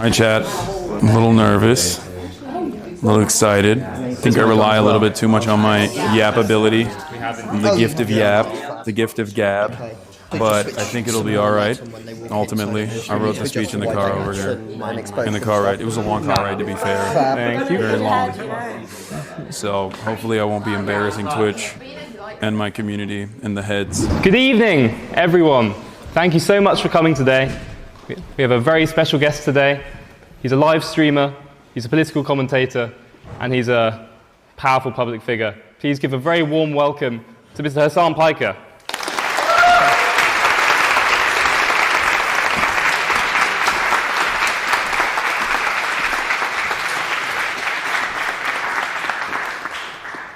Hi, chat. I'm a little nervous, a little excited. I think I rely a little bit too much on my yap ability, the gift of yap, the gift of gab. But I think it'll be all right. Ultimately, I wrote the speech in the car over here. In the car ride. It was a long car ride, to be fair. Thank you. Very long. So hopefully I won't be embarrassing Twitch and my community in the heads. Good evening, everyone. Thank you so much for coming today. We have a very special guest today. He's a live streamer, he's a political commentator, and he's a powerful public figure. Please give a very warm welcome to Mr. Hasan Piker.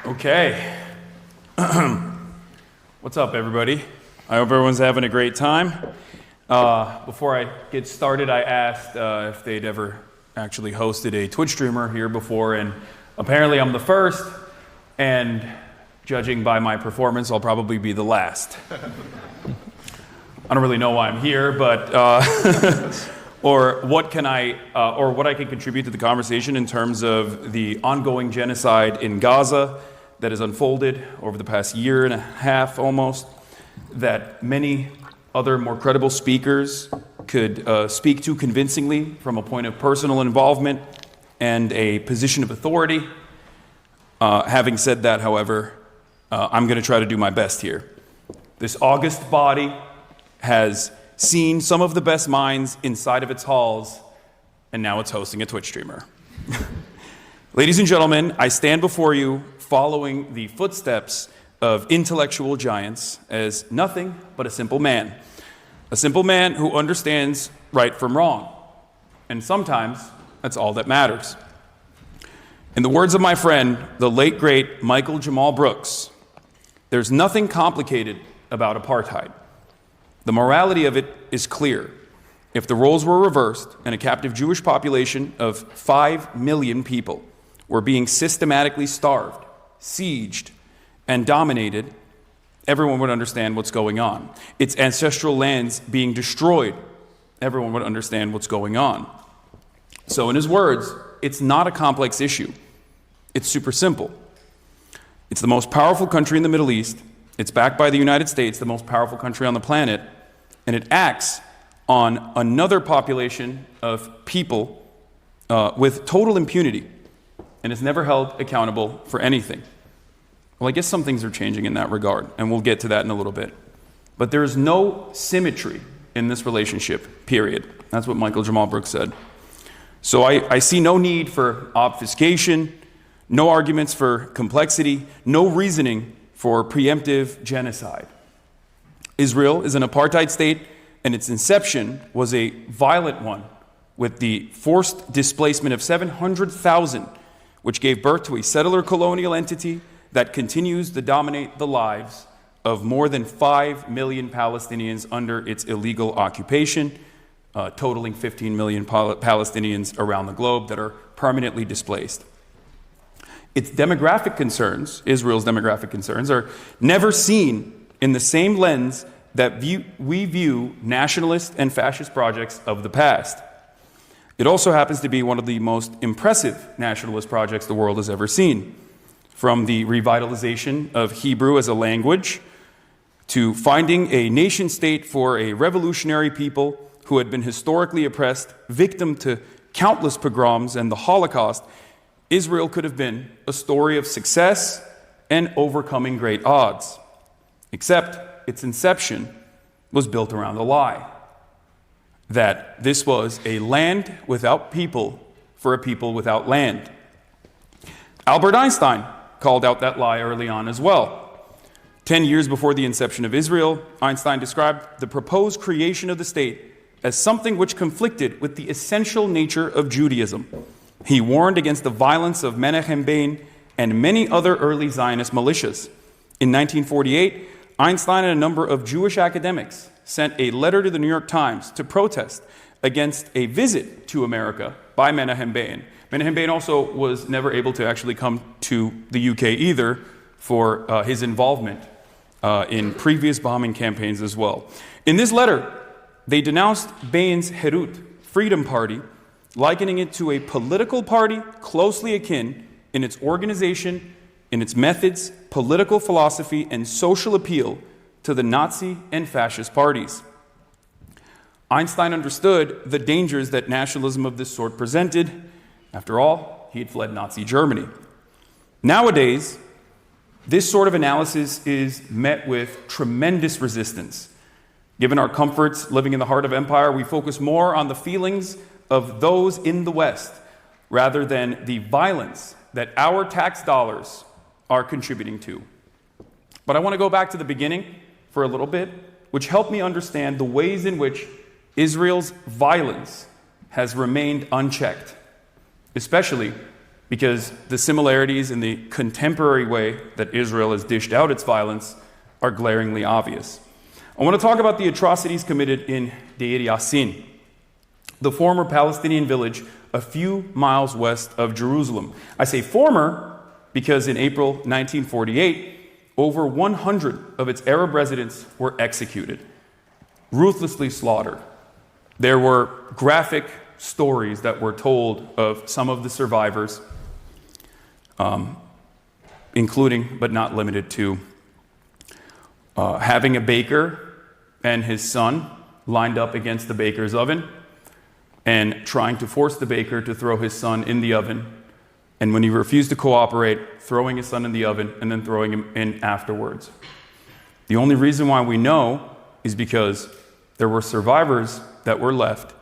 Okay. What's up, everybody? I hope everyone's having a great time. Before I get started, I asked if they'd ever actually hosted a Twitch streamer here before, and apparently I'm the first, and judging by my performance, I'll probably be the last. I don't really know why I'm here, but or what I can contribute to the conversation in terms of the ongoing genocide in Gaza that has unfolded over the past year and a half almost, that many other more credible speakers could speak to convincingly from a point of personal involvement and a position of authority. Having said that, however, I'm going to try to do my best here. This august body has seen some of the best minds inside of its halls, and now it's hosting a Twitch streamer. Ladies and gentlemen, I stand before you following the footsteps of intellectual giants as nothing but a simple man. A simple man who understands right from wrong. And sometimes that's all that matters. In the words of my friend, the late great Michael Jamal Brooks, there's nothing complicated about apartheid. The morality of it is clear. If the roles were reversed and a captive Jewish population of 5 million people were being systematically starved, sieged, and dominated, everyone would understand what's going on. Its ancestral lands being destroyed, everyone would understand what's going on. So in his words, it's not a complex issue. It's super simple. It's the most powerful country in the Middle East. It's backed by the United States, the most powerful country on the planet, and it acts on another population of people with total impunity, and is never held accountable for anything. Well, I guess some things are changing in that regard, and we'll get to that in a little bit. But there is no symmetry in this relationship, period. That's what Michael Jamal Brooks said. So I see no need for obfuscation, no arguments for complexity, no reasoning for preemptive genocide. Israel is an apartheid state, and its inception was a violent one, with the forced displacement of 700,000, which gave birth to a settler colonial entity that continues to dominate the lives of more than 5 million Palestinians under its illegal occupation, totaling 15 million Palestinians around the globe that are permanently displaced. Its demographic concerns, Israel's demographic concerns, are never seen in the same lens that we view nationalist and fascist projects of the past. It also happens to be one of the most impressive nationalist projects the world has ever seen. From the revitalization of Hebrew as a language, to finding a nation state for a revolutionary people who had been historically oppressed, victim to countless pogroms and the Holocaust, Israel could have been a story of success and overcoming great odds. Except its inception was built around a lie. That this was a land without people for a people without land. Albert Einstein called out that lie early on as well. 10 years before the inception of Israel, Einstein described the proposed creation of the state as something which conflicted with the essential nature of Judaism. He warned against the violence of Menachem Begin and many other early Zionist militias. In 1948, Einstein and a number of Jewish academics sent a letter to the New York Times to protest against a visit to America by Menachem Begin. Menachem Begin also was never able to actually come to the UK either for his involvement in previous bombing campaigns as well. In this letter, they denounced Begin's Herut, Freedom Party, likening it to a political party closely akin in its organization, in its methods, political philosophy, and social appeal to the Nazi and fascist parties. Einstein understood the dangers that nationalism of this sort presented. After all, he had fled Nazi Germany. Nowadays, this sort of analysis is met with tremendous resistance. Given our comforts living in the heart of empire, we focus more on the feelings of those in the West rather than the violence that our tax dollars are contributing to. But I want to go back to the beginning for a little bit, which helped me understand the ways in which Israel's violence has remained unchecked, especially because the similarities in the contemporary way that Israel has dished out its violence are glaringly obvious. I want to talk about the atrocities committed in Deir Yassin, the former Palestinian village a few miles west of Jerusalem. I say former because in April 1948, over 100 of its Arab residents were executed, ruthlessly slaughtered. There were graphic stories that were told of some of the survivors, including but not limited to having a baker and his son lined up against the baker's oven and trying to force the baker to throw his son in the oven. And when he refused to cooperate, throwing his son in the oven and then throwing him in afterwards. The only reason why we know is because there were survivors that were left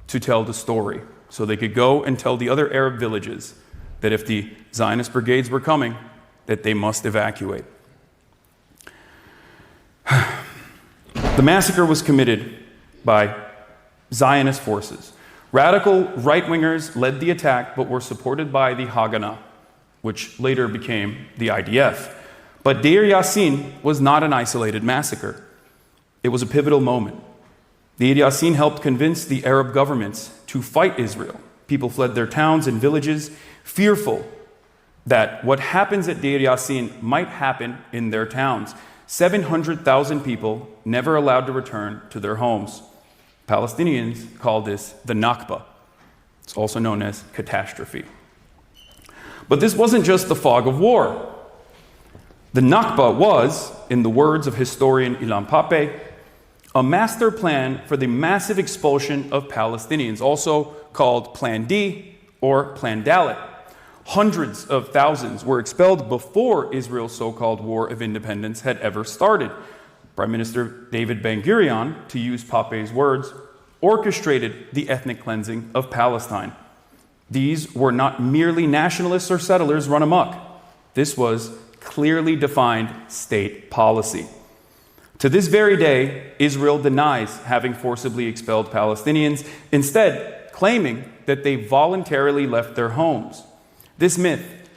to tell the story. So they could go and tell the other Arab villages that if the Zionist brigades were coming, that they must evacuate. The massacre was committed by Zionist forces. Radical right-wingers led the attack, but were supported by the Haganah, which later became the IDF. But Deir Yassin was not an isolated massacre. It was a pivotal moment. Deir Yassin helped convince the Arab governments to fight Israel. People fled their towns and villages, fearful that what happens at Deir Yassin might happen in their towns. 700,000 people never allowed to return to their homes. Palestinians call this the Nakba. It's also known as catastrophe. But this wasn't just the fog of war. The Nakba was, in the words of historian Ilan Pape, a master plan for the massive expulsion of Palestinians, also called Plan D or Plan Dalet. Hundreds of thousands were expelled before Israel's so-called War of Independence had ever started. Prime Minister David Ben-Gurion, to use Pape's words, orchestrated the ethnic cleansing of Palestine. These were not merely nationalists or settlers run amok. This was clearly defined state policy. To this very day, Israel denies having forcibly expelled Palestinians, instead claiming that they voluntarily left their homes. This myth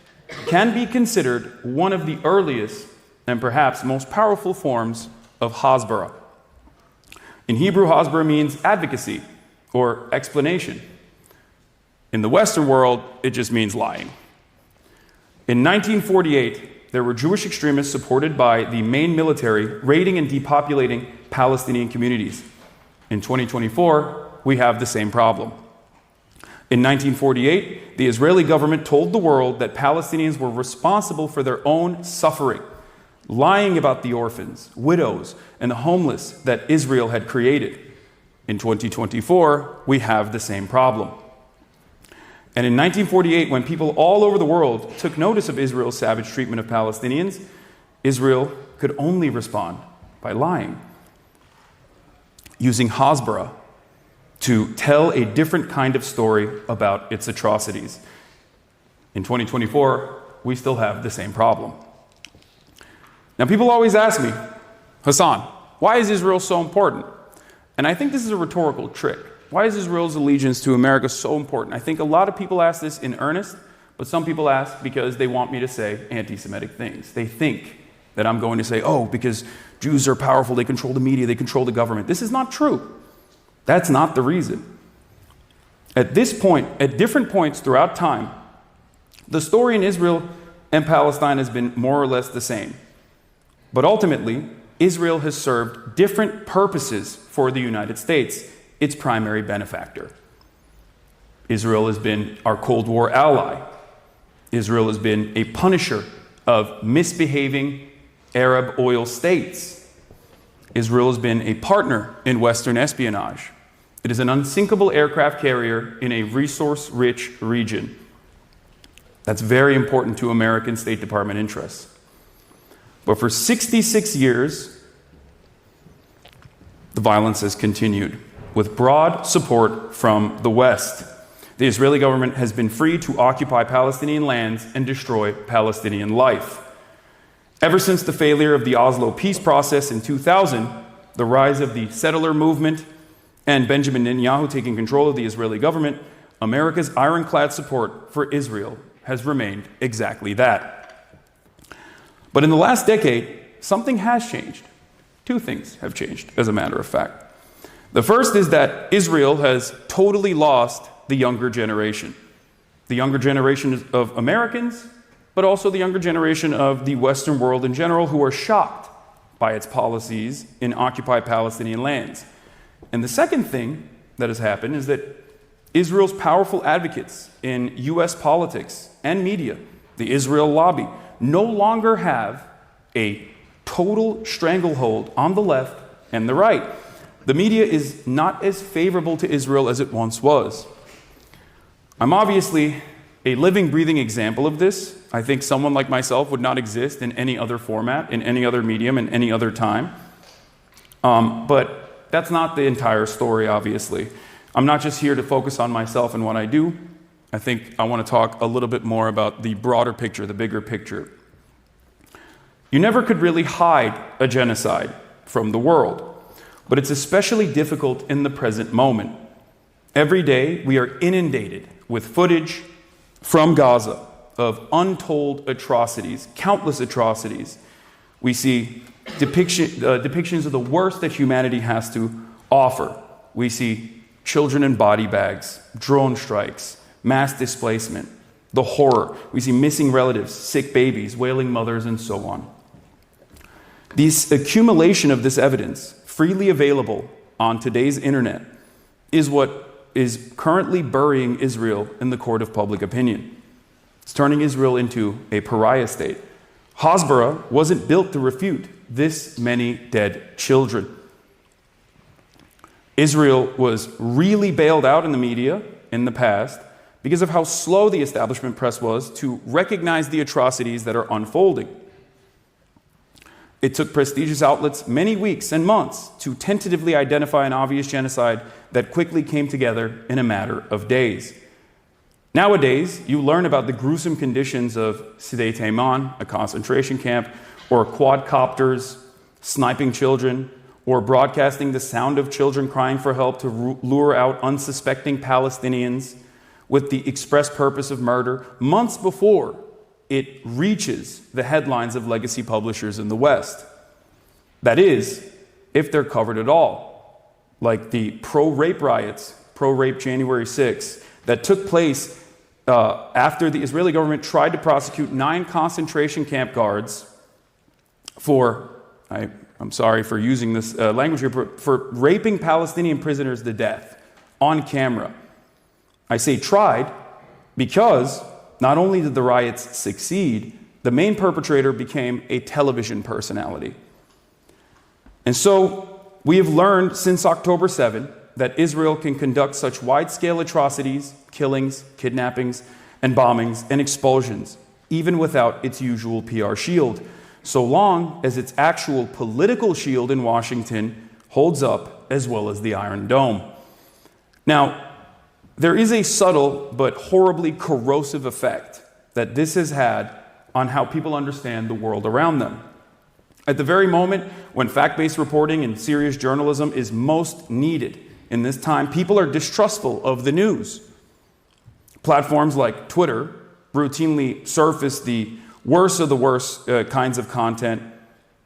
can be considered one of the earliest and perhaps most powerful forms of Hasbara. In Hebrew, Hasbara means advocacy or explanation. In the Western world, it just means lying. In 1948, there were Jewish extremists supported by the main military raiding and depopulating Palestinian communities. In 2024, we have the same problem. In 1948, the Israeli government told the world that Palestinians were responsible for their own suffering, lying about the orphans, widows, and the homeless that Israel had created. In 2024, we have the same problem. And in 1948, when people all over the world took notice of Israel's savage treatment of Palestinians, Israel could only respond by lying, using Hasbara to tell a different kind of story about its atrocities. In 2024, we still have the same problem. Now, people always ask me, Hasan, why is Israel so important? And I think this is a rhetorical trick. Why is Israel's allegiance to America so important? I think a lot of people ask this in earnest, but some people ask because they want me to say anti-Semitic things. They think that I'm going to say, oh, because Jews are powerful, they control the media, they control the government. This is not true. That's not the reason. At this point, at different points throughout time, the story in Israel and Palestine has been more or less the same. But ultimately, Israel has served different purposes for the United States, its primary benefactor. Israel has been our Cold War ally. Israel has been a punisher of misbehaving Arab oil states. Israel has been a partner in Western espionage. It is an unsinkable aircraft carrier in a resource-rich region. That's very important to American State Department interests. But for 66 years, the violence has continued with broad support from the West. The Israeli government has been free to occupy Palestinian lands and destroy Palestinian life. Ever since the failure of the Oslo peace process in 2000, the rise of the settler movement, and Benjamin Netanyahu taking control of the Israeli government, America's ironclad support for Israel has remained exactly that. But in the last decade, something has changed. Two things have changed, as a matter of fact. The first is that Israel has totally lost the younger generation. The younger generation of Americans, but also the younger generation of the Western world in general, who are shocked by its policies in occupied Palestinian lands. And the second thing that has happened is that Israel's powerful advocates in US politics and media, the Israel lobby, no longer have a total stranglehold on the left and the right. The media is not as favorable to Israel as it once was. I'm obviously a living, breathing example of this. I think someone like myself would not exist in any other format, in any other medium, in any other time. But that's not the entire story, obviously. I'm not just here to focus on myself and what I do. I think I want to talk a little bit more about the broader picture, the bigger picture. You never could really hide a genocide from the world, but it's especially difficult in the present moment. Every day we are inundated with footage from Gaza of untold atrocities, countless atrocities. We see depictions of the worst that humanity has to offer. We see children in body bags, drone strikes, mass displacement, the horror. We see missing relatives, sick babies, wailing mothers, and so on. This accumulation of this evidence, freely available on today's internet, is what is currently burying Israel in the court of public opinion. It's turning Israel into a pariah state. Hasbara wasn't built to refute this many dead children. Israel was really bailed out in the media in the past because of how slow the establishment press was to recognize the atrocities that are unfolding. It took prestigious outlets many weeks and months to tentatively identify an obvious genocide that quickly came together in a matter of days. Nowadays, you learn about the gruesome conditions of Sde Teiman, a concentration camp, or quadcopters sniping children, or broadcasting the sound of children crying for help to lure out unsuspecting Palestinians with the express purpose of murder, months before it reaches the headlines of legacy publishers in the West. That is, if they're covered at all, like the pro-rape riots, pro-rape January 6th, that took place after the Israeli government tried to prosecute 9 concentration camp guards for, I'm sorry for using this language here, but for raping Palestinian prisoners to death on camera. I say tried because not only did the riots succeed, the main perpetrator became a television personality. And so we have learned since October 7 that Israel can conduct such wide-scale atrocities, killings, kidnappings, and bombings and expulsions, even without its usual PR shield, so long as its actual political shield in Washington holds up, as well as the Iron Dome. Now, there is a subtle but horribly corrosive effect that this has had on how people understand the world around them. At the very moment when fact-based reporting and serious journalism is most needed in this time, people are distrustful of the news. Platforms like Twitter routinely surface the worst of the worst kinds of content,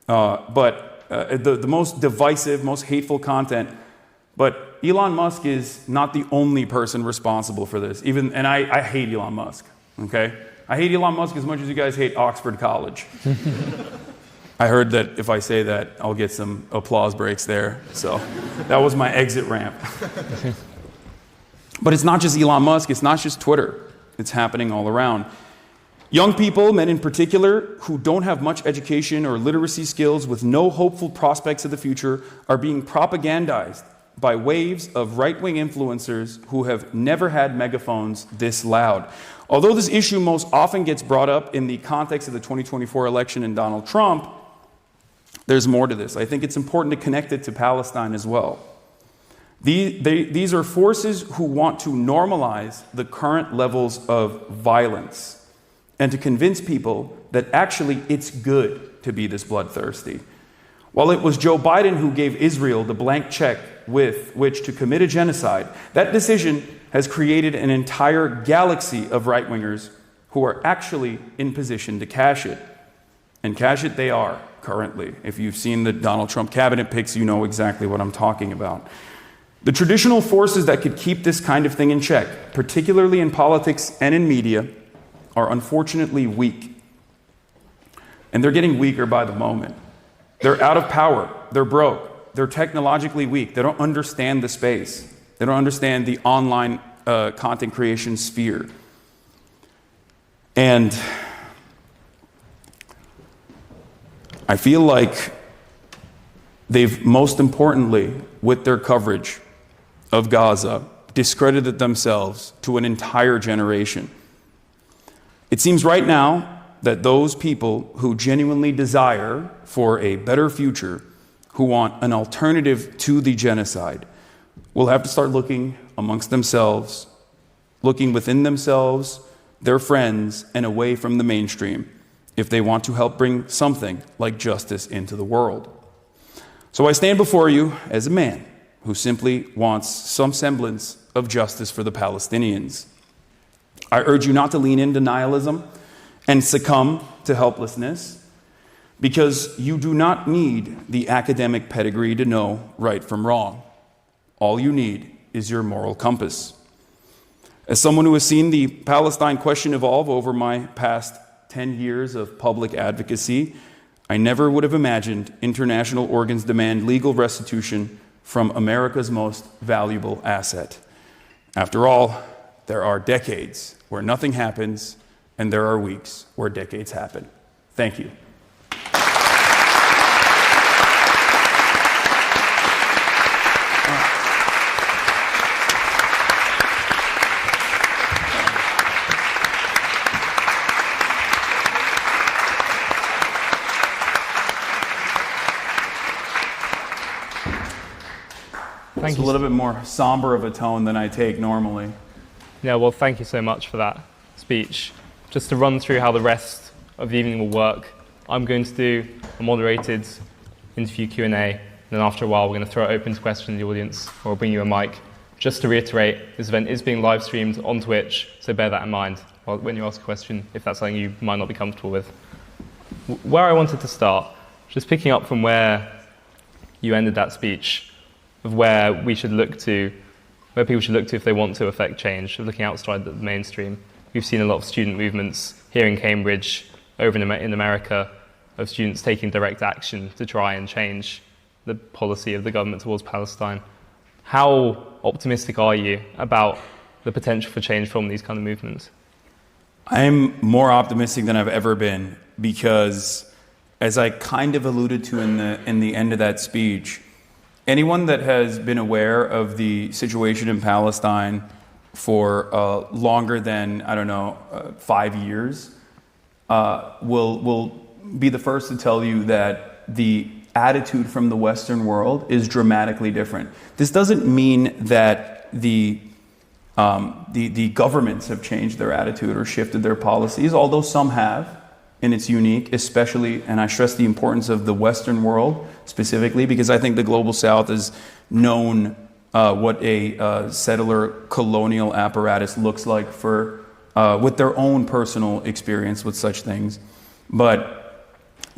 but the most divisive, most hateful content. But Elon Musk is not the only person responsible for this. And I hate Elon Musk, okay? I hate Elon Musk as much as you guys hate Oxford College. I heard that if I say that, I'll get some applause breaks there. So that was my exit ramp. But it's not just Elon Musk, it's not just Twitter. It's happening all around. Young people, men in particular, who don't have much education or literacy skills with no hopeful prospects of the future are being propagandized by waves of right-wing influencers who have never had megaphones this loud. Although this issue most often gets brought up in the context of the 2024 election and Donald Trump, there's more to this. I think it's important to connect it to Palestine as well. These are forces who want to normalize the current levels of violence and to convince people that actually it's good to be this bloodthirsty. While it was Joe Biden who gave Israel the blank check with which to commit a genocide, that decision has created an entire galaxy of right-wingers who are actually in position to cash it. And cash it they are currently. If you've seen the Donald Trump cabinet picks, you know exactly what I'm talking about. The traditional forces that could keep this kind of thing in check, particularly in politics and in media, are unfortunately weak. And they're getting weaker by the moment. They're out of power. They're broke. They're technologically weak. They don't understand the space. They don't understand the online content creation sphere. And I feel like they've, most importantly, with their coverage of Gaza, discredited themselves to an entire generation. It seems right now that those people who genuinely desire for a better future, who want an alternative to the genocide, will have to start looking amongst themselves, looking within themselves, their friends, and away from the mainstream if they want to help bring something like justice into the world. So I stand before you as a man who simply wants some semblance of justice for the Palestinians. I urge you not to lean into nihilism and succumb to helplessness, because you do not need the academic pedigree to know right from wrong. All you need is your moral compass. As someone who has seen the Palestine question evolve over my past 10 years of public advocacy, I never would have imagined international organs demand legal restitution from America's most valuable asset. After all, there are decades where nothing happens, and there are weeks where decades happen. Thank you. It's a little bit more somber of a tone than I take normally. Yeah, well, thank you so much for that speech. Just to run through how the rest of the evening will work, I'm going to do a moderated interview Q&A, and then after a while we're going to throw it open to questions in the audience, or I'll bring you a mic. Just to reiterate, this event is being live streamed on Twitch, so bear that in mind when you ask a question, if that's something you might not be comfortable with. Where I wanted to start, just picking up from where you ended that speech, of where people should look to if they want to affect change, of looking outside the mainstream. We've seen a lot of student movements here in Cambridge, over in America, of students taking direct action to try and change the policy of the government towards Palestine. How optimistic are you about the potential for change from these kind of movements? I'm more optimistic than I've ever been, because as I kind of alluded to in the end of that speech, anyone that has been aware of the situation in Palestine for longer than, 5 years will be the first to tell you that the attitude from the Western world is dramatically different. This doesn't mean that the governments have changed their attitude or shifted their policies, although some have, and it's unique, especially, and I stress the importance of the Western world specifically, because I think the Global South has known what a settler colonial apparatus looks like with their own personal experience with such things. But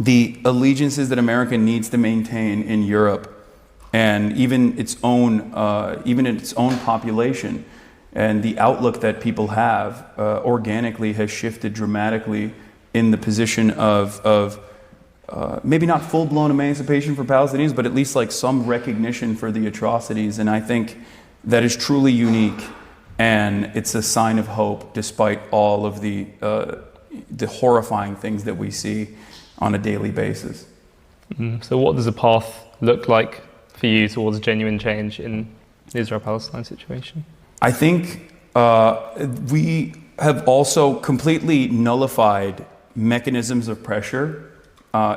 the allegiances that America needs to maintain in Europe, and even its own population, and the outlook that people have organically has shifted dramatically in the position of maybe not full-blown emancipation for Palestinians, but at least like some recognition for the atrocities. And I think that is truly unique. And it's a sign of hope despite all of the horrifying things that we see on a daily basis. So what does a path look like for you towards genuine change in the Israel-Palestine situation? I think we have also completely nullified mechanisms of pressure.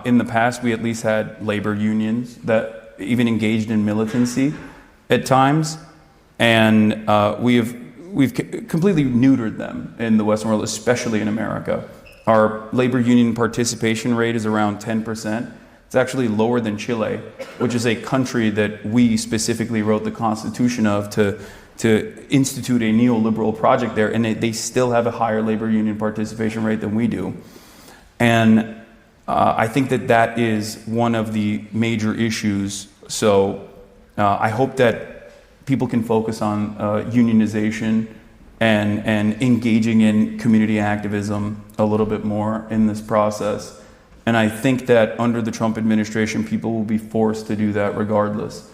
In the past, we at least had labor unions that even engaged in militancy at times, and we've completely neutered them in the Western world, especially in America. Our labor union participation rate is around 10%. It's actually lower than Chile, which is a country that we specifically wrote the Constitution of to institute a neoliberal project there, and they still have a higher labor union participation rate than we do. And I think that is one of the major issues. So I hope that people can focus on unionization and engaging in community activism a little bit more in this process. And I think that under the Trump administration, people will be forced to do that regardless.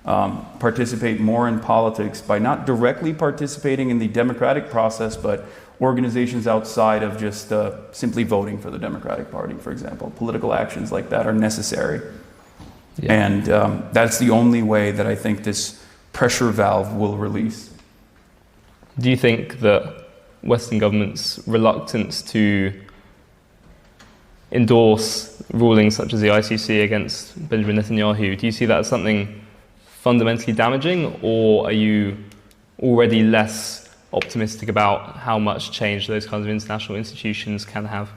Participate more in politics by not directly participating in the democratic process, but organizations outside of just simply voting for the Democratic Party, for example. Political actions like that are necessary. Yeah. And that's the only way that I think this pressure valve will release. Do you think that Western governments' reluctance to endorse rulings such as the ICC against Benjamin Netanyahu, do you see that as something fundamentally damaging, or are you already less optimistic about how much change those kinds of international institutions can have?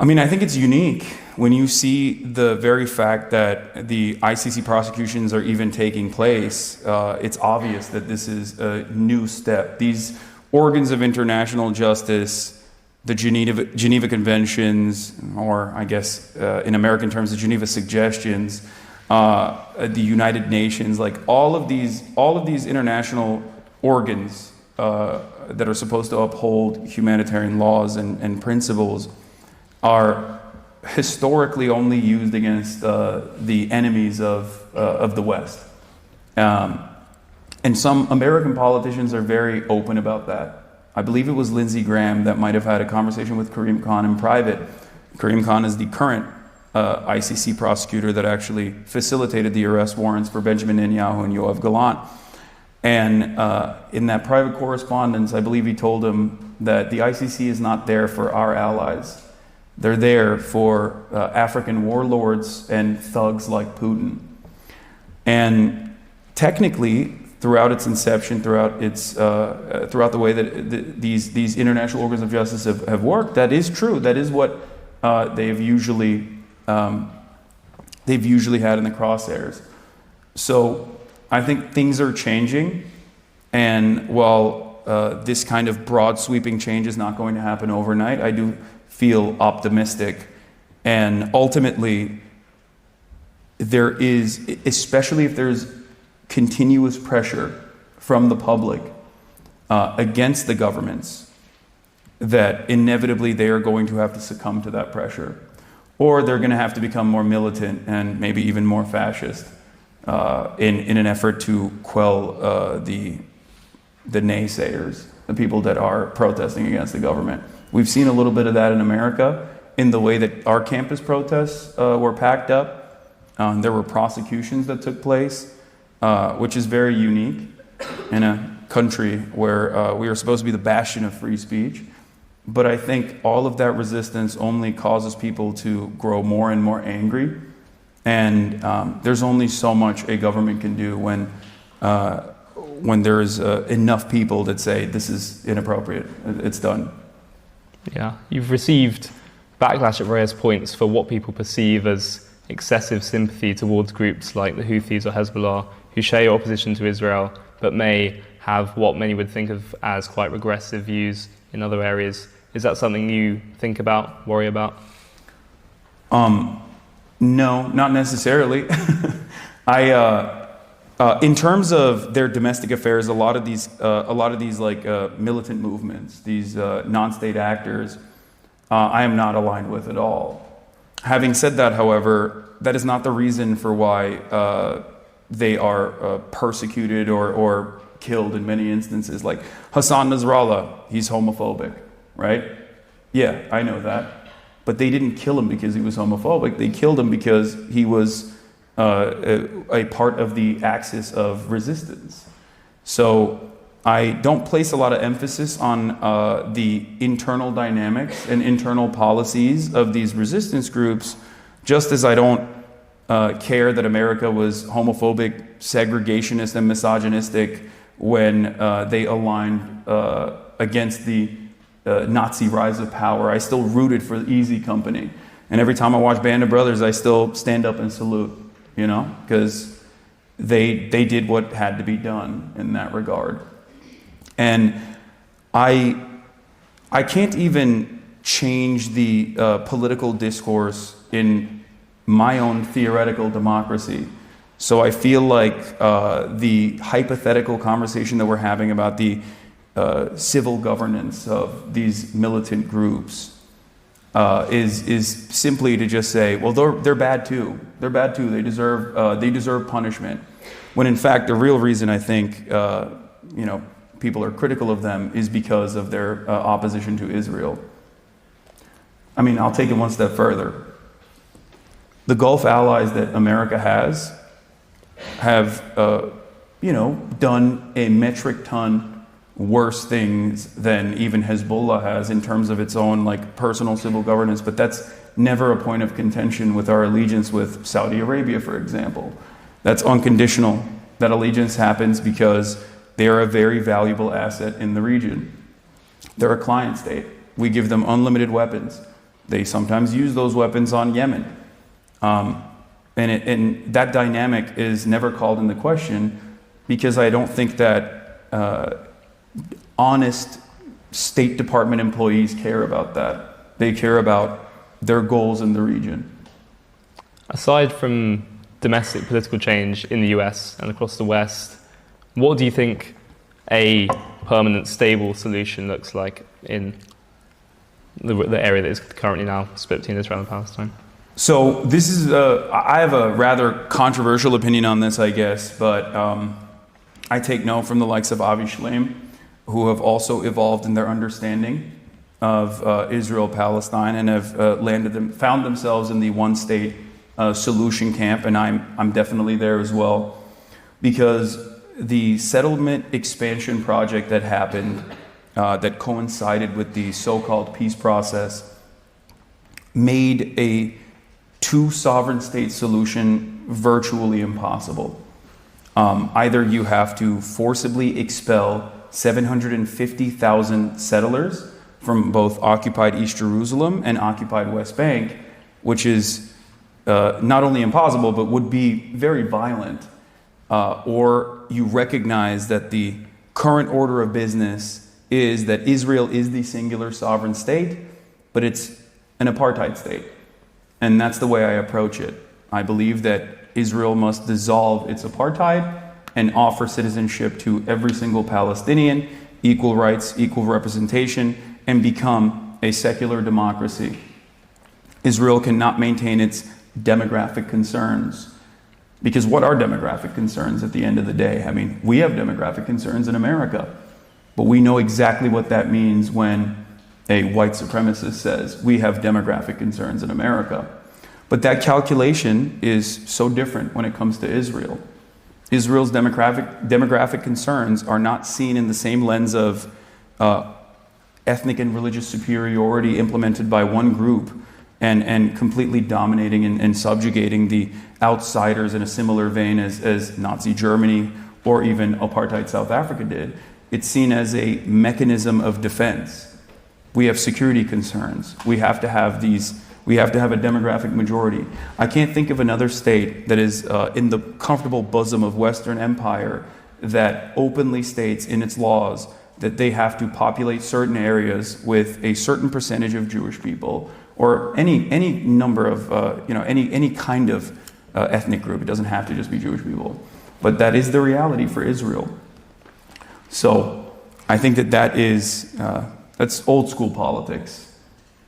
I mean, I think it's unique when you see the very fact that the ICC prosecutions are even taking place. It's obvious that this is a new step. These organs of international justice, the Geneva Conventions, or I guess in American terms, the Geneva Suggestions, the United Nations, like all of these international organs that are supposed to uphold humanitarian laws and principles are historically only used against the enemies of the West. And some American politicians are very open about that. I believe it was Lindsey Graham that might have had a conversation with Karim Khan in private. Karim Khan is the current ICC prosecutor that actually facilitated the arrest warrants for Benjamin Netanyahu and Yoav Gallant. And in that private correspondence, I believe he told him that the ICC is not there for our allies. They're there for African warlords and thugs like Putin. And technically, throughout its inception, throughout the way that these international organs of justice have worked, that is true. That is what they've usually had in the crosshairs. So I think things are changing, and while this kind of broad sweeping change is not going to happen overnight, I do feel optimistic. And ultimately, there is, especially if there's continuous pressure from the public against the governments, that inevitably they are going to have to succumb to that pressure, or they're going to have to become more militant and maybe even more fascist in an effort to quell the naysayers, the people that are protesting against the government. We've seen a little bit of that in America in the way that our campus protests were packed up. There were prosecutions that took place, which is very unique in a country where we are supposed to be the bastion of free speech. But I think all of that resistance only causes people to grow more and more angry. And there's only so much a government can do when there's enough people that say this is inappropriate. It's done. Yeah, you've received backlash at various points for what people perceive as excessive sympathy towards groups like the Houthis or Hezbollah, who share your opposition to Israel, but may have what many would think of as quite regressive views in other areas. Is that something you think about, worry about? No, not necessarily. In terms of their domestic affairs, a lot of these like militant movements, these non-state actors, I am not aligned with at all. Having said that, however, that is not the reason for why they are persecuted or killed in many instances. Like Hassan Nasrallah, he's homophobic, right? Yeah, I know that. But they didn't kill him because he was homophobic. They killed him because he was a part of the axis of resistance. So I don't place a lot of emphasis on the internal dynamics and internal policies of these resistance groups, just as I don't care that America was homophobic, segregationist, and misogynistic when they aligned against the Nazi rise of power. I still rooted for Easy Company. And every time I watch Band of Brothers, I still stand up and salute, you know, because they did what had to be done in that regard. And I can't even change the political discourse in my own theoretical democracy. So I feel like the hypothetical conversation that we're having about the civil governance of these militant groups is simply to just say, well, they're bad too. They're bad too. They deserve punishment. When in fact, the real reason I think people are critical of them is because of their opposition to Israel. I mean, I'll take it one step further. The Gulf allies that America have done a metric ton worse things than even Hezbollah has in terms of its own personal civil governance, but that's never a point of contention with our allegiance with Saudi Arabia, for example. That's unconditional. That allegiance happens because they are a very valuable asset in the region. They're a client state. We give them unlimited weapons. They sometimes use those weapons on Yemen. And that dynamic is never called into question because I don't think that honest State Department employees care about that. They care about their goals in the region. Aside from domestic political change in the US and across the West, what do you think a permanent, stable solution looks like in the area that is currently now split between Israel and Palestine? So this is, I have a rather controversial opinion on this, I guess, but I take note from the likes of Avi Shlaim, who have also evolved in their understanding of Israel-Palestine and have found themselves in the one-state solution camp, and I'm definitely there as well, because the settlement expansion project that happened, that coincided with the so-called peace process, made a two-sovereign state solution virtually impossible. Either you have to forcibly expel 750,000 settlers from both occupied East Jerusalem and occupied West Bank, which is not only impossible, but would be very violent. Or you recognize that the current order of business is that Israel is the singular sovereign state, but it's an apartheid state. And that's the way I approach it. I believe that Israel must dissolve its apartheid and offer citizenship to every single Palestinian, equal rights, equal representation, and become a secular democracy. Israel cannot maintain its demographic concerns. Because what are demographic concerns at the end of the day? I mean, we have demographic concerns in America, but we know exactly what that means when a white supremacist says we have demographic concerns in America. But that calculation is so different when it comes to Israel. Israel's demographic concerns are not seen in the same lens of ethnic and religious superiority implemented by one group and completely dominating and subjugating the outsiders in a similar vein as Nazi Germany or even apartheid South Africa did. It's seen as a mechanism of defense. We have security concerns. We have to have a demographic majority. I can't think of another state that is in the comfortable bosom of Western empire that openly states in its laws that they have to populate certain areas with a certain percentage of Jewish people or any number of any kind of ethnic group. It doesn't have to just be Jewish people, but that is the reality for Israel. So I think that's old school politics,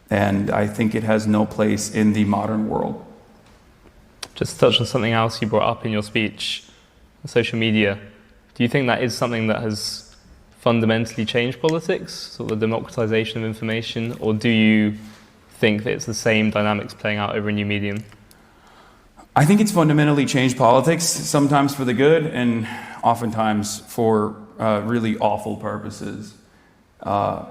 and I think it has no place in the modern world. Just to touch on something else you brought up in your speech, social media. Do Do you think that is something that has fundamentally changed politics, sort of the democratization of information, or do you think that it's the same dynamics playing out over a new medium? I think it's fundamentally changed politics, sometimes for the good and oftentimes for really awful purposes. I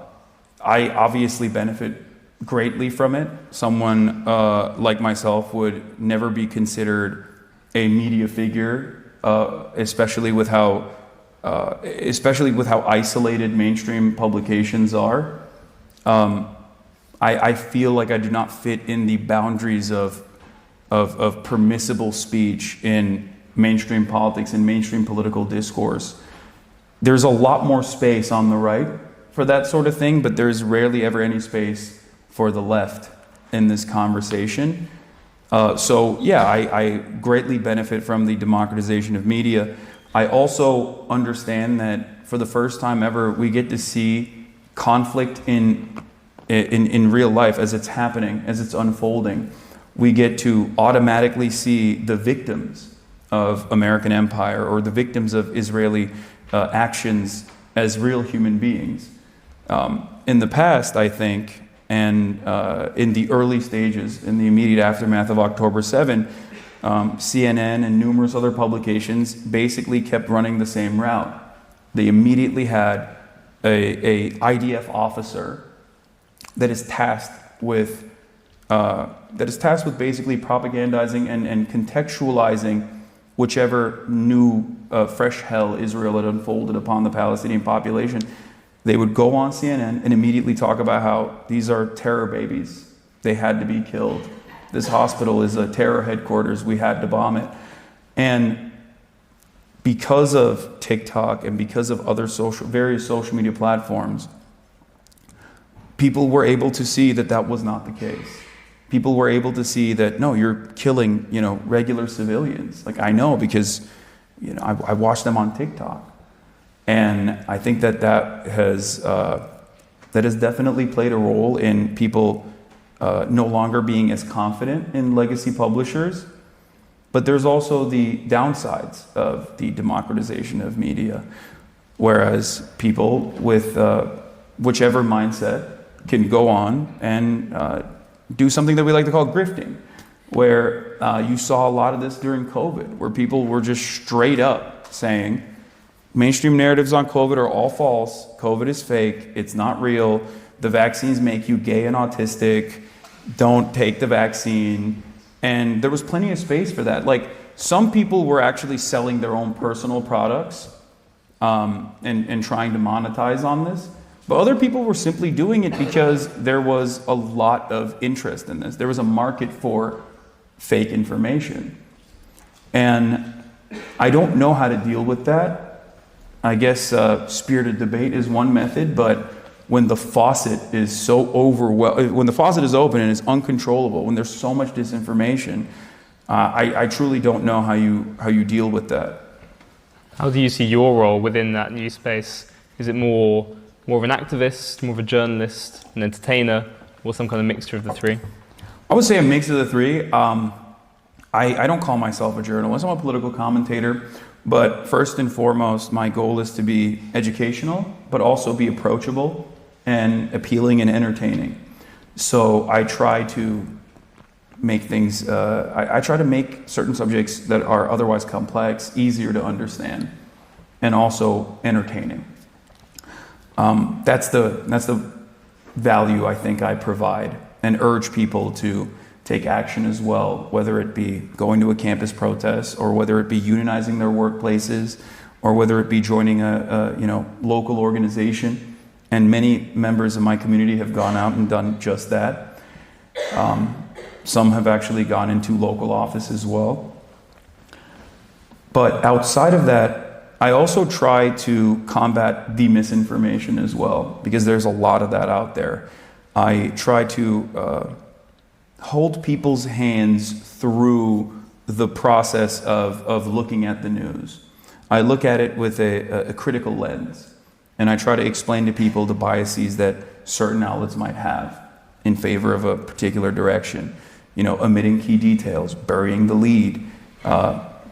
obviously benefit greatly from it. Someone like myself would never be considered a media figure, especially with how isolated mainstream publications are. I feel like I do not fit in the boundaries of permissible speech in mainstream politics and mainstream political discourse. There's a lot more space on the right for that sort of thing, but there's rarely ever any space for the left in this conversation. So yeah, I greatly benefit from the democratization of media. I also understand that for the first time ever, we get to see conflict in real life as it's happening, as it's unfolding. We get to automatically see the victims of American empire or the victims of Israeli actions as real human beings. In the past, I think, and in the early stages, in the immediate aftermath of October 7, CNN and numerous other publications basically kept running the same route. They immediately had a IDF officer that is tasked with basically propagandizing and contextualizing whichever new fresh hell Israel had unfolded upon the Palestinian population. They would go on CNN and immediately talk about how these are terror babies. They had to be killed. This hospital is a terror headquarters. We had to bomb it. And because of TikTok and because of other various social media platforms, people were able to see that that was not the case. People were able to see that, no, you're killing, regular civilians. Like, I know because, I watch them on TikTok. And I think that has definitely played a role in people no longer being as confident in legacy publishers. But there's also the downsides of the democratization of media, whereas people with whichever mindset can go on and do something that we like to call grifting, where you saw a lot of this during COVID, where people were just straight up saying, mainstream narratives on COVID are all false, COVID is fake, it's not real, the vaccines make you gay and autistic, don't take the vaccine. And there was plenty of space for that. Like, some people were actually selling their own personal products and trying to monetize on this. But other people were simply doing it because there was a lot of interest in this. There was a market for fake information. And I don't know how to deal with that. I guess spirited debate is one method, but when the faucet is so when the faucet is open and it's uncontrollable, when there's so much disinformation, I truly don't know how you deal with that. How do you see your role within that new space? Is it more of an activist, more of a journalist, an entertainer, or some kind of mixture of the three? I would say a mix of the three. I don't call myself a journalist. I'm a political commentator. But first and foremost, my goal is to be educational, but also be approachable and appealing and entertaining. So I try to make things, I try to make certain subjects that are otherwise complex easier to understand and also entertaining. That's the value I think I provide, and urge people to take action as well, whether it be going to a campus protest, or whether it be unionizing their workplaces, or whether it be joining a local organization. And many members of my community have gone out and done just that. Some have actually gone into local office as well. But outside of that, I also try to combat the misinformation as well, because there's a lot of that out there. I try to hold people's hands through the process of looking at the news. I look at it with a critical lens, and I try to explain to people the biases that certain outlets might have in favor of a particular direction. Omitting key details, burying the lead,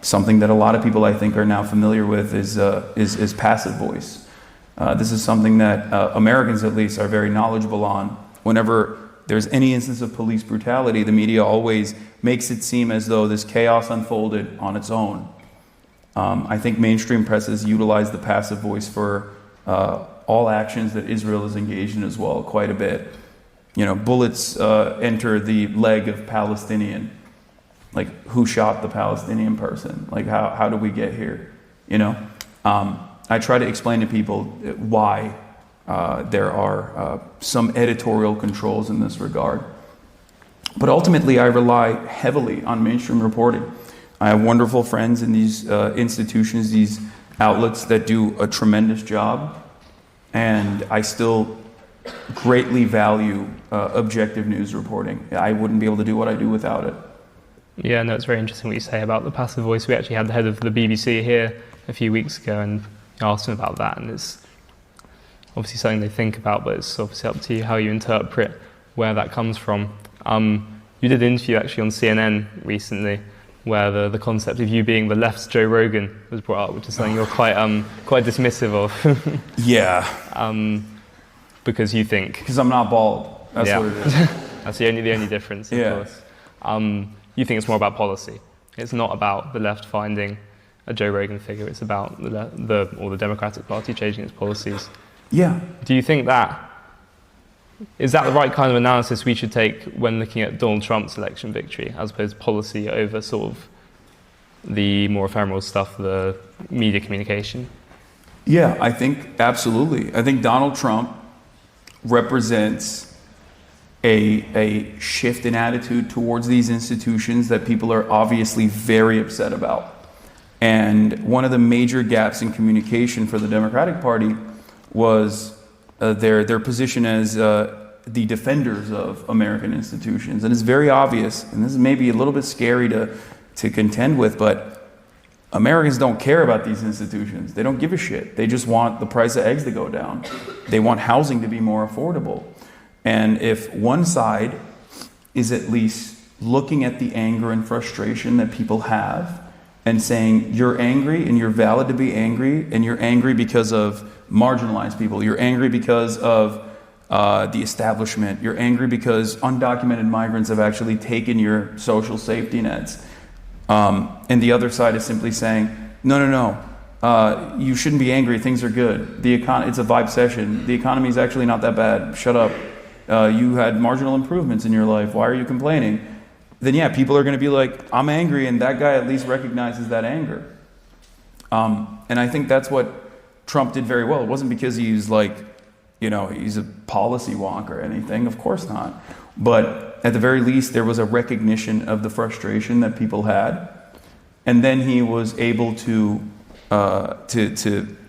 Something that a lot of people, I think, are now familiar with is passive voice. This is something that Americans, at least, are very knowledgeable on. Whenever there's any instance of police brutality, the media always makes it seem as though this chaos unfolded on its own. I think mainstream press has utilized the passive voice for all actions that Israel is engaged in as well, quite a bit. Bullets enter the leg of Palestinian. Like, who shot the Palestinian person? Like, how did we get here? I try to explain to people why there are some editorial controls in this regard. But ultimately, I rely heavily on mainstream reporting. I have wonderful friends in these institutions, these outlets that do a tremendous job, and I still greatly value objective news reporting. I wouldn't be able to do what I do without it. Yeah, no, it's very interesting what you say about the passive voice. We actually had the head of the BBC here a few weeks ago and asked him about that, and it's obviously something they think about, but it's obviously up to you how you interpret where that comes from. You did an interview actually on CNN recently where the concept of you being the left's Joe Rogan was brought up, which is something you're quite dismissive of. Yeah. Because you think... Because I'm not bald. That's what it is. That's the only difference, of course. You think it's more about policy. It's not about the left finding a Joe Rogan figure. It's about the Democratic Party changing its policies. Yeah. Do you think is that the right kind of analysis we should take when looking at Donald Trump's election victory, as opposed to policy over sort of the more ephemeral stuff, the media communication? Yeah, I think absolutely. I think Donald Trump represents a shift in attitude towards these institutions that people are obviously very upset about. And one of the major gaps in communication for the Democratic Party was their position as the defenders of American institutions. And it's very obvious, and this is maybe a little bit scary to contend with, but Americans don't care about these institutions. They don't give a shit. They just want the price of eggs to go down. They want housing to be more affordable. And if one side is at least looking at the anger and frustration that people have and saying, you're angry and you're valid to be angry, and you're angry because of marginalized people, you're angry because of the establishment, you're angry because undocumented migrants have actually taken your social safety nets, and the other side is simply saying, no, you shouldn't be angry, things are good, it's a vibe session, the economy is actually not that bad, shut up. You had marginal improvements in your life, why are you complaining? Then yeah, people are going to be like, I'm angry, and that guy at least recognizes that anger. And I think that's what Trump did very well. It wasn't because he's like, he's a policy wonk or anything, of course not. But at the very least, there was a recognition of the frustration that people had. And then he was able to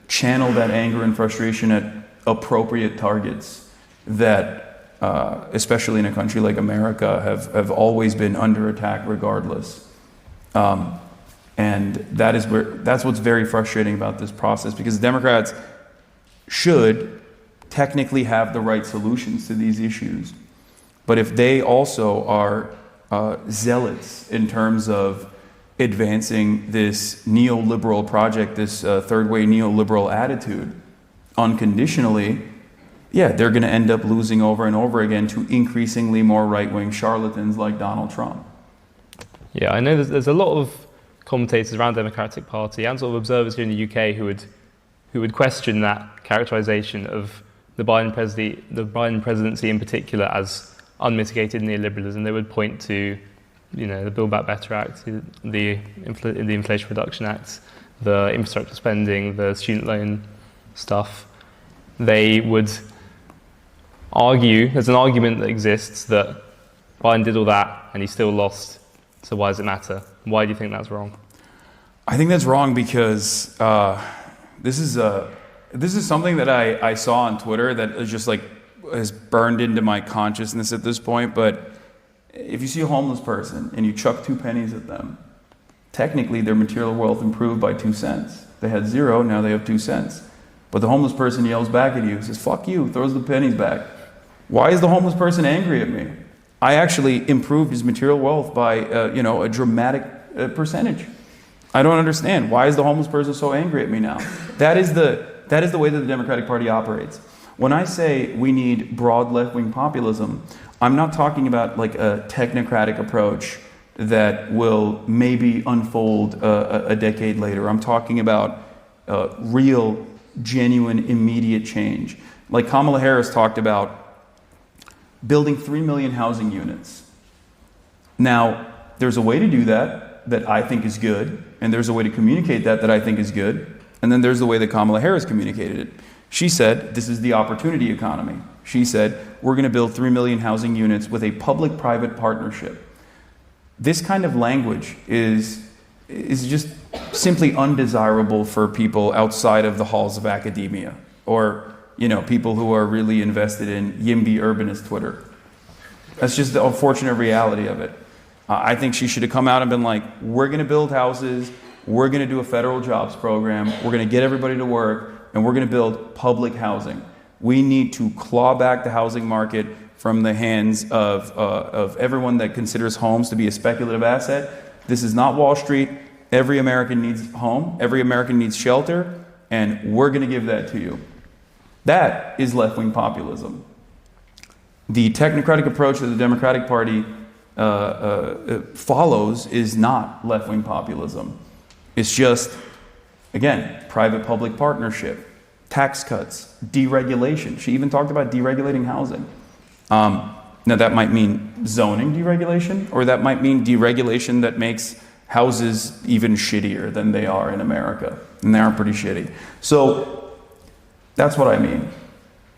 channel that anger and frustration at appropriate targets that especially in a country like America, have always been under attack regardless. And that's what's very frustrating about this process, because Democrats should technically have the right solutions to these issues. But if they also are zealots in terms of advancing this neoliberal project, this third-way neoliberal attitude unconditionally, yeah, they're going to end up losing over and over again to increasingly more right-wing charlatans like Donald Trump. Yeah, I know there's a lot of commentators around the Democratic Party and sort of observers here in the UK who would question that characterization of the Biden presidency in particular as unmitigated neoliberalism. They would point to, the Build Back Better Act, the Inflation Reduction Act, the infrastructure spending, the student loan stuff. They would argue, there's an argument that exists that Biden did all that and he still lost, so why does it matter? Why do you think that's wrong? I think that's wrong because this is something that I saw on Twitter that is just like has burned into my consciousness at this point. But if you see a homeless person and you chuck 2 pennies at them, technically their material wealth improved by 2 cents. They had 0, now they have 2 cents. But the homeless person yells back at you, says, fuck you, throws the pennies back. Why is the homeless person angry at me? I actually improved his material wealth by a dramatic percentage. I don't understand. Why is the homeless person so angry at me now? That is the way that the Democratic Party operates. When I say we need broad left-wing populism, I'm not talking about like a technocratic approach that will maybe unfold a decade later. I'm talking about real, genuine, immediate change. Like Kamala Harris talked about building 3 million housing units. Now, there's a way to do that I think is good, and there's a way to communicate that I think is good, and then there's the way that Kamala Harris communicated it. She said, this is the opportunity economy. She said, we're going to build 3 million housing units with a public-private partnership. This kind of language is just simply undesirable for people outside of the halls of academia, or people who are really invested in YIMBY urbanist Twitter. That's just the unfortunate reality of it. I think she should have come out and been like, we're going to build houses, we're going to do a federal jobs program, we're going to get everybody to work, and we're going to build public housing. We need to claw back the housing market from the hands of everyone that considers homes to be a speculative asset. This is not Wall Street. Every American needs a home. Every American needs shelter. And we're going to give that to you. That is left-wing populism. The technocratic approach that the Democratic Party follows is not left-wing populism. It's just, again, private-public partnership, tax cuts, deregulation. She even talked about deregulating housing. Now that might mean zoning deregulation, or that might mean deregulation that makes houses even shittier than they are in America. And they are pretty shitty. So that's what I mean.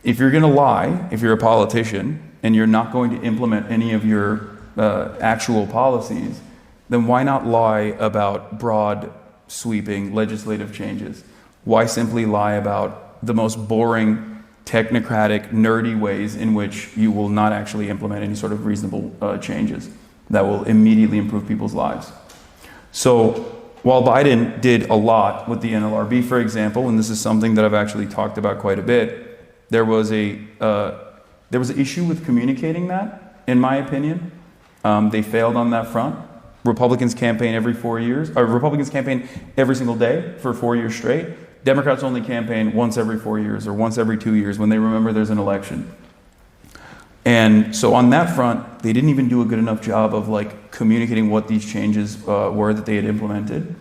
If you're going to lie, if you're a politician, and you're not going to implement any of your actual policies, then why not lie about broad, sweeping legislative changes? Why simply lie about the most boring, technocratic, nerdy ways in which you will not actually implement any sort of reasonable changes that will immediately improve people's lives? So while Biden did a lot with the NLRB, for example, and this is something that I've actually talked about quite a bit, there was an issue with communicating that, in my opinion. They failed on that front. Republicans campaign every 4 years, or Republicans campaign every single day for 4 years straight. Democrats only campaign once every 4 years or once every 2 years when they remember there's an election. And so on that front, they didn't even do a good enough job of like communicating what these changes were that they had implemented.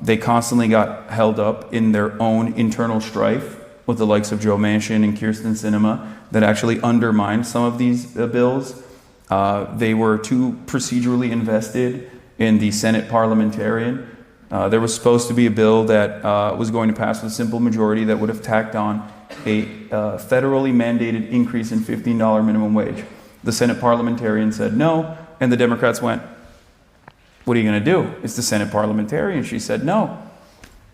They constantly got held up in their own internal strife with the likes of Joe Manchin and Kyrsten Sinema that actually undermined some of these bills. They were too procedurally invested in the Senate parliamentarian. There was supposed to be a bill that was going to pass with a simple majority that would have tacked on a federally mandated increase in $15 minimum wage. The Senate parliamentarian said no, and the Democrats went, what are you going to do? It's the Senate parliamentarian. She said no.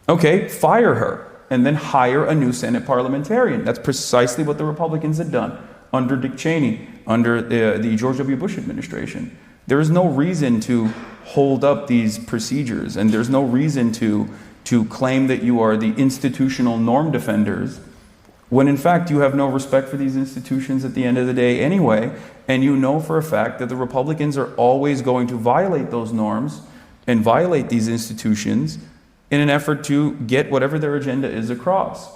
Okay, fire her, and then hire a new Senate parliamentarian. That's precisely what the Republicans had done under Dick Cheney, under the George W. Bush administration. There is no reason to hold up these procedures, and there's no reason to claim that you are the institutional norm defenders when in fact you have no respect for these institutions at the end of the day anyway, and you know for a fact that the Republicans are always going to violate those norms and violate these institutions in an effort to get whatever their agenda is across.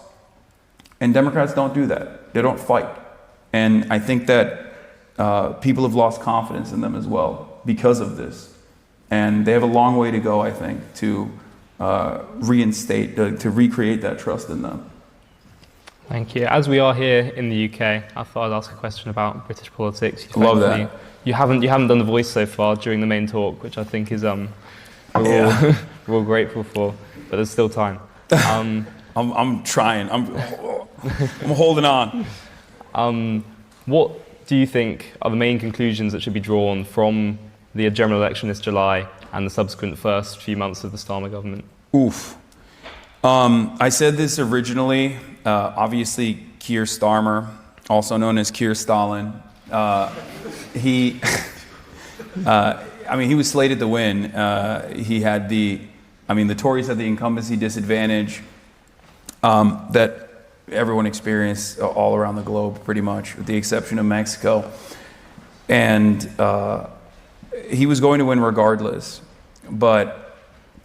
And Democrats don't do that. They don't fight. And I think that people have lost confidence in them as well because of this. And they have a long way to go, I think, to recreate that trust in them. Thank you. As we are here in the UK, I thought I'd ask a question about British politics. Love that. You haven't done the voice so far during the main talk, which I think is we're all grateful for, but there's still time. I'm trying. I'm holding on. What do you think are the main conclusions that should be drawn from the general election this July and the subsequent first few months of the Starmer government? Oof. I said this originally. Obviously, Keir Starmer, also known as Keir Stalin, he was slated to win. The Tories had the incumbency disadvantage that everyone experienced all around the globe, pretty much, with the exception of Mexico. And he was going to win regardless. But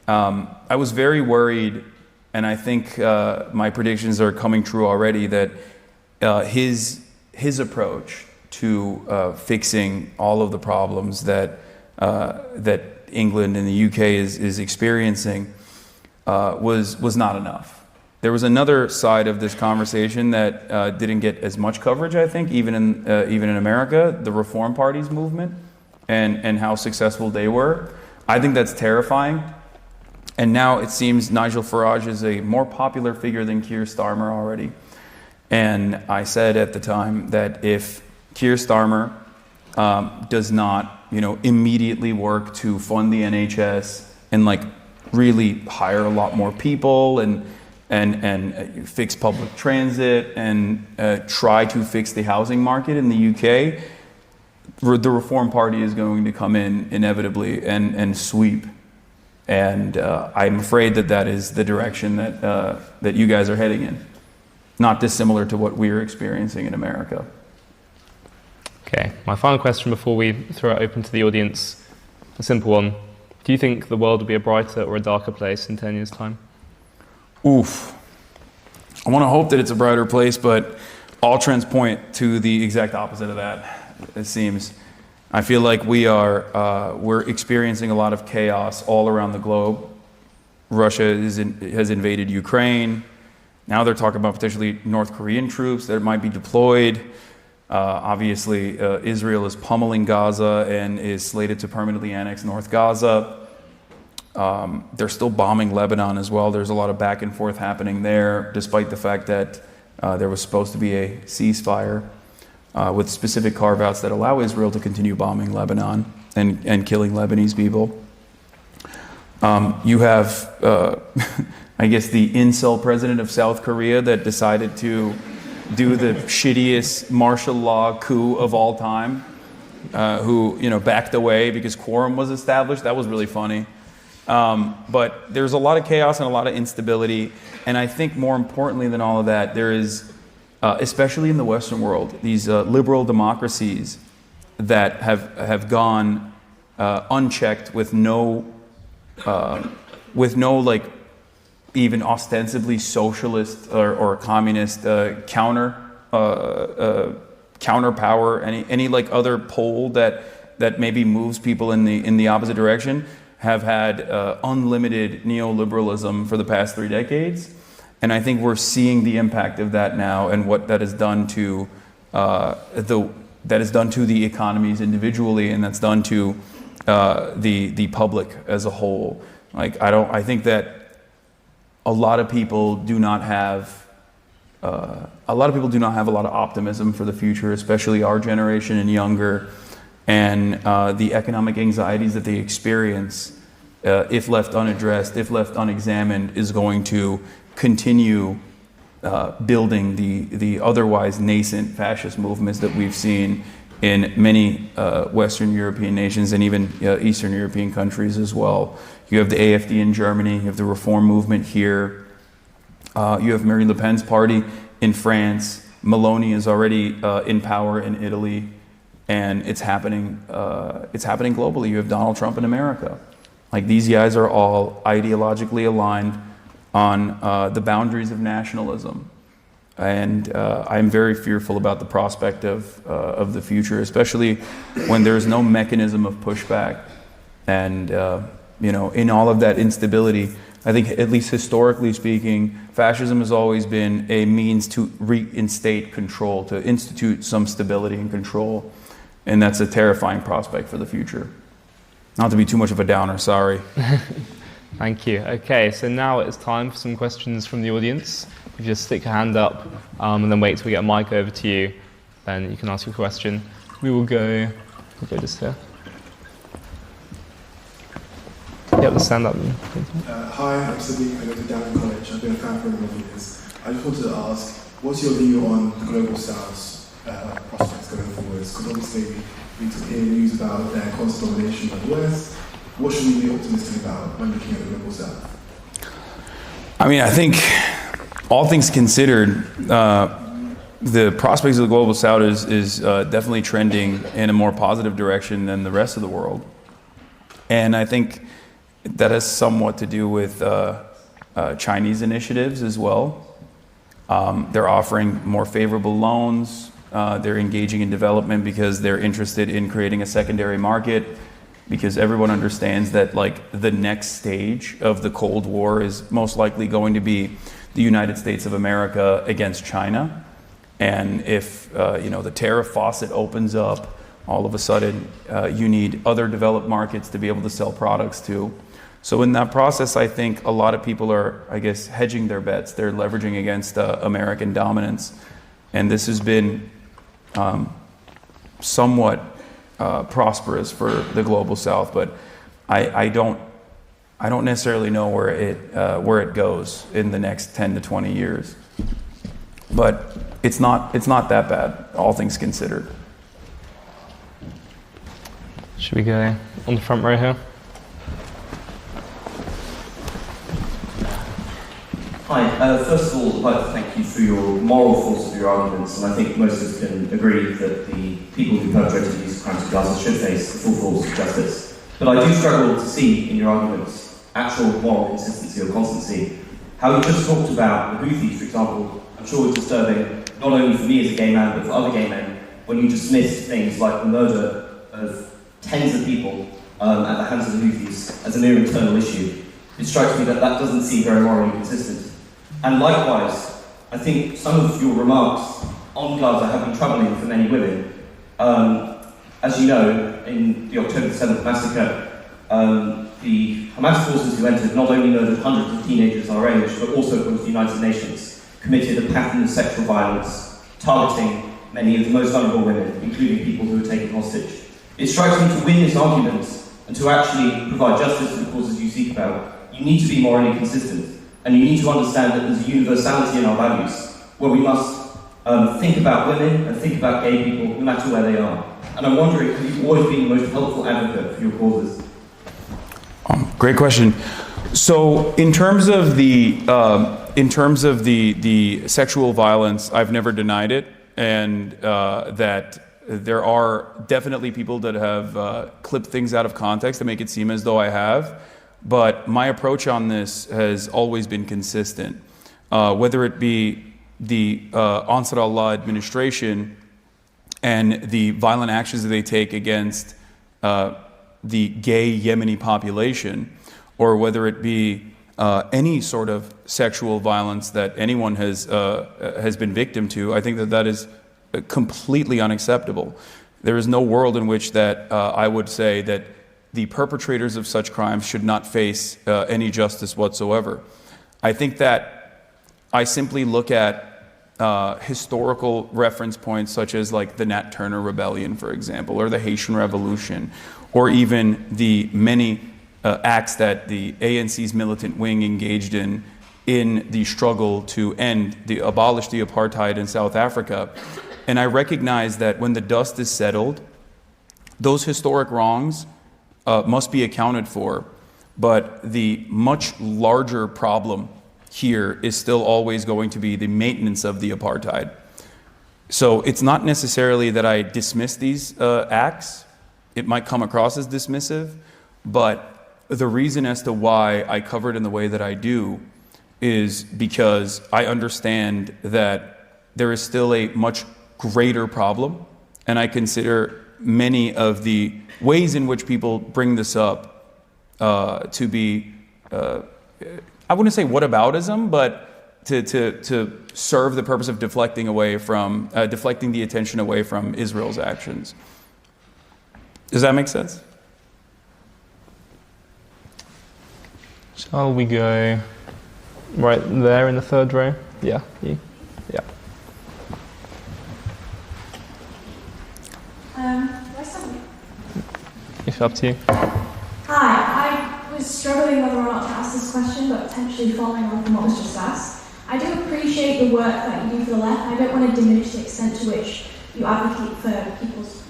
I was very worried, and I think my predictions are coming true already, that his approach to fixing all of the problems that England and the UK is experiencing was not enough. There was another side of this conversation that didn't get as much coverage, I think, even in America, the Reform Party's movement and how successful they were. I think that's terrifying. And now it seems Nigel Farage is a more popular figure than Keir Starmer already. And I said at the time that if Keir Starmer does not, immediately work to fund the NHS and really hire a lot more people and fix public transit and try to fix the housing market in the UK, the Reform Party is going to come in inevitably and sweep. And I'm afraid that is the direction that you guys are heading in. Not dissimilar to what we're experiencing in America. Okay, my final question before we throw it open to the audience, a simple one. Do you think the world will be a brighter or a darker place in 10 years' time? Oof. I want to hope that it's a brighter place, but all trends point to the exact opposite of that, it seems. I feel like we're experiencing a lot of chaos all around the globe. Russia has invaded Ukraine. Now they're talking about potentially North Korean troops that might be deployed. Obviously, Israel is pummeling Gaza and is slated to permanently annex North Gaza. They're still bombing Lebanon as well. There's a lot of back and forth happening there, despite the fact that there was supposed to be a ceasefire with specific carve-outs that allow Israel to continue bombing Lebanon and killing Lebanese people. You have, I guess, the incel president of South Korea that decided to do the shittiest martial law coup of all time, who backed away because quorum was established. That was really funny. But there's a lot of chaos and a lot of instability. And I think more importantly than all of that, there is, especially in the Western world, these liberal democracies that have gone unchecked with no even ostensibly socialist or communist counterpower, any other pole that maybe moves people in the opposite direction, have had unlimited neoliberalism for the past 3 decades. And I think we're seeing the impact of that now and what that has done to the economies individually, and that's done to the public as a whole. I think that a lot of people do not have a lot of optimism for the future, especially our generation and younger, and the economic anxieties that they experience, if left unaddressed, if left unexamined, is going to continue building the otherwise nascent fascist movements that we've seen in many Western European nations and even Eastern European countries as well. You have the AfD in Germany, you have the Reform movement here, you have Marine Le Pen's party in France, Meloni is already in power in Italy, and it's happening globally. You have Donald Trump in America. These guys are all ideologically aligned on the boundaries of nationalism. And I'm very fearful about the prospect of the future, especially when there's no mechanism of pushback. And in all of that instability, I think, at least historically speaking, fascism has always been a means to reinstate control, to institute some stability and control. And that's a terrifying prospect for the future. Not to be too much of a downer, sorry. Thank you. Okay, so now it's time for some questions from the audience. If you just stick your hand up and then wait till we get a mic over to you, then you can ask your question. We'll go just here. Yep, let's stand up. Hi, I'm Sadiq. I go to Down College. I've been a fan for a number of years. I just wanted to ask, what's your view on the Global South's prospects going forwards? Because obviously we hear news about their consolidation of the West. What should we be optimistic about when looking at the Global South? I think, all things considered, the prospects of the Global South is definitely trending in a more positive direction than the rest of the world. And I think that has somewhat to do with Chinese initiatives as well. They're offering more favorable loans. They're engaging in development because they're interested in creating a secondary market, because everyone understands that like the next stage of the Cold War is most likely going to be the United States of America against China. And if the tariff faucet opens up, all of a sudden you need other developed markets to be able to sell products to. So in that process, I think a lot of people are, I guess, hedging their bets. They're leveraging against American dominance. And this has been somewhat prosperous for the global South, but I don't necessarily know where it goes in the next 10 to 20 years. But it's not that bad, all things considered. Should we go on the front row here? Hi. First of all, I'd like to thank you for your moral force of your arguments, and I think most of us can agree that the people who perpetrated these crimes in Gaza should face the full force of justice. But I do struggle to see in your arguments actual moral consistency or constancy. How you just talked about the Houthis, for example, I'm sure it's disturbing, not only for me as a gay man, but for other gay men, when you dismiss things like the murder of tens of people at the hands of the Houthis as a mere internal issue. It strikes me that that doesn't seem very morally consistent. And likewise, I think some of your remarks on Gaza have been troubling for many women. As you know, in the October 7th massacre, the Hamas forces who entered not only murdered hundreds of teenagers our age, but also, according to the United Nations, committed a pattern of sexual violence, targeting many of the most vulnerable women, including people who were taken hostage. It strikes me to win this argument and to actually provide justice to the causes you seek about, you need to be morally consistent. And you need to understand that there's a universality in our values, where we must think about women and think about gay people, no matter where they are. And I'm wondering, have you always been the most helpful advocate for your causes? Great question. So, in terms of the sexual violence, I've never denied it, and that there are definitely people that have clipped things out of context to make it seem as though I have. But my approach on this has always been consistent. Whether it be the Ansar Allah administration and the violent actions that they take against the gay Yemeni population, or whether it be any sort of sexual violence that anyone has been victim to, I think that is completely unacceptable. There is no world in which that I would say that the perpetrators of such crimes should not face any justice whatsoever. I think that I simply look at historical reference points such as like the Nat Turner Rebellion, for example, or the Haitian Revolution, or even the many acts that the ANC's militant wing engaged in the struggle to abolish the apartheid in South Africa. And I recognize that when the dust is settled, those historic wrongs must be accounted for, but the much larger problem here is still always going to be the maintenance of the apartheid. So it's not necessarily that I dismiss these acts. It might come across as dismissive, but the reason as to why I cover it in the way that I do is because I understand that there is still a much greater problem, and I consider many of the ways in which people bring this up to be, I wouldn't say whataboutism, but to serve the purpose of deflecting the attention away from Israel's actions. Does that make sense? Shall we go right there in the third row? Yeah, you. Yeah. It's up to you. Hi, I was struggling whether or not to ask this question, but potentially following on from what was just asked. I do appreciate the work that you do for the left. I don't want to diminish the extent to which you advocate for people's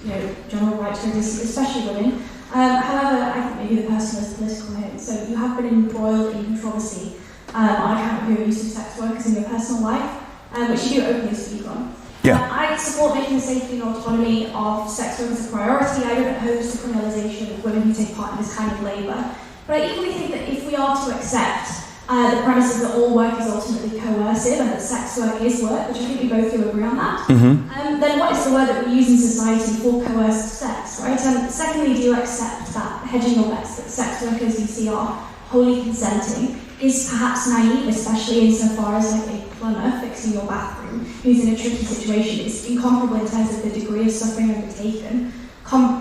general rights, especially women. However, I think maybe the person has political hit. So you have been embroiled in controversy on account of your use of sex workers in your personal life, which you do openly speak on. Yeah. I support making the safety and autonomy of sex workers a priority. I don't oppose the criminalisation of women who take part in this kind of labour. But I equally think that if we are to accept the premises that all work is ultimately coercive and that sex work is work, which I think we both do agree on that, then what is the word that we use in society for coerced sex, right? Secondly, do you accept that, hedging your bets, that sex workers you see are wholly consenting is perhaps naive, especially insofar as like a plumber fixing your bathroom who's in a tricky situation is incomparable in terms of the degree of suffering undertaken,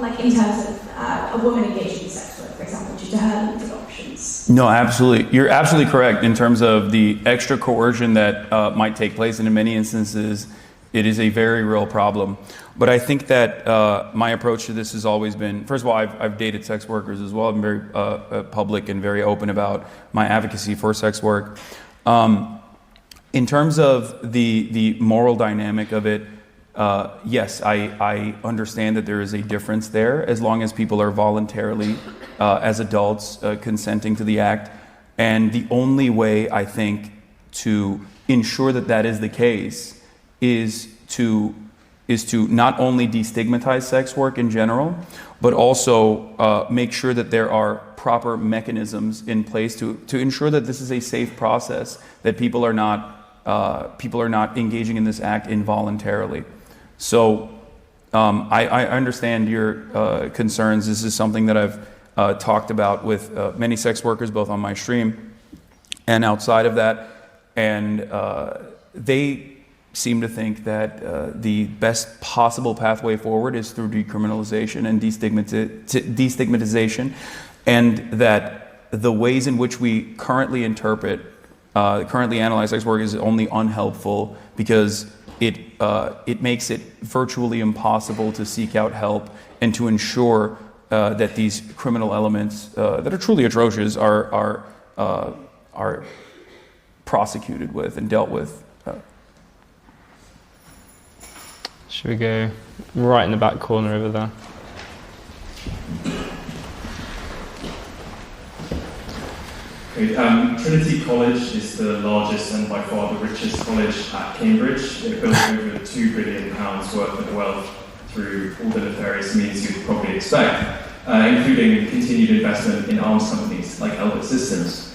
like in terms of a woman engaging in sex work, for example, due to her limited options. No, absolutely. You're absolutely correct in terms of the extra coercion that might take place, and in many instances, it is a very real problem. But I think that my approach to this has always been, first of all, I've dated sex workers as well. I'm very public and very open about my advocacy for sex work. In terms of the moral dynamic of it, yes, I understand that there is a difference there as long as people are voluntarily, as adults, consenting to the act. And the only way, I think, to ensure that that is the case is to not only destigmatize sex work in general, but also make sure that there are proper mechanisms in place to ensure that this is a safe process, that people are not engaging in this act involuntarily. So I understand your concerns. This is something that I've talked about with many sex workers, both on my stream and outside of that, and they seem to think that the best possible pathway forward is through decriminalization and destigmatization, and that the ways in which we currently analyze sex work is only unhelpful because it makes it virtually impossible to seek out help and to ensure that these criminal elements that are truly atrocious are prosecuted with and dealt with. Should we go right in the back corner over there? Trinity College is the largest and by far the richest college at Cambridge. It built over £2 billion worth of wealth through all the nefarious means you'd probably expect, including continued investment in arms companies like Elbit Systems.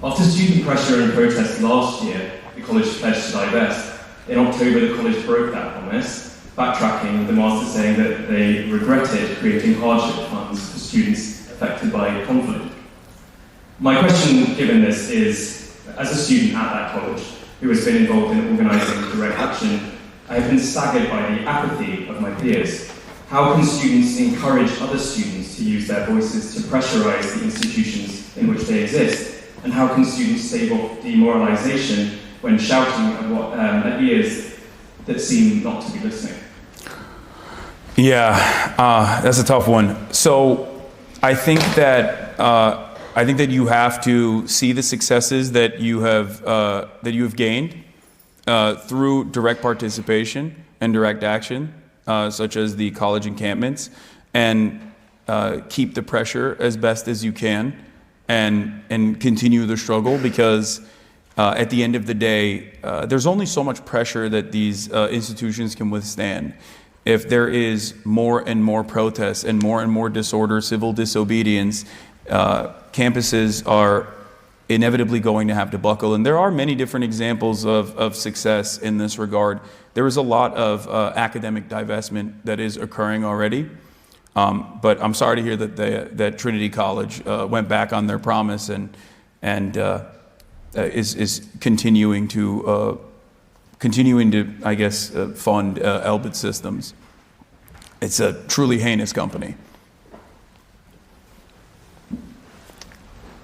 After student pressure and protest last year, the college pledged to divest. In October, the college broke that promise, backtracking with the master saying that they regretted creating hardship funds for students affected by conflict. My question, given this, is, as a student at that college who has been involved in organising direct action, I have been staggered by the apathy of my peers. How can students encourage other students to use their voices to pressurise the institutions in which they exist? And how can students stave off demoralisation when shouting at ears that seem not to be listening? Yeah, that's a tough one. So I think that you have to see the successes that you have gained through direct participation and direct action, such as the college encampments, and keep the pressure as best as you can, and continue the struggle, because at the end of the day, there's only so much pressure that these institutions can withstand. If there is more and more protests and more disorder, civil disobedience, campuses are inevitably going to have to buckle. And there are many different examples of success in this regard. There is a lot of academic divestment that is occurring already. But I'm sorry to hear that Trinity College went back on their promise and is continuing to I guess fund Elbit Systems. It's a truly heinous company.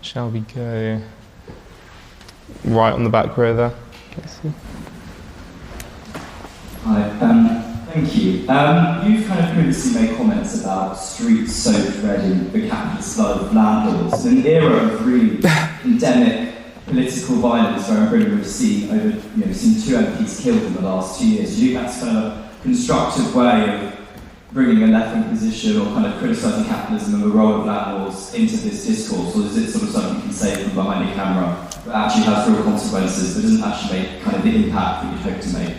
Shall we go right on the back row there? Hi, thank you. You've kind of previously made comments about streets soaked red in the capitalist flood of landlords. In an era of really endemic political violence, where in Britain we've seen two MPs killed in the last 2 years, do you think that's kind of a constructive way of bringing a left-wing position or kind of criticising capitalism and the role of landlords into this discourse, or is it sort of something you can say from behind a camera that actually has real consequences but doesn't actually make kind of the impact that you'd hope to make?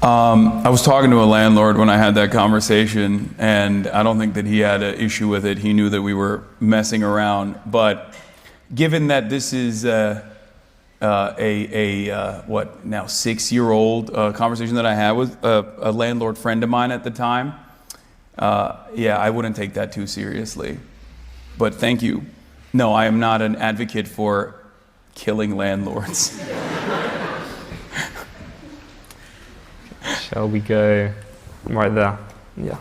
I was talking to a landlord when I had that conversation, and I don't think that he had an issue with it. He knew that we were messing around. But given that this is what now 6-year-old conversation that I had with a landlord friend of mine at the time, yeah, I wouldn't take that too seriously. But thank you. No, I am not an advocate for killing landlords. Shall we go right there? Yeah.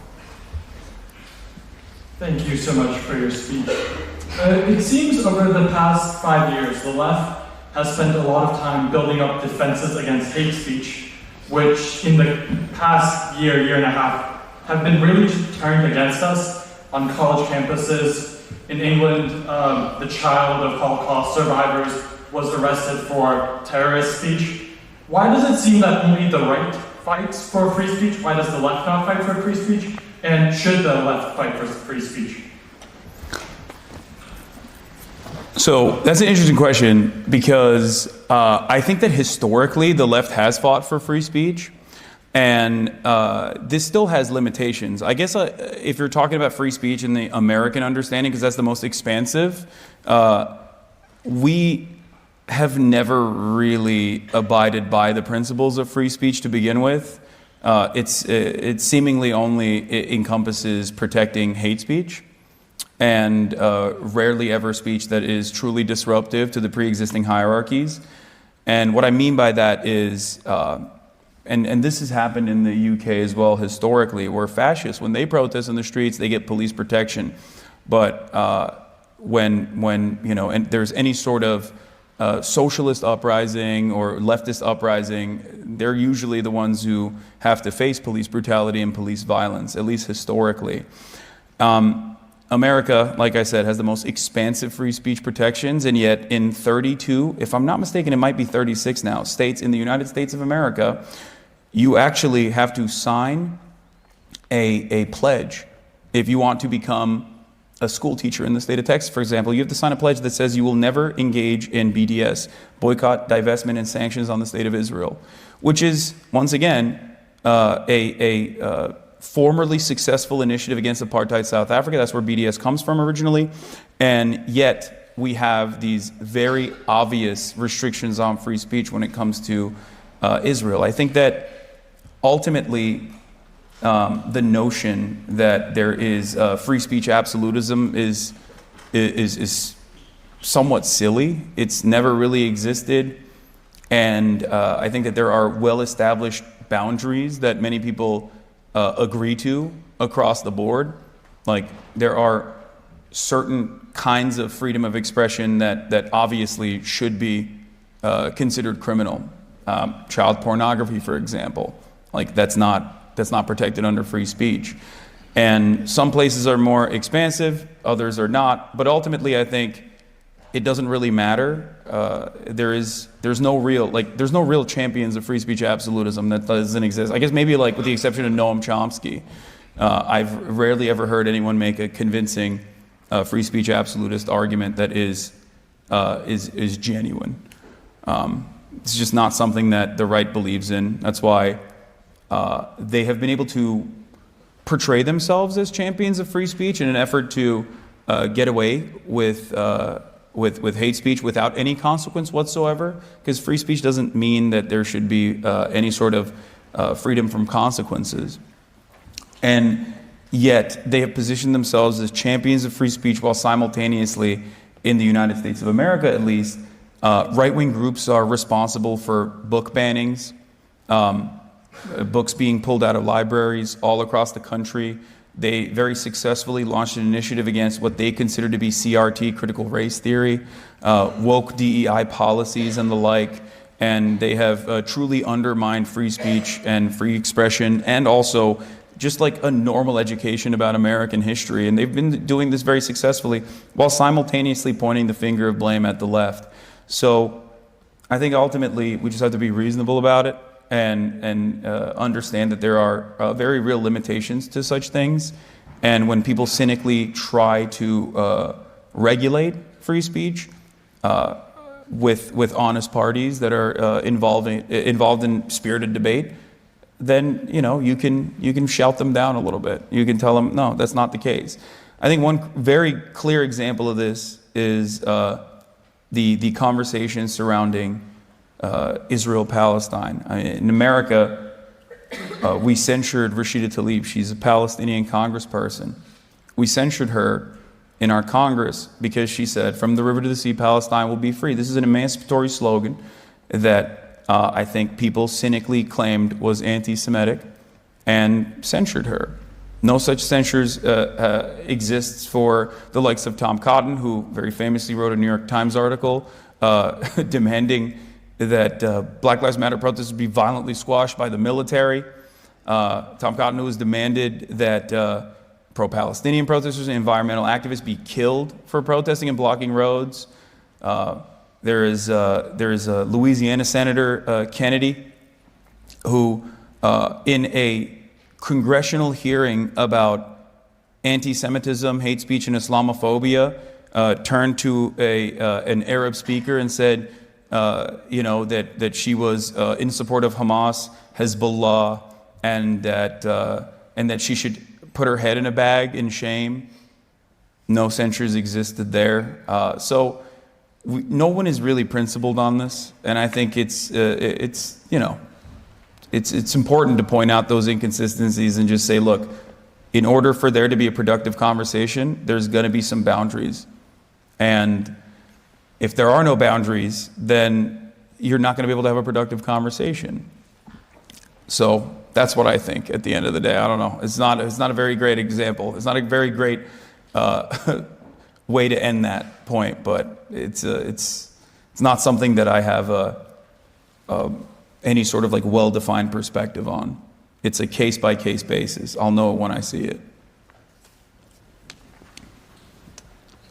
Thank you so much for your speech. It seems over the past 5 years, the left has spent a lot of time building up defenses against hate speech, which in the past year and a half, have been really turned against us on college campuses. In England, the child of Holocaust survivors was arrested for terrorist speech. Why does it seem that only the right fights for free speech? Why does the left not fight for free speech? And should the left fight for free speech? So that's an interesting question because I think that historically the left has fought for free speech, and this still has limitations. I guess if you're talking about free speech in the American understanding, because that's the most expansive, we have never really abided by the principles of free speech to begin with. It seemingly only encompasses protecting hate speech and rarely ever speech that is truly disruptive to the pre-existing hierarchies. And what I mean by that is, and this has happened in the UK as well historically, where fascists, when they protest in the streets, they get police protection. But when and there's any sort of socialist uprising or leftist uprising, they're usually the ones who have to face police brutality and police violence, at least historically. America, like I said, has the most expansive free speech protections, and yet in 32, if I'm not mistaken, it might be 36 now, states in the United States of America, you actually have to sign a pledge if you want to become a school teacher in the state of Texas, for example. You have to sign a pledge that says you will never engage in BDS, boycott, divestment, and sanctions on the state of Israel, which is, once again, a formerly successful initiative against apartheid South Africa. That's where BDS comes from originally. And yet we have these very obvious restrictions on free speech when it comes to Israel. I think that ultimately the notion that there is free speech absolutism is somewhat silly. It's never really existed. And I think that there are well-established boundaries that many people agree to across the board. Like, there are certain kinds of freedom of expression that obviously should be considered criminal. Child pornography, for example, like that's not protected under free speech. And some places are more expansive, others are not. But ultimately, I think it doesn't really matter. There's no real champions of free speech absolutism. That doesn't exist. I guess maybe like with the exception of Noam Chomsky, I've rarely ever heard anyone make a convincing free speech absolutist argument that is genuine. It's just not something that the right believes in. That's why they have been able to portray themselves as champions of free speech in an effort to get away with hate speech without any consequence whatsoever, because free speech doesn't mean that there should be any sort of freedom from consequences. And yet they have positioned themselves as champions of free speech while simultaneously, in the United States of America at least, right-wing groups are responsible for book bannings, books being pulled out of libraries all across the country. They very successfully launched an initiative against what they consider to be CRT, critical race theory, woke DEI policies and the like, and they have truly undermined free speech and free expression, and also just like a normal education about American history. And they've been doing this very successfully while simultaneously pointing the finger of blame at the left. So I think ultimately we just have to be reasonable about it and understand that there are very real limitations to such things. And when people cynically try to regulate free speech with honest parties that are involved in spirited debate, then you can shout them down a little bit. You can tell them, no, that's not the case. I think one very clear example of this is the conversation surrounding Israel-Palestine. In America, we censured Rashida Tlaib. She's a Palestinian congressperson. We censured her in our Congress because she said, "From the river to the sea, Palestine will be free." This is an emancipatory slogan that I think people cynically claimed was anti-Semitic and censured her. No such censures exists for the likes of Tom Cotton, who very famously wrote a New York Times article demanding that Black Lives Matter protests be violently squashed by the military. Tom Cotton, who has demanded that pro-Palestinian protesters and environmental activists be killed for protesting and blocking roads. There is a Louisiana Senator Kennedy, who in a congressional hearing about anti-Semitism, hate speech, and Islamophobia, turned to an Arab speaker and said, that she was in support of Hamas, Hezbollah, and that she should put her head in a bag in shame. No censures existed there. So no one is really principled on this, and I think it's important to point out those inconsistencies and just say, look, in order for there to be a productive conversation, there's going to be some boundaries. And if there are no boundaries, then you're not going to be able to have a productive conversation. So that's what I think at the end of the day. I don't know. It's not a very great example. It's not a very great way to end that point, but it's not something that I have any sort of like well-defined perspective on. It's a case-by-case basis. I'll know it when I see it.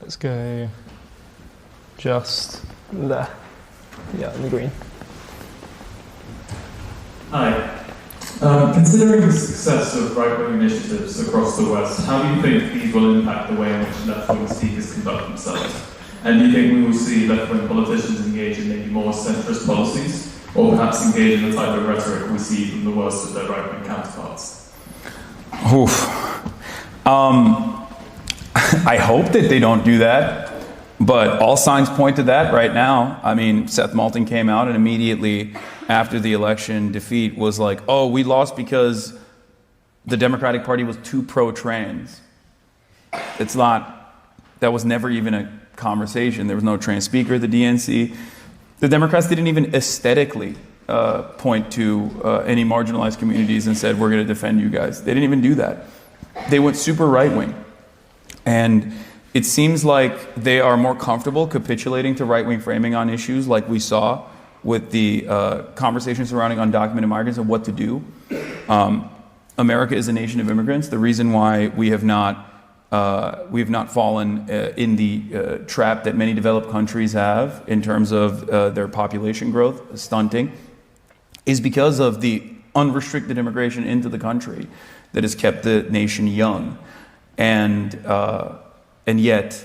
Let's go just there. Yeah, in the green. Hi. Considering the success of right-wing initiatives across the West, how do you think these will impact the way in which left-wing speakers conduct themselves? And do you think we will see left-wing politicians engage in maybe more centrist policies, or perhaps engage in the type of rhetoric we see from the worst of their right-wing counterparts? I hope that they don't do that, but all signs point to that right now. I mean, Seth Moulton came out and immediately after the election defeat was like, oh, we lost because the Democratic Party was too pro-trans. That was never even a conversation. There was no trans speaker at the DNC. The Democrats didn't even aesthetically point to any marginalized communities and said, we're going to defend you guys. They didn't even do that. They went super right-wing. And it seems like they are more comfortable capitulating to right-wing framing on issues like we saw with the conversation surrounding undocumented migrants and what to do. America is a nation of immigrants. The reason why we have not fallen in the trap that many developed countries have in terms of their population growth stunting is because of the unrestricted immigration into the country that has kept the nation young. And yet,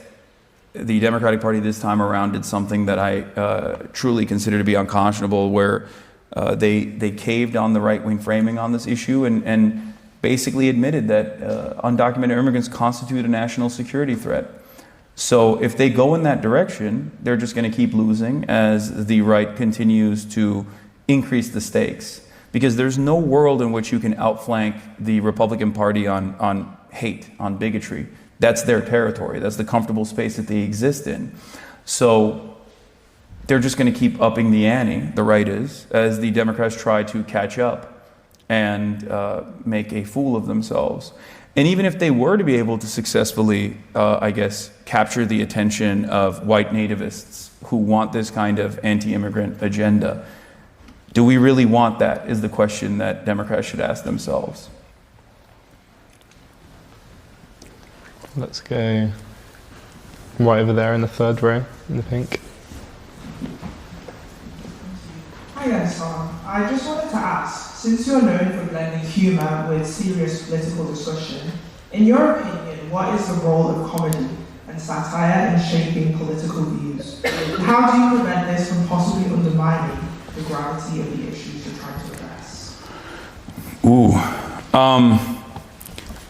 the Democratic Party this time around did something that I truly consider to be unconscionable, where they caved on the right-wing framing on this issue and basically admitted that undocumented immigrants constitute a national security threat. So if they go in that direction, they're just going to keep losing as the right continues to increase the stakes. Because there's no world in which you can outflank the Republican Party on hate, on bigotry. That's their territory. That's the comfortable space that they exist in. So they're just going to keep upping the ante, the right is, as the Democrats try to catch up and make a fool of themselves. And even if they were to be able to successfully, capture the attention of white nativists who want this kind of anti-immigrant agenda, do we really want that, is the question that Democrats should ask themselves. Let's go right over there in the third row, in the pink. Hi guys, I just wanted to ask, since you're known for blending humour with serious political discussion, in your opinion, what is the role of comedy and satire in shaping political views? And how do you prevent this from possibly undermining the gravity of the issues you're trying to address? Ooh.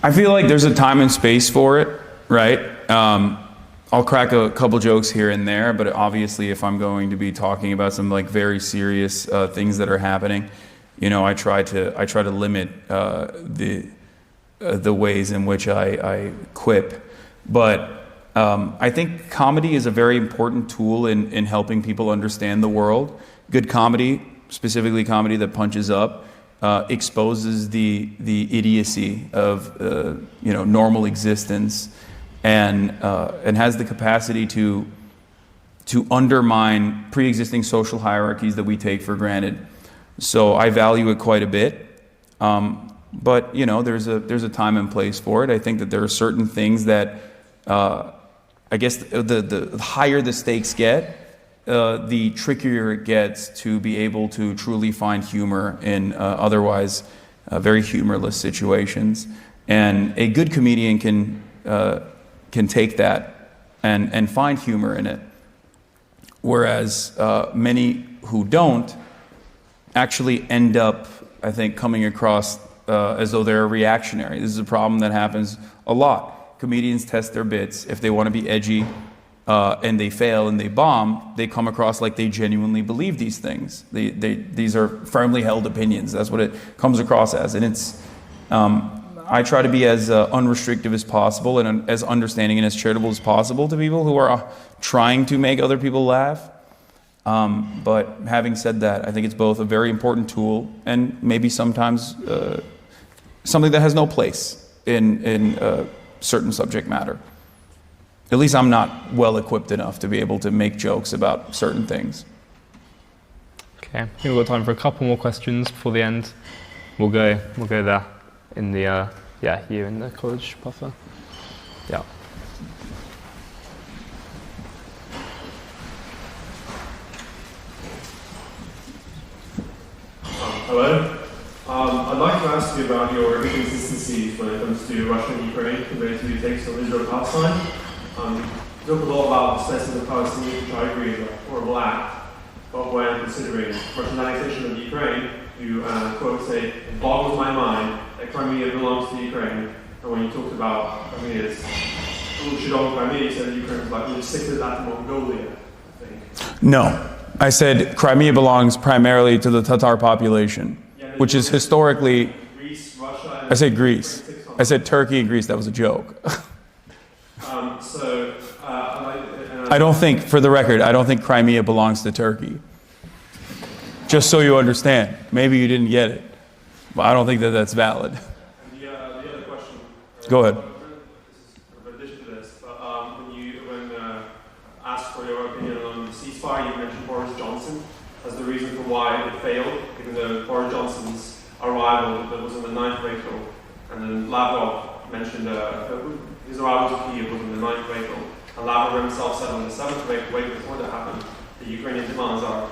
I feel like there's a time and space for it, right? I'll crack a couple jokes here and there, but obviously if I'm going to be talking about some like very serious things that are happening, you know, I try to limit the ways in which I quip. But I think comedy is a very important tool in helping people understand the world. Good comedy, specifically comedy that punches up, exposes the idiocy of normal existence, and has the capacity to undermine pre-existing social hierarchies that we take for granted. So I value it quite a bit. But you know, there's a time and place for it. I think that there are certain things that I guess the higher the stakes get, the trickier it gets to be able to truly find humor in otherwise very humorless situations. And a good comedian can take that and find humor in it, whereas many who don't actually end up, I think, coming across as though they're reactionary. This is a problem that happens a lot. Comedians test their bits. If they want to be edgy and they fail and they bomb, they come across like they genuinely believe these things. These are firmly held opinions. That's what it comes across as. And it's I try to be as unrestrictive as possible and as understanding and as charitable as possible to people who are trying to make other people laugh. But having said that, I think it's both a very important tool and maybe sometimes something that has no place in certain subject matter. At least I'm not well equipped enough to be able to make jokes about certain things. Okay, I think we've got time for a couple more questions before the end. We'll go there in the here in the college buffer. Yeah. Hello. I'd like to ask you about your inconsistencies when it comes to Russia and Ukraine compared to your takes on Israel-Palestine. You talk a lot about displacing the Palestinians, which I agree is a horrible act, but when considering Russian annexation of Ukraine, you quote say, "It boggles my mind that Crimea belongs to Ukraine." And when you talked about Crimea's who should own Crimea, you said that Ukraine was like, "We'll just stick to that to Mongolia," I think. No. I said Crimea belongs primarily to the Tatar population, which is historically... Greece, Russia... I said Greece. I said Turkey and Greece. That was a joke. I don't think, for the record, I don't think Crimea belongs to Turkey. Just so you understand. Maybe you didn't get it. But I don't think that that's valid. And the other question... Go ahead. In addition to this, but when asked for your opinion on the ceasefire, you mentioned Boris Johnson as the reason for why it failed, even though Boris Johnson's arrival that was on the 9th of April, and then Lavrov mentioned his arrival to Kyiv was on the 9th of April, and Lavrov himself said on the 7th of April, way before that happened, the Ukrainian demands are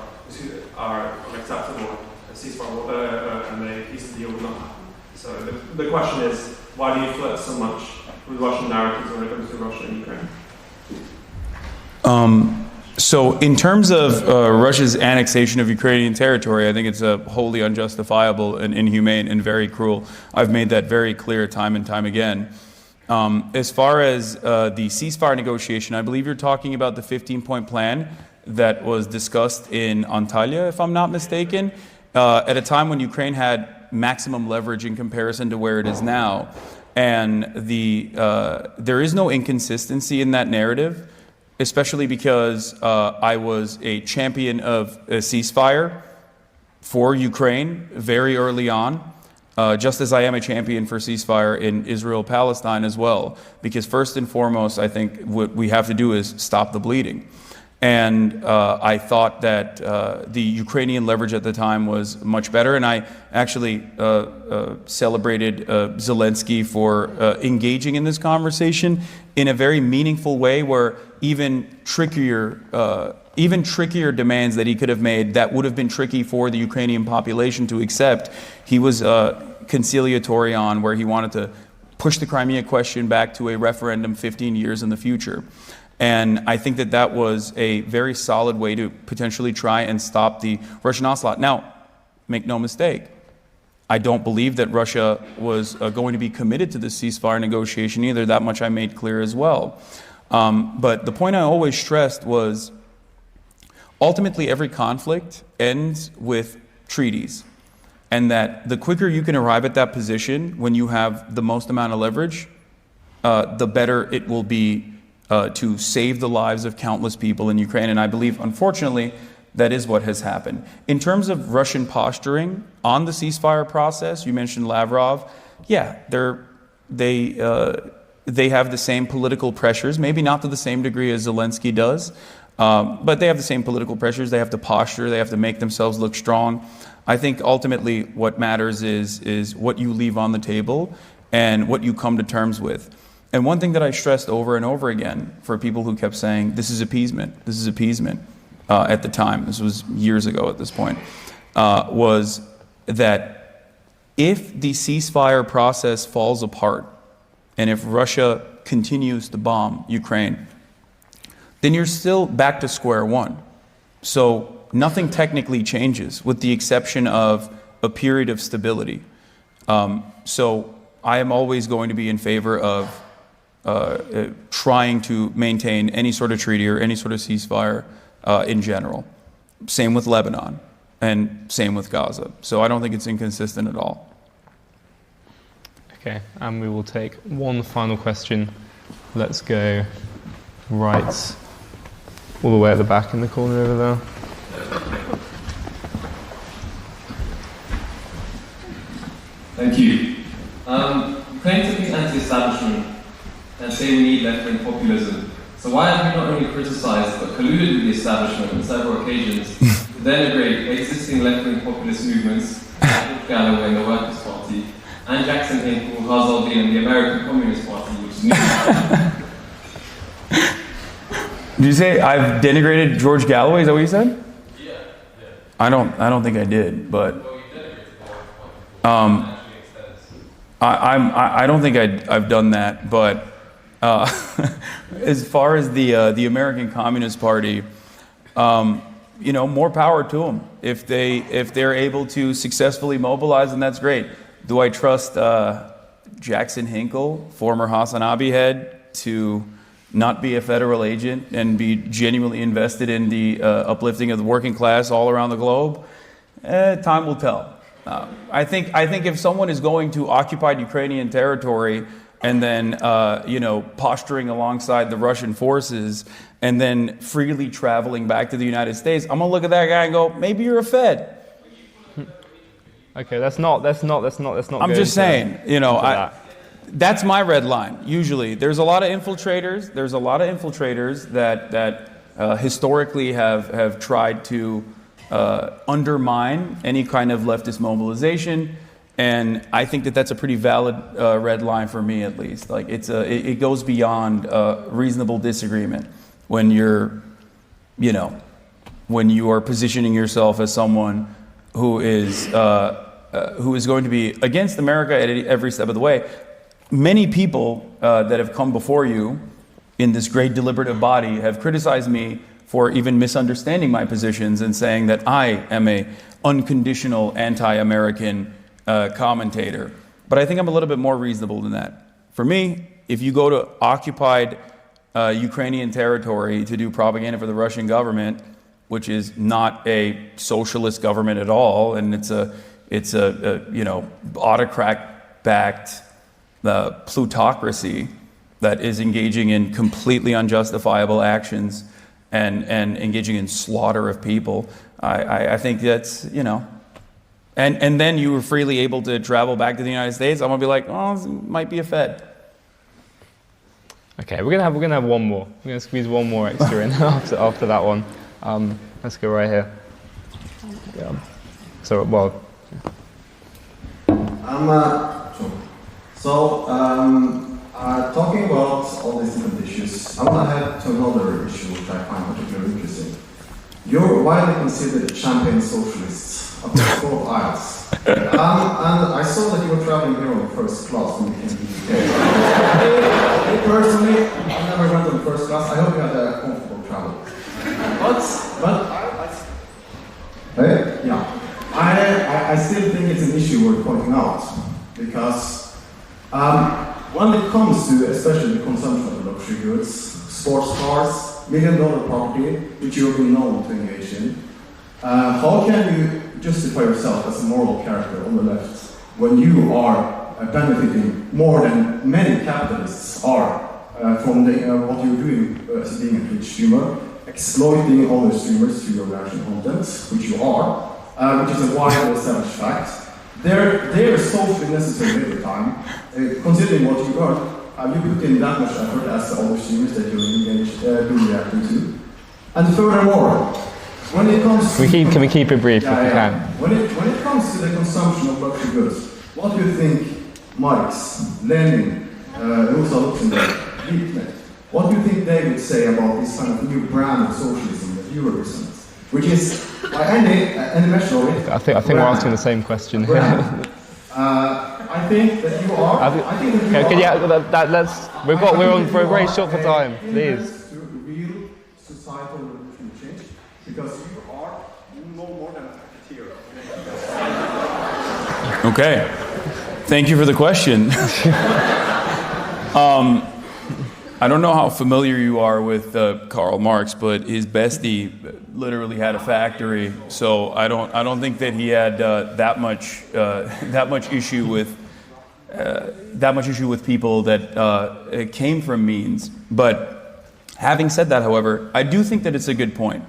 unacceptable, a ceasefire and a peace deal will not happen. So the question is, why do you flirt so much with Russian narratives when it comes to Russia and Ukraine? So in terms of Russia's annexation of Ukrainian territory, I think it's wholly unjustifiable and inhumane and very cruel. I've made that very clear time and time again. As far as the ceasefire negotiation, I believe you're talking about the 15-point plan that was discussed in Antalya, if I'm not mistaken, at a time when Ukraine had maximum leverage in comparison to where it is now. And there is no inconsistency in that narrative, especially because I was a champion of a ceasefire for Ukraine very early on, just as I am a champion for ceasefire in Israel-Palestine as well. Because first and foremost, I think what we have to do is stop the bleeding. And I thought that the Ukrainian leverage at the time was much better, and I actually celebrated Zelensky for engaging in this conversation in a very meaningful way, where even trickier demands that he could have made that would have been tricky for the Ukrainian population to accept, he was conciliatory on, where he wanted to push the Crimea question back to a referendum 15 years in the future. And I think that that was a very solid way to potentially try and stop the Russian onslaught. Now, make no mistake, I don't believe that Russia was going to be committed to the ceasefire negotiation either. That much I made clear as well. But the point I always stressed was ultimately every conflict ends with treaties. And that the quicker you can arrive at that position when you have the most amount of leverage, the better it will be to save the lives of countless people in Ukraine. And I believe, unfortunately, that is what has happened. In terms of Russian posturing on the ceasefire process, you mentioned Lavrov. Yeah, they have the same political pressures, maybe not to the same degree as Zelensky does, but they have the same political pressures. They have to posture. They have to make themselves look strong. I think ultimately what matters is what you leave on the table and what you come to terms with. And one thing that I stressed over and over again for people who kept saying, this is appeasement, at the time, this was years ago at this point, was that if the ceasefire process falls apart and if Russia continues to bomb Ukraine, then you're still back to square one. So nothing technically changes with the exception of a period of stability. So I am always going to be in favor of trying to maintain any sort of treaty or any sort of ceasefire in general. Same with Lebanon and same with Gaza. So I don't think it's inconsistent at all. Okay, and we will take one final question. Let's go right all the way at the back in the corner over there. Thank you. You claim to be anti-establishment and say we need left-wing populism. So why have you not only criticised but colluded with the establishment on several occasions to denigrate existing left-wing populist movements like Galloway and the Workers' Party and Jackson Hinkle, HasanAbi and the American Communist Party, which is new? Did you say I've denigrated George Galloway? Is that what you said? Yeah. I don't think I did, but Well, you denigrated I don't think I've done that. But as far as the American Communist Party, more power to them. If they're able to successfully mobilize, then that's great. Do I trust Jackson Hinkle, former HasanAbi head, to not be a federal agent and be genuinely invested in the uplifting of the working class all around the globe? Time will tell. I think if someone is going to occupied Ukrainian territory and then posturing alongside the Russian forces and then freely traveling back to the United States, I'm gonna look at that guy and go, maybe you're a Fed. Okay, that's not. I'm just saying, that's my red line. Usually, there's a lot of infiltrators. There's a lot of infiltrators that historically have tried to undermine any kind of leftist mobilization, and I think that's a pretty valid red line for me, at least. Like it goes beyond reasonable disagreement when you're, when you are positioning yourself as someone who is going to be against America at every step of the way. Many people that have come before you in this great deliberative body have criticized me for even misunderstanding my positions and saying that I am a unconditional anti-American commentator. But I think I'm a little bit more reasonable than that. For me, if you go to occupied Ukrainian territory to do propaganda for the Russian government, which is not a socialist government at all, and it's a autocrat-backed plutocracy that is engaging in completely unjustifiable actions and engaging in slaughter of people. I think that's, and then you were freely able to travel back to the United States. I'm gonna be like, oh, this might be a Fed. Okay, we're gonna have one more. We're gonna squeeze one more extra in after that one. Let's go right here. Yeah. So, well. Talking about all these different issues, I want to head to another issue which I find particularly interesting. You're widely considered champion socialists across both aisles. And I saw that you were traveling here on first class when you came to the UK. Me personally, I never went on first class. I hope you had a comfortable travel. I still think it's an issue worth pointing because when it comes to especially the consumption of luxury goods, sports cars, million-dollar property, which you've been known to engage in, how can you justify yourself as a moral character on the left when you are benefiting more than many capitalists are from what you're doing as being a Twitch streamer, exploiting other streamers through your reaction content, which you are, which is a widely established fact. They're socially necessary every time, considering what you earn. You put in that much effort as the other streamers that you're engaged, reacting to. And furthermore, when it comes to... Can we keep it brief if we can? When it comes to the consumption of luxury goods, what do you think Marx, Lenin, Rosa Luxemburg, Liebknecht, what do you think they would say about this kind of new brand of socialism that you represent? Which is, by any measure of it... I think we're asking the same question here. I think that you are... We're very short for time, please. To real societal revolutionary change, because you are no more than a cafeteria. Okay. Thank you for the question. I don't know how familiar you are with Karl Marx, but his bestie literally had a factory, so I don't think that he had that much issue with people that came from means. But having said that, however, I do think that it's a good point.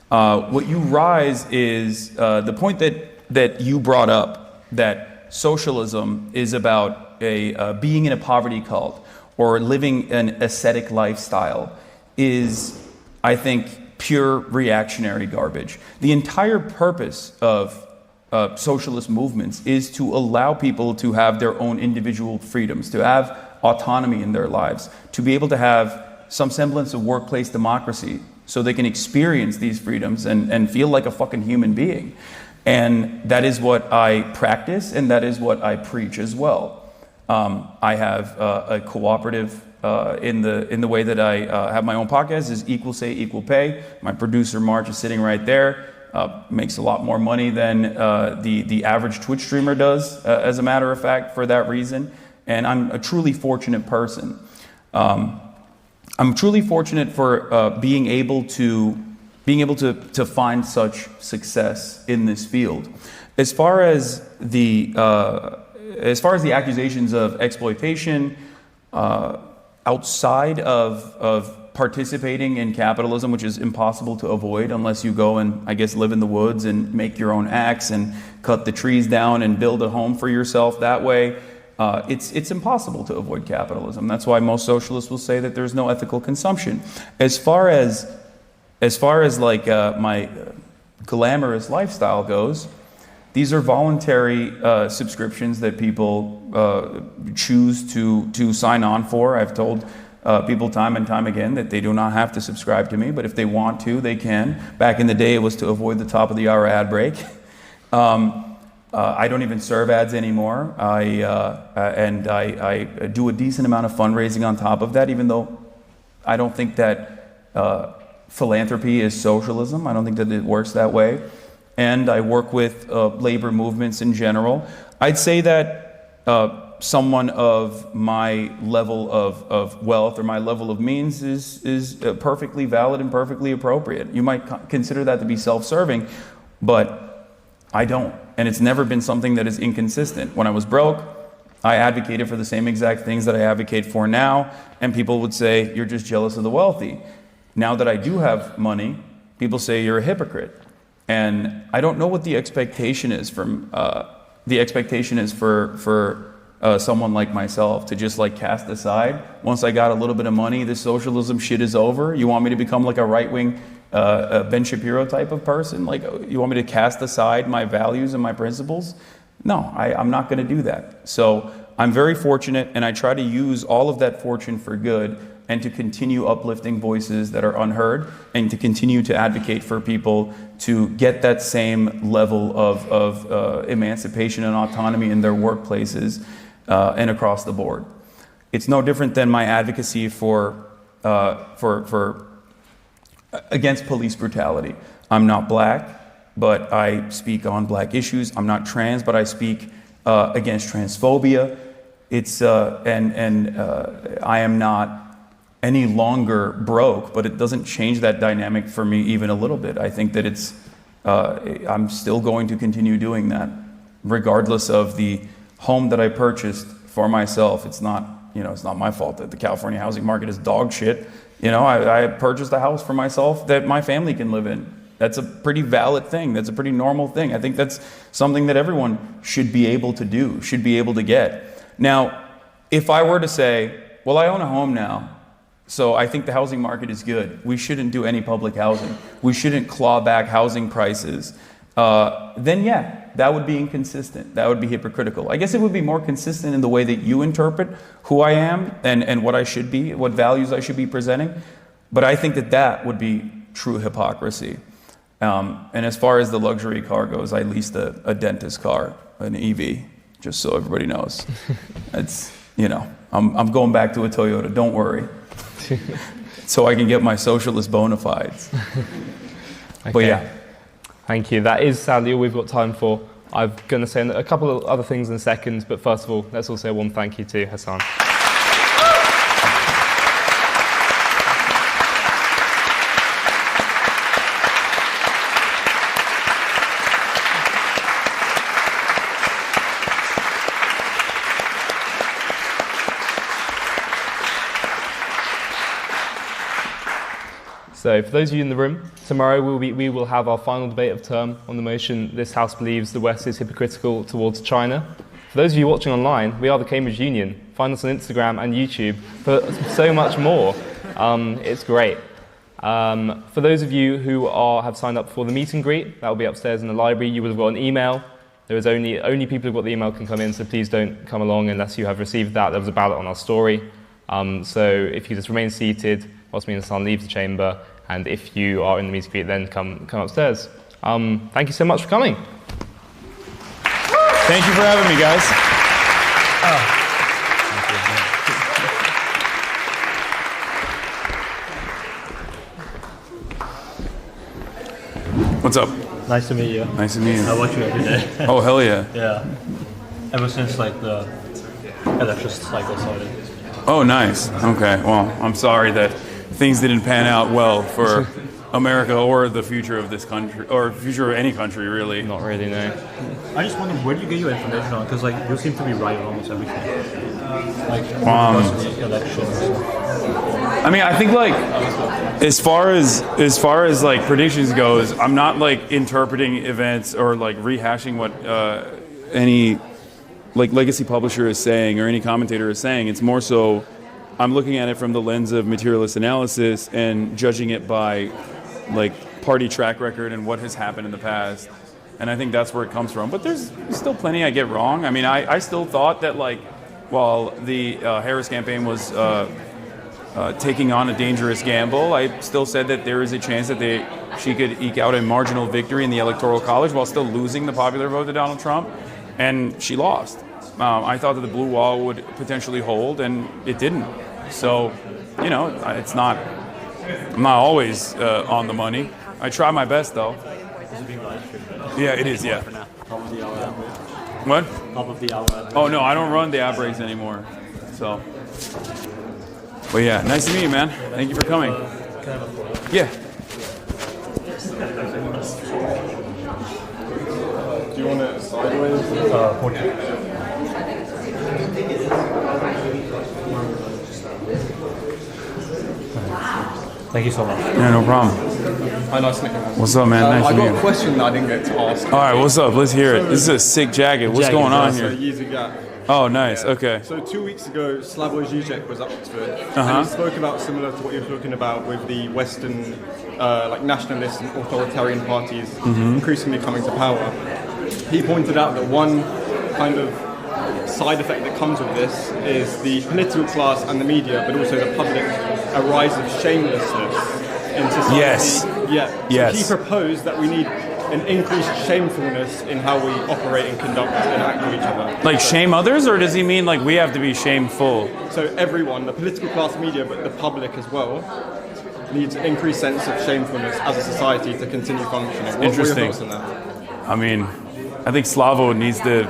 What you rise is the point that you brought up, that socialism is about being in a poverty cult or living an ascetic lifestyle, is, I think, pure reactionary garbage. The entire purpose of socialist movements is to allow people to have their own individual freedoms, to have autonomy in their lives, to be able to have some semblance of workplace democracy so they can experience these freedoms and feel like a fucking human being. And that is what I practice, and that is what I preach as well. I have a cooperative in the way that I have my own podcast is Equal Say, Equal Pay. My producer, March, is sitting right there. Makes a lot more money than the average Twitch streamer does, as a matter of fact, for that reason. And I'm a truly fortunate person. I'm truly fortunate for being able to find such success in this field. As far as the accusations of exploitation outside of participating in capitalism, which is impossible to avoid unless you go and, I guess, live in the woods and make your own axe and cut the trees down and build a home for yourself that way, it's impossible to avoid capitalism. That's why most socialists will say that there's no ethical consumption. As far as like my glamorous lifestyle goes, these are voluntary subscriptions that people choose to sign on for. I've told people time and time again that they do not have to subscribe to me, but if they want to, they can. Back in the day, it was to avoid the top of the hour ad break. I don't even serve ads anymore. I do a decent amount of fundraising on top of that, even though I don't think that philanthropy is socialism. I don't think that it works that way. And I work with labor movements in general. I'd say that someone of my level of wealth or my level of means is perfectly valid and perfectly appropriate. You might consider that to be self-serving, but I don't. And it's never been something that is inconsistent. When I was broke, I advocated for the same exact things that I advocate for now, and people would say, you're just jealous of the wealthy. Now that I do have money, people say you're a hypocrite. And I don't know what the expectation is from for someone like myself to just like cast aside. Once I got a little bit of money, this socialism shit is over. You want me to become like a right-wing Ben Shapiro type of person? Like, you want me to cast aside my values and my principles? No, I'm not going to do that. So I'm very fortunate, and I try to use all of that fortune for good and to continue uplifting voices that are unheard and to continue to advocate for people to get that same level of emancipation and autonomy in their workplaces and across the board. It's no different than my advocacy for against police brutality. I'm not black, but I speak on black issues. I'm not trans, but I speak against transphobia. I am not any longer broke, but it doesn't change that dynamic for me even a little bit. I think that I'm still going to continue doing that, regardless of the home that I purchased for myself. It's not my fault that the California housing market is dog shit. I purchased a house for myself that my family can live in. That's a pretty valid thing. That's a pretty normal thing. I think that's something that everyone should be able to do, should be able to get. Now, if I were to say, well, I own a home now, so I think the housing market is good. We shouldn't do any public housing. We shouldn't claw back housing prices. Then yeah, that would be inconsistent. That would be hypocritical. I guess it would be more consistent in the way that you interpret who I am and what I should be, what values I should be presenting. But I think that would be true hypocrisy. And as far as the luxury car goes, I leased a dentist car, an EV, just so everybody knows. It's, I'm going back to a Toyota, don't worry. So I can get my socialist bona fides. Okay. But yeah. Thank you. That is sadly all we've got time for. I'm going to say a couple of other things in seconds, but first of all, let's all say a warm thank you to Hasan. So for those of you in the room, tomorrow we will have our final debate of term on the motion, this House believes the West is hypocritical towards China. For those of you watching online, we are the Cambridge Union. Find us on Instagram and YouTube for so much more. It's great. For those of you who have signed up for the meet and greet, that will be upstairs in the library. You will have got an email. There is only people who've got the email can come in, so please don't come along unless you have received that. There was a ballot on our story. So if you just remain seated whilst me and Hasan leave the chamber, and if you are in the meet and greet, then come upstairs. Thank you so much for coming. Thank you for having me, guys. What's up? Nice to meet you. Nice to meet you. I watch you every day. Oh, hell yeah. Yeah. Ever since the election cycle started. Oh, nice. Okay. Well, I'm sorry that things didn't pan out well for America or the future of this country, or future of any country, really. Not really, no. I just wonder, where do you get your information on? Because you seem to be right on almost everything. The elections. I mean, I think as far as predictions goes, I'm not interpreting events or rehashing what any legacy publisher is saying or any commentator is saying. It's more so I'm looking at it from the lens of materialist analysis and judging it by party track record and what has happened in the past. And I think that's where it comes from. But there's still plenty I get wrong. I mean, I still thought that while the Harris campaign was taking on a dangerous gamble, I still said that there is a chance that she could eke out a marginal victory in the Electoral College while still losing the popular vote to Donald Trump. And she lost. I thought that the blue wall would potentially hold, and it didn't. So, it's not. I'm not always on the money. I try my best, though. Yeah, it is. Yeah. What? Top of the hour. Oh no, I don't run the ad breaks anymore. So. But yeah, nice to meet you, man. Thank you for coming. Can I have a photo? Yeah. Do you want it sideways? Portrait. Thank you so much. Yeah, no problem. Hi, nice to meet you. What's up, man? Nice I to meet got you. a question that I didn't get to ask. All right, what's up? Let's hear it. This is a sick jacket. What's going on So here? Yeezy Gap. Oh, nice. Okay. So 2 weeks ago, Slavoj Žižek was at Oxford, and he spoke about similar to what you're talking about with the Western, nationalist and authoritarian parties increasingly coming to power. He pointed out that one kind of side effect that comes with this is the political class and the media, but also the public, a rise of shamelessness in society. Yes. Yeah. So Yes. he proposed that we need an increased shamefulness in how we operate and conduct and act with each other. Shame others, or does he mean we have to be shameful? So everyone, the political class, media, but the public as well, needs an increased sense of shamefulness as a society to continue functioning. What are your Interesting. thoughts on that? I mean, I think Slavo needs to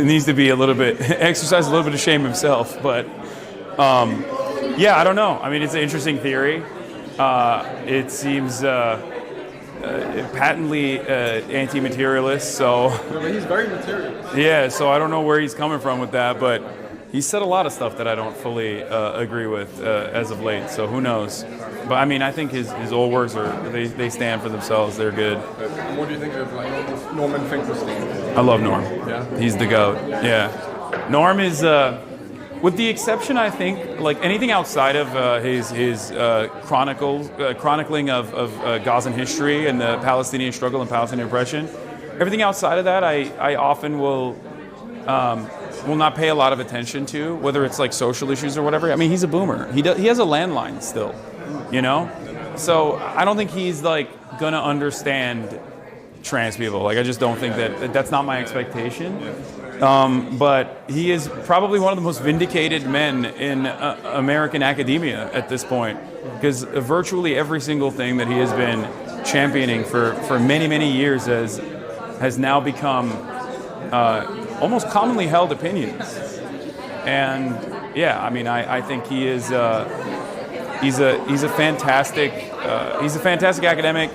needs to be a little bit exercise a little bit of shame himself. But yeah, I don't know. I mean, it's an interesting theory. It seems patently anti-materialist. So He's very materialist. yeah, so I don't know where he's coming from with that, but he said a lot of stuff that I don't fully agree with as of late. So who knows? But I mean, I think his old works they stand for themselves. They're good. And what do you think of like Norman Finkelstein? I love Norm. Yeah. He's the GOAT. Yeah. Norm is, with the exception, I think, like anything outside of his chronicling of Gazan history and the Palestinian struggle and Palestinian oppression, everything outside of that, I often will not pay a lot of attention to, whether it's like social issues or whatever. I mean, he's a boomer. He has a landline still, you know? So I don't think he's like gonna understand trans people. Like, I just don't think that's not my expectation. But he is probably one of the most vindicated men in American academia at this point, because virtually every single thing that he has been championing for many, many years has now become almost commonly held opinions. And yeah, I mean, I think he is he's a fantastic academic.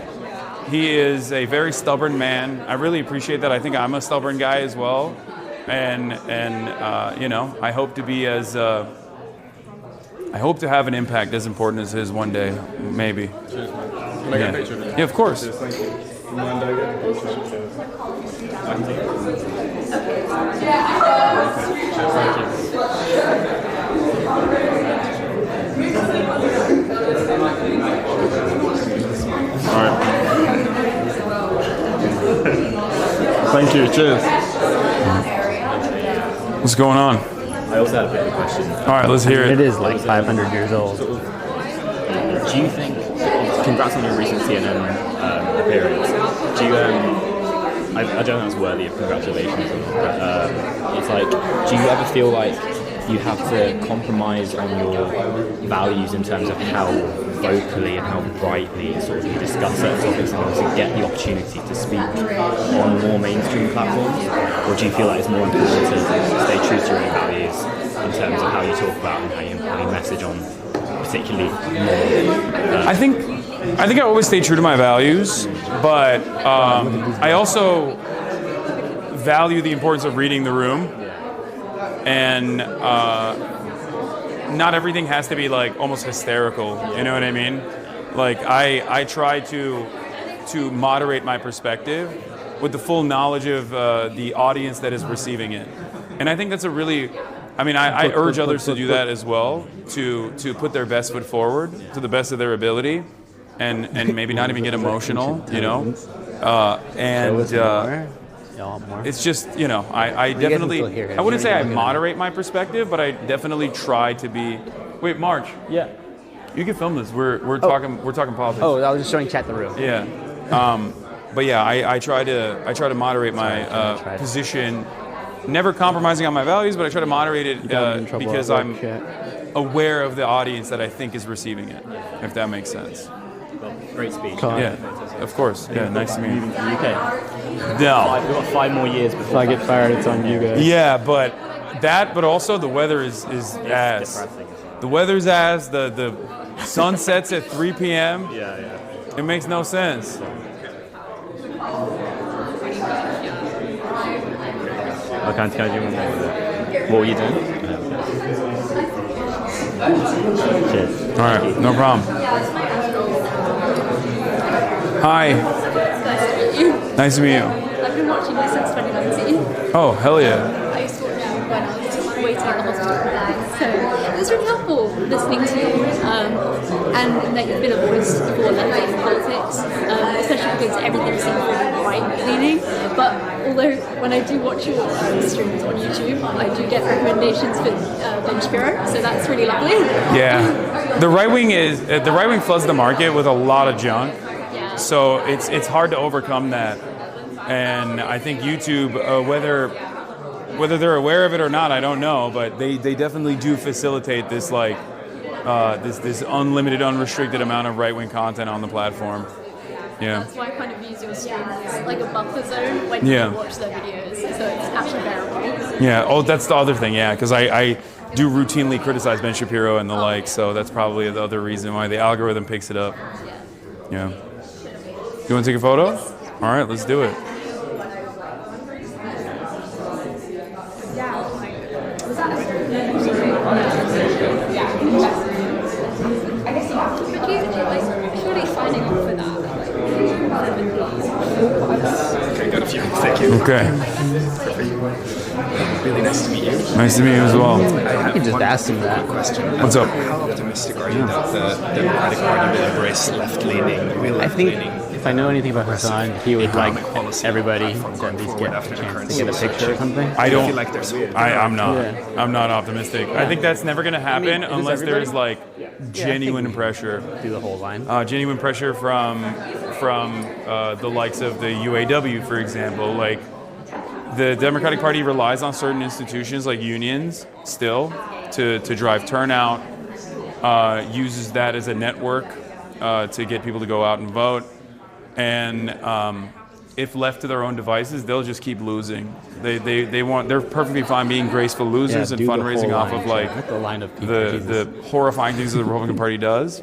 He is a very stubborn man. I really appreciate that. I think I'm a stubborn guy as well, and you know, I hope to be as I hope to have an impact as important as his one day, maybe. Cheers, man. Can I get a picture of you? Yeah, of course. Cheers, thank you. Mind I get a picture? Cheers. Thank you. Cheers, thank you. All right. Thank you. Cheers. What's going on? I also had a bit of a question. All right, let's hear it. It is like 500 years old. Do you think, congrats on your recent CNN appearance, do you, I don't know if it's worthy of congratulations, but it's like, do you ever feel like you have to compromise on your values in terms of how vocally and how brightly sort of you discuss certain topics in order to get the opportunity to speak on more mainstream platforms? Or do you feel like it's more important to stay true to your own values in terms of how you talk about and how you message on particularly more? I think I always stay true to my values, but I also value the importance of reading the room, and not everything has to be like almost hysterical. You know what I mean? Like I try to moderate my perspective with the full knowledge of the audience that is receiving it, and I think that's a really. I mean, I urge others to do that as well, to put their best foot forward to the best of their ability, and maybe not even get emotional, you know. It's just, you know, I definitely, I wouldn't say I moderate my perspective, but I definitely try to be. Wait, March. Yeah. You can film this. We're talking politics. Oh, I was just showing chat the room. Yeah. But yeah, I try to moderate my position. Never compromising on my values, but I try to moderate it because I'm aware of the audience that I think is receiving it, if that makes sense. Well, great speech. Yeah, of course. Yeah, nice to meet you. Moving to the UK. No. We've got 5 more years before. If I get fired, it's on you guys. Yeah, but also the weather is ass. The weather's ass. The sun sets at 3 p.m. Yeah. It makes no sense. Can I do one more? What were you doing? Cheers. All right, no problem. Hi. Nice to meet you. I've been watching this since 2019. Oh, hell yeah. I used to watch it when I was waiting at the hospital for that. So it was really helpful listening to you, and that you've been a voice for left-wing politics, especially because everything seems really right-leaning. But although when I do watch your streams on YouTube, I do get recommendations for Ben Shapiro, so that's really lovely. Yeah, the right wing floods the market with a lot of junk, so it's hard to overcome that. And I think YouTube, whether they're aware of it or not, I don't know, but they definitely do facilitate this this unlimited, unrestricted amount of right wing content on the platform. Yeah. That's why I kind of use your stream as like a buffer zone when Yeah. you watch their videos, so it's actually bearable. Yeah. Oh, that's the other thing. Yeah, because I do routinely criticize Ben Shapiro and the like, so that's probably the other reason why the algorithm picks it up. Yeah. You want to take a photo? All right, let's do it. Surely signing up for that. Okay, got a few. Thank you. Okay. Really nice to meet you. Nice to meet you as well. I can just ask him that question. What's up? How optimistic are you that the Democratic Party will embrace left-leaning, I think if I know anything about Hasan, he would like everybody to at least get a chance to get a picture or something. I don't. feel like there's hope. I'm not. Yeah. I'm not optimistic. I think that's never going to happen is unless everybody? there's like genuine pressure. Do the whole line. Genuine pressure from the likes of the UAW, for example. Like the Democratic Party relies on certain institutions like unions still to drive turnout. Uses that as a network to get people to go out and vote. And if left to their own devices, they'll just keep losing. They're perfectly fine being graceful losers and fundraising off of like the horrifying things that the Republican Party does.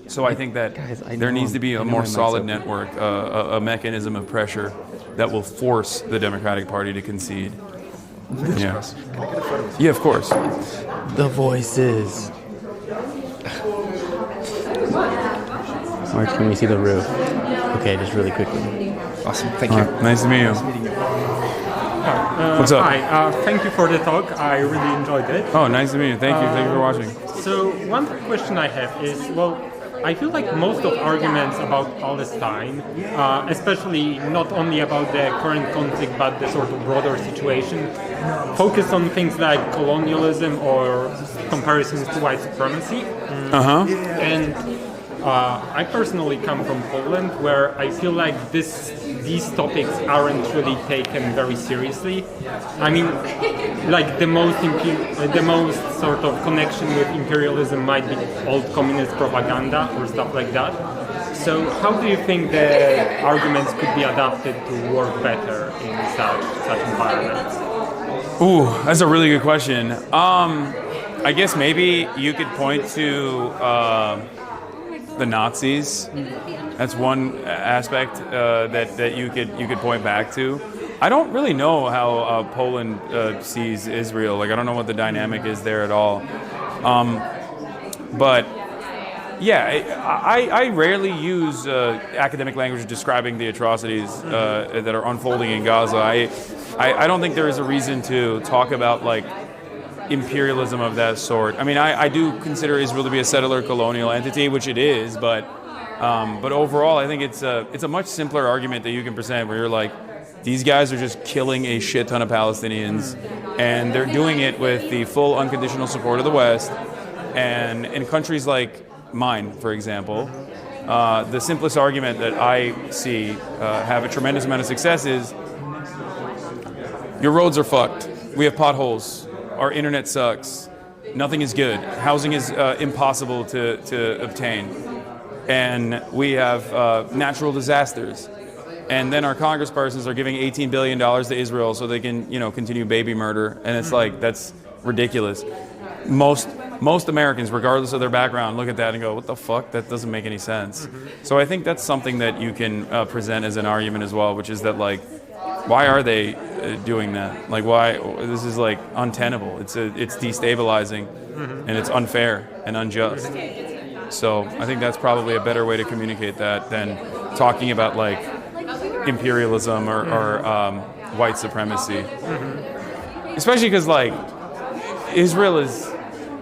So I think that there needs to be a more solid network, a mechanism of pressure that will force the Democratic Party to concede. Yeah. Can I get a photo with you? Yeah, of course. The voices. Or can we see the roof? Okay, just really quickly. Awesome, thank you. Nice to meet you. What's up? Hi, thank you for the talk. I really enjoyed it. Oh, nice to meet you. Thank you for watching. So one question I have is, well, I feel like most of arguments about Palestine, especially not only about the current conflict but the sort of broader situation, focus on things like colonialism or comparisons to white supremacy. And I personally come from Poland, where I feel like these topics aren't really taken very seriously. I mean, like the most sort of connection with imperialism might be old communist propaganda or stuff like that. So, how do you think the arguments could be adapted to work better in such environments? Ooh, that's a really good question. I guess maybe you could point to the Nazis. That's one aspect that you could point back to. I don't really know how Poland sees Israel. Like, I don't know what the dynamic is there at all. But yeah, I rarely use academic language describing the atrocities that are unfolding in Gaza. I don't think there is a reason to talk about like imperialism of that sort. I mean, I do consider Israel to be a settler colonial entity, which it is, but overall, I think it's a much simpler argument that you can present, where you're like, these guys are just killing a shit ton of Palestinians, and they're doing it with the full unconditional support of the West. And in countries like mine, for example, the simplest argument that I see have a tremendous amount of success is, your roads are fucked. We have potholes. Our internet sucks. Nothing is good. Housing is impossible to obtain. And we have natural disasters. And then our congresspersons are giving $18 billion to Israel so they can, continue baby murder. And it's like, that's ridiculous. Most Americans, regardless of their background, look at that and go, what the fuck? That doesn't make any sense. So I think that's something that you can present as an argument as well, which is that, like, why are they doing that? Like, why? This is like untenable. It's destabilizing, and it's unfair and unjust. So I think that's probably a better way to communicate that than talking about like imperialism or white supremacy. Especially because like Israel is,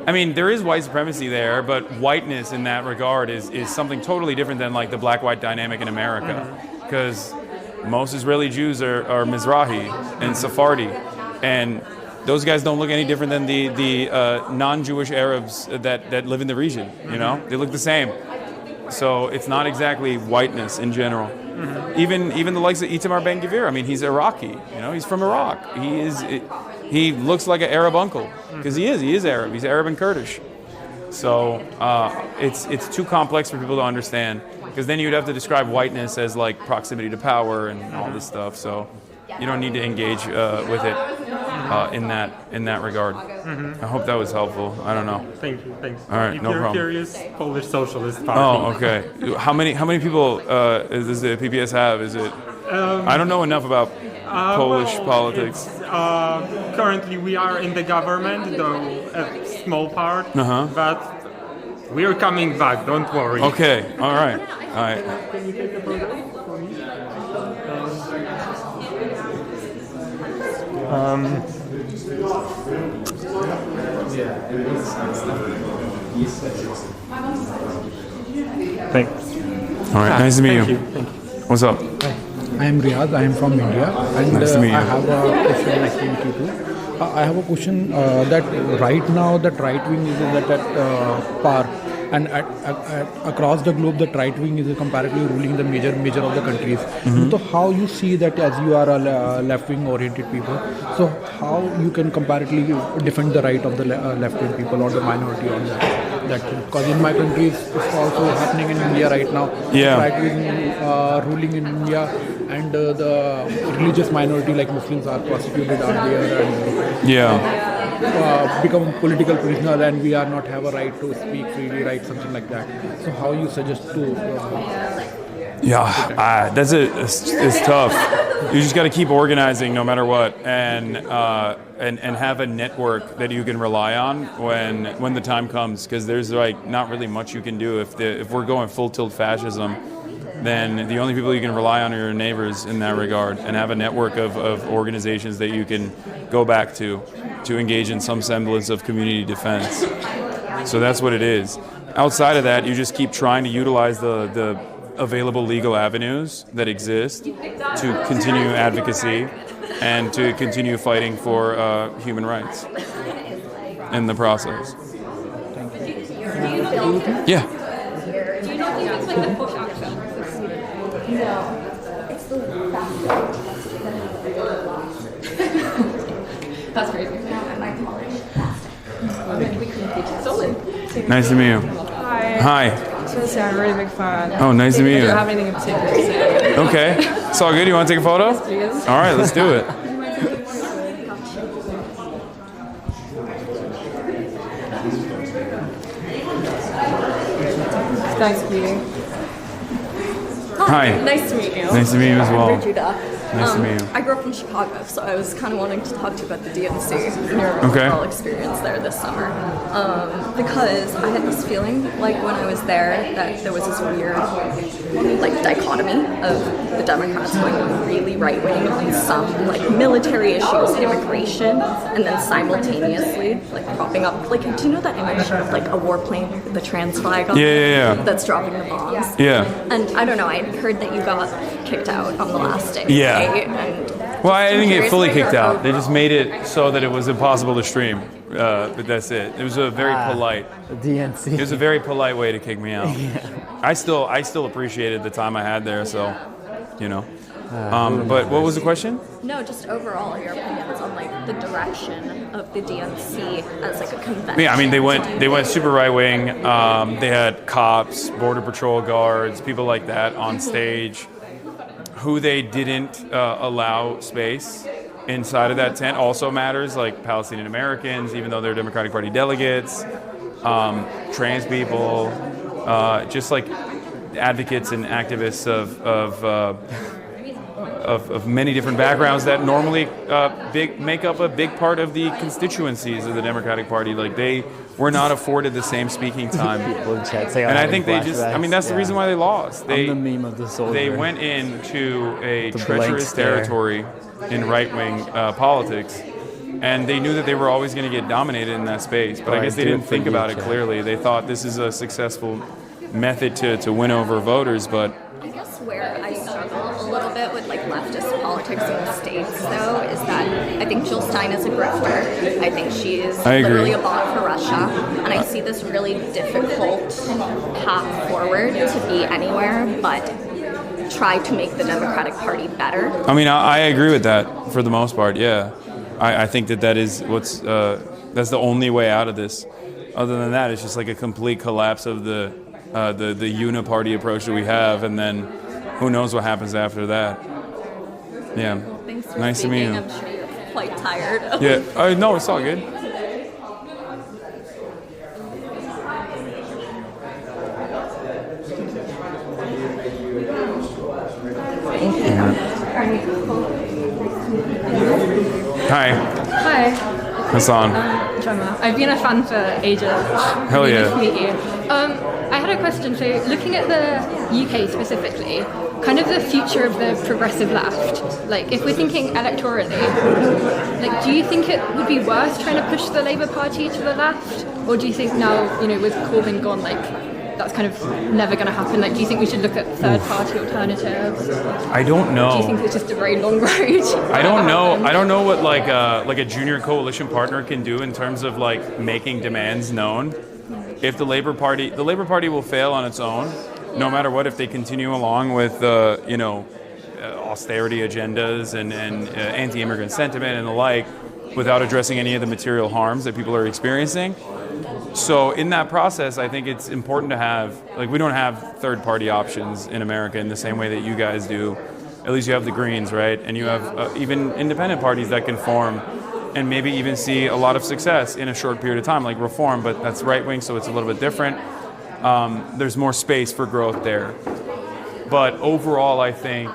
I mean, there is white supremacy there, but whiteness in that regard is something totally different than like the black-white dynamic in America, because most Israeli Jews are Mizrahi and Sephardi, and those guys don't look any different than the non-Jewish Arabs that live in the region. They look the same. So it's not exactly whiteness in general. Even the likes of Itamar Ben-Gvir. I mean, he's Iraqi. He's from Iraq. He looks like an Arab uncle because he is Arab. He's Arab and Kurdish. So it's too complex for people to understand. because then you'd have to describe whiteness as like proximity to power and all this stuff. So you don't need to engage with it in that regard. I hope that was helpful. I don't know. Thank you. Thanks. All right, if no you're problem. curious, Polish Socialist Party. Oh, okay. How many people does the PPS have? Is it? I don't know enough about Polish politics. Currently, we are in the government, though a small part. But we're coming back. Don't worry. Okay. All right. All right. Can you take a photo for me? Thanks. All right. Nice to meet you. Thank you. What's up? I am Riyadh. I am from India, and Nice to meet you. I have a question. Nice to meet you too. I have a question that right now that right wing is at par, and across the globe that right wing is comparatively ruling the major of the countries. So how you see that as you are a left wing oriented people? So how you can comparatively defend the right of the left wing people or the minority on that thing? Because in my country it's also happening in India right now. Yeah. Right wing ruling in India, and the religious minority like Muslims are prosecuted out there and become political prisoner, and we are not have a right to speak freely, right? Something like that. So how you suggest to? It's tough. You just got to keep organizing no matter what, and have a network that you can rely on when the time comes, because there's like not really much you can do if we're going full tilt fascism. Then the only people you can rely on are your neighbors in that regard, and have a network of organizations that you can go back to engage in some semblance of community defense. So that's what it is. Outside of that, you just keep trying to utilize the available legal avenues that exist to continue advocacy and to continue fighting for human rights in the process. Yeah. Do you know if it's like the push action? No. It's the That's crazy. My college. Nice to meet you. Hi. Hi. Just want to say I'm a really big fan. Oh, nice to meet you. I don't have anything in particular to say. Okay. It's all good. You want to take a photo? Yes, please. All right, let's do it. Thanks, meeting. Hi. Nice to meet you. Nice to meet you as well. I'm Judah. Nice to meet you. I grew up in Chicago, so I was kind of wanting to talk to you about the DNC and your Okay. overall experience there this summer. Because I had this feeling, like when I was there, that there was this weird, like, dichotomy of the Democrats going really right-wing on some, like, military issues, immigration, and then simultaneously, like, propping up, like, do you know that image of, like, a warplane with the trans flag on it? That's dropping the bombs. Yeah. And I don't know, I heard that you got kicked out on the last day. Yeah. Right? And Well, I didn't get curious fully what your kicked out. They just made it so that it was impossible to stream. But that's it. It was a very polite. DNC. It was a very polite way to kick me out. I still appreciated the time I had there. So, you know. But what was the question? No, just overall your opinions on like the direction of the DNC as like a convention. Yeah, I mean they went super right wing. They had cops, border patrol guards, people like that on stage. Who they didn't allow space inside of that tent also matters, like Palestinian Americans, even though they're Democratic Party delegates, trans people, just like advocates and activists of many different backgrounds that normally make up a big part of the constituencies of the Democratic Party. Like they were not afforded the same speaking time. And I think they just, I mean, that's the reason why they lost. I'm the meme of the soldier. They went into a The blank treacherous stare. territory in right-wing politics, and they knew that they were always going to get dominated in that space. But I guess they didn't think about it clearly. They thought this is a successful method to win over voters, but I guess where I struggle a little bit with like leftist politics in the States though is that I think Jill Stein is a grifter. I think she is I agree. literally a bot for Russia. And I see this really difficult path forward to be anywhere but try to make the Democratic Party better. I mean, I agree with that for the most part. Yeah, I think that is what's that's the only way out of this. Other than that, it's just like a complete collapse of the the uniparty approach that we have, and then who knows what happens after that. Yeah. Thanks for Nice to meet speaking. you. I'm sure you're quite tired. Yeah. No, it's all good. Hi. Hi. Hasan. Gemma. I've been a fan for ages. Hell Really yeah. Nice to meet you. I had a question. So, looking at the UK specifically, kind of the future of the progressive left. Like, if we're thinking electorally, like, do you think it would be worth trying to push the Labour Party to the left, or do you think now, with Corbyn gone, like, that's kind of never going to happen? Like, do you think we should look at third-party alternatives? I don't know. Do you think it's just a very long road? I don't know. I don't know what like a junior coalition partner can do in terms of like making demands known. If the Labour Party will fail on its own, no matter what. If they continue along with austerity agendas and anti-immigrant sentiment and the like, without addressing any of the material harms that people are experiencing. So in that process, I think it's important to have, like, we don't have third-party options in America in the same way that you guys do. At least you have the Greens, right? And you have even independent parties that can form and maybe even see a lot of success in a short period of time, like Reform, but that's right-wing, so it's a little bit different. There's more space for growth there. But overall, I think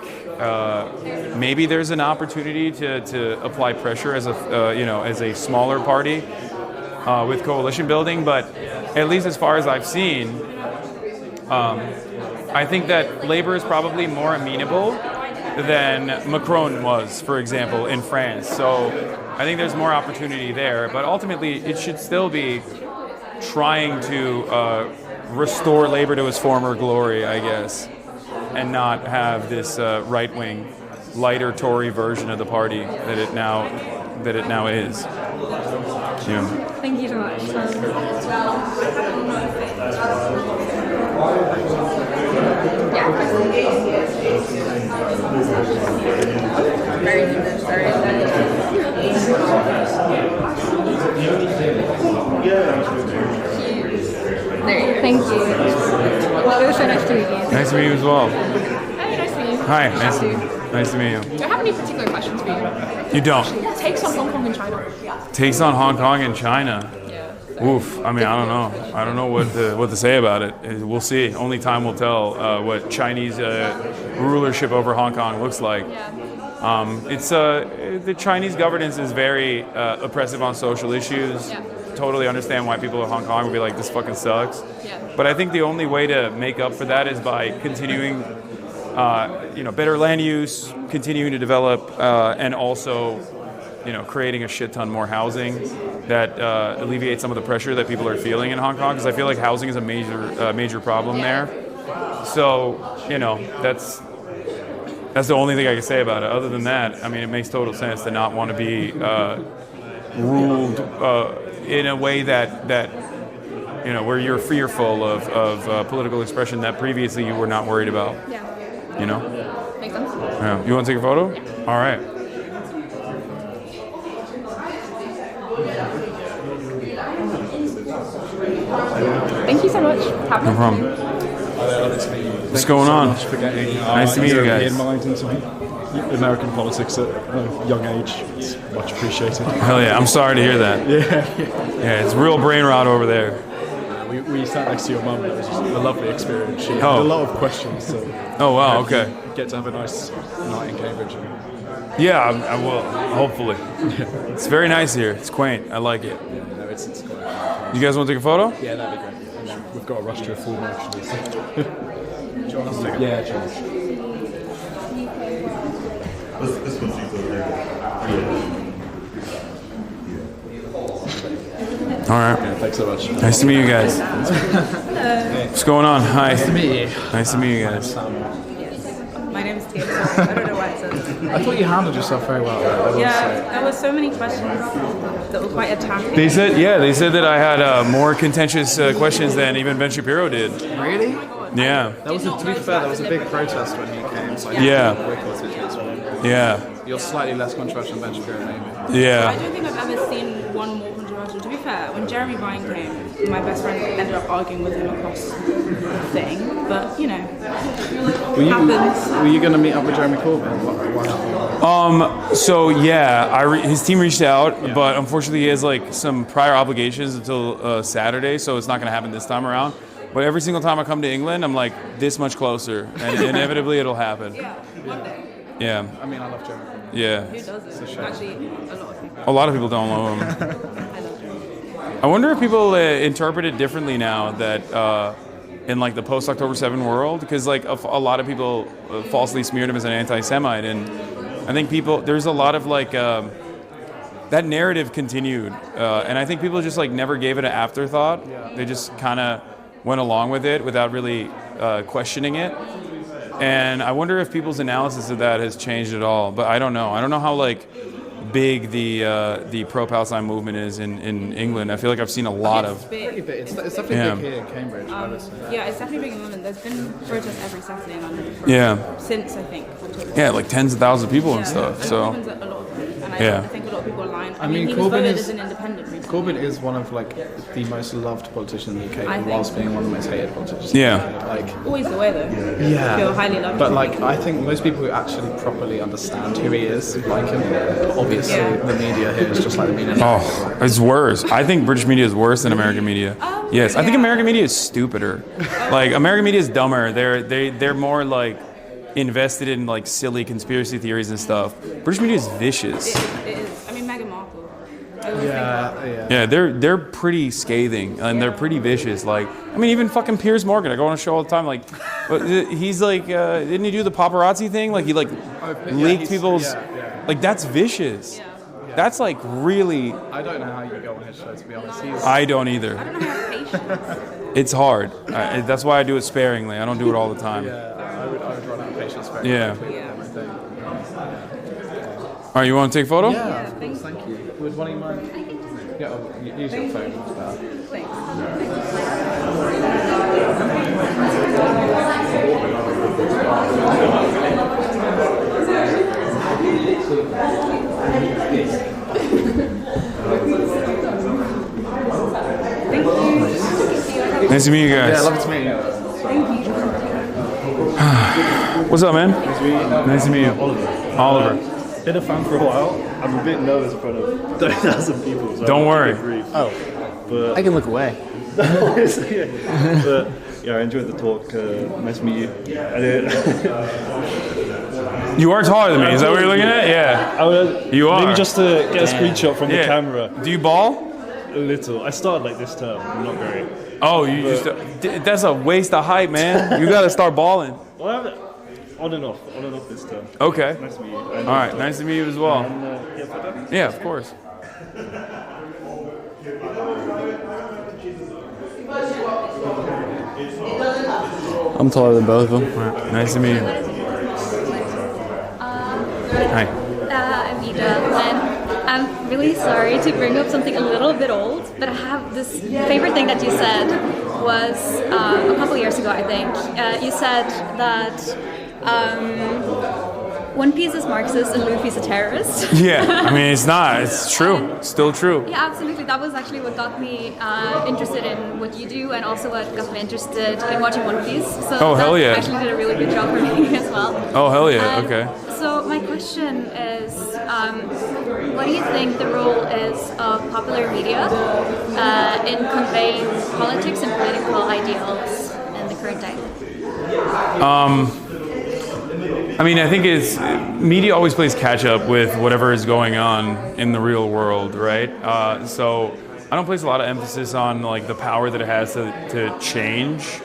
maybe there's an opportunity to apply pressure as a smaller party with coalition building. But at least as far as I've seen, I think that Labour is probably more amenable than Macron was, for example, in France. So I think there's more opportunity there. But ultimately, it should still be trying to restore Labour to its former glory, I guess, and not have this right-wing, lighter Tory version of the party that it now is. Yeah. Thank you so much. Very good, sorry. Thank you. Well, it was so nice to meet you. Nice to meet you as well. Hi, nice to meet you. Hi, nice to meet you. Do I have any particular questions for you? You don't. Takes on Hong Kong and China. Takes on Hong Kong and China. Oof. I mean, I don't know. I don't know what to say about it. We'll see. Only time will tell what Chinese rulership over Hong Kong looks like. The Chinese governance is very oppressive on social issues. Totally understand why people in Hong Kong would be like, this fucking sucks. But I think the only way to make up for that is by continuing, better land use, continuing to develop, and also, creating a shit ton more housing that alleviates some of the pressure that people are feeling in Hong Kong. Because I feel like housing is a major problem there. So, that's the only thing I can say about it. Other than that, I mean, it makes total sense to not want to be ruled in a way that where you're fearful of political expression that previously you were not worried about. Yeah. Makes sense. Yeah. You want to take a photo? Yeah. All right. Thank you so much. Have No problem. What's going on? Nice to meet you guys. American politics at a young age. It's much appreciated. Hell yeah, I'm sorry to hear that. Yeah, it's real brain rot over there. We sat next to your mum. It was just a lovely experience. She had Oh. a lot of questions. So Oh, wow, okay. Get to have a nice night in Cambridge. Yeah, I will, hopefully. It's very nice here. It's quaint. I like it. No, it's quite You guys want to take a photo? Yeah, that'd be great. And then we've got to rush to a form actually. So. Do you want us to take a Yeah, photo? This one's All right. Yeah, thanks so much. Nice to meet you guys. What's going on? Hi. Nice to meet you. Nice to meet you guys. My name is Tia. I don't know why it says. I thought you handled yourself very well. There were so many questions that were quite attacking. They said that I had more contentious questions than even Ben Shapiro did. Really? Yeah. To be fair, there was a big protest when he came. So I Yeah. think boycott situation. Yeah. You're slightly less controversial than Ben Shapiro, maybe. I Yeah. don't think I've ever seen one more controversial imagine. To be fair, when Jeremy Vine came, my best friend ended up arguing with him across the thing. But you know, happens. Were you going to meet up with Jeremy Corbyn? What happened? So yeah, his team reached out, but unfortunately he has like some prior obligations until Saturday, so it's not going to happen this time around. But every single time I come to England, I'm like this much closer, and inevitably it'll happen. Yeah, one day. Yeah. I mean, I love Jeremy Corbyn. Yeah. Who doesn't? Actually, a lot of people. A lot of people don't know him. I wonder if people interpret it differently now that in like the post-October 7 world, because like a lot of people falsely smeared him as an anti-Semite, and I think there's a lot of like that narrative continued, and I think people just like never gave it an afterthought. Yeah. They just kind of went along with it without really questioning it. And I wonder if people's analysis of that has changed at all. But I don't know. I don't know how like big the pro-Palestine movement is in England. I feel like I've seen a lot of. Pretty big. It's definitely big here in Cambridge. Yeah, it's definitely big in London. There's been protests every Saturday in London. Since I think. Yeah, like tens of thousands of people and stuff. So. I think a lot of people are lying. I mean, he was voted as an independent recently. Corbyn is one of like the most loved politicians in the UK, whilst being one of the most hated politicians. Yeah. Like always the way though. Yeah. Feel highly loved. But like, I think most people who actually properly understand who he is like him. But obviously, the media here is just like the media. Oh, it's worse. I think British media is worse than American media. Yes, I think American media is stupider. Like American media is dumber. They're more like invested in like silly conspiracy theories and stuff. British media is vicious. It is. I mean, Meghan Markle. Yeah, they're pretty scathing and they're pretty vicious. Like, I mean, even fucking Piers Morgan. I go on a show all the time. Like, he's like, didn't he do the paparazzi thing? Like, he like leaked people's. Like, that's vicious. That's like really. I don't know how you go on his show, to be honest. I don't either. I don't know how patience. It's hard. That's why I do it sparingly. I don't do it all the time. I would run out of patience very quickly. All right, you want to take a photo? Yeah, of course, thank you. Would one of you mind? Yeah, use your phone. Nice to meet you guys. Yeah, love to meet you. Thank you. What's up, man? Nice to meet you. Nice to meet you. Oliver. Been a fan for a while. I'm a bit nervous in front of 30,000 people. So don't worry. But I can look away. But yeah, I enjoyed the talk. Nice to meet you. You are taller than me. Is that what you're looking at? Yeah. You are. Maybe just to get a screenshot from the camera. Do you ball? A little. I started like this term. I'm not very. Oh, that's a waste of height, man. You got to start balling. Well, on and off this term. Okay. Nice to meet you. All right, nice to meet you as well. Yeah, of course. I'm taller than both of them. Right, nice to meet you. Hi. I'm Ida, and I'm really sorry to bring up something a little bit old, but I have this favorite thing that you said was a couple years ago, I think. You said that One Piece is Marxist and Luffy's a terrorist. Yeah, I mean, it's not. It's true. Still true. Yeah, absolutely. That was actually what got me interested in what you do, and also what got me interested in watching One Piece. So hell yeah. actually did a really good job for me as well. Oh, hell yeah. Okay. So my question is, what do you think the role is of popular media in conveying politics and political ideals in the current day? I mean, I think media always plays catch up with whatever is going on in the real world, right? So I don't place a lot of emphasis on like the power that it has to change.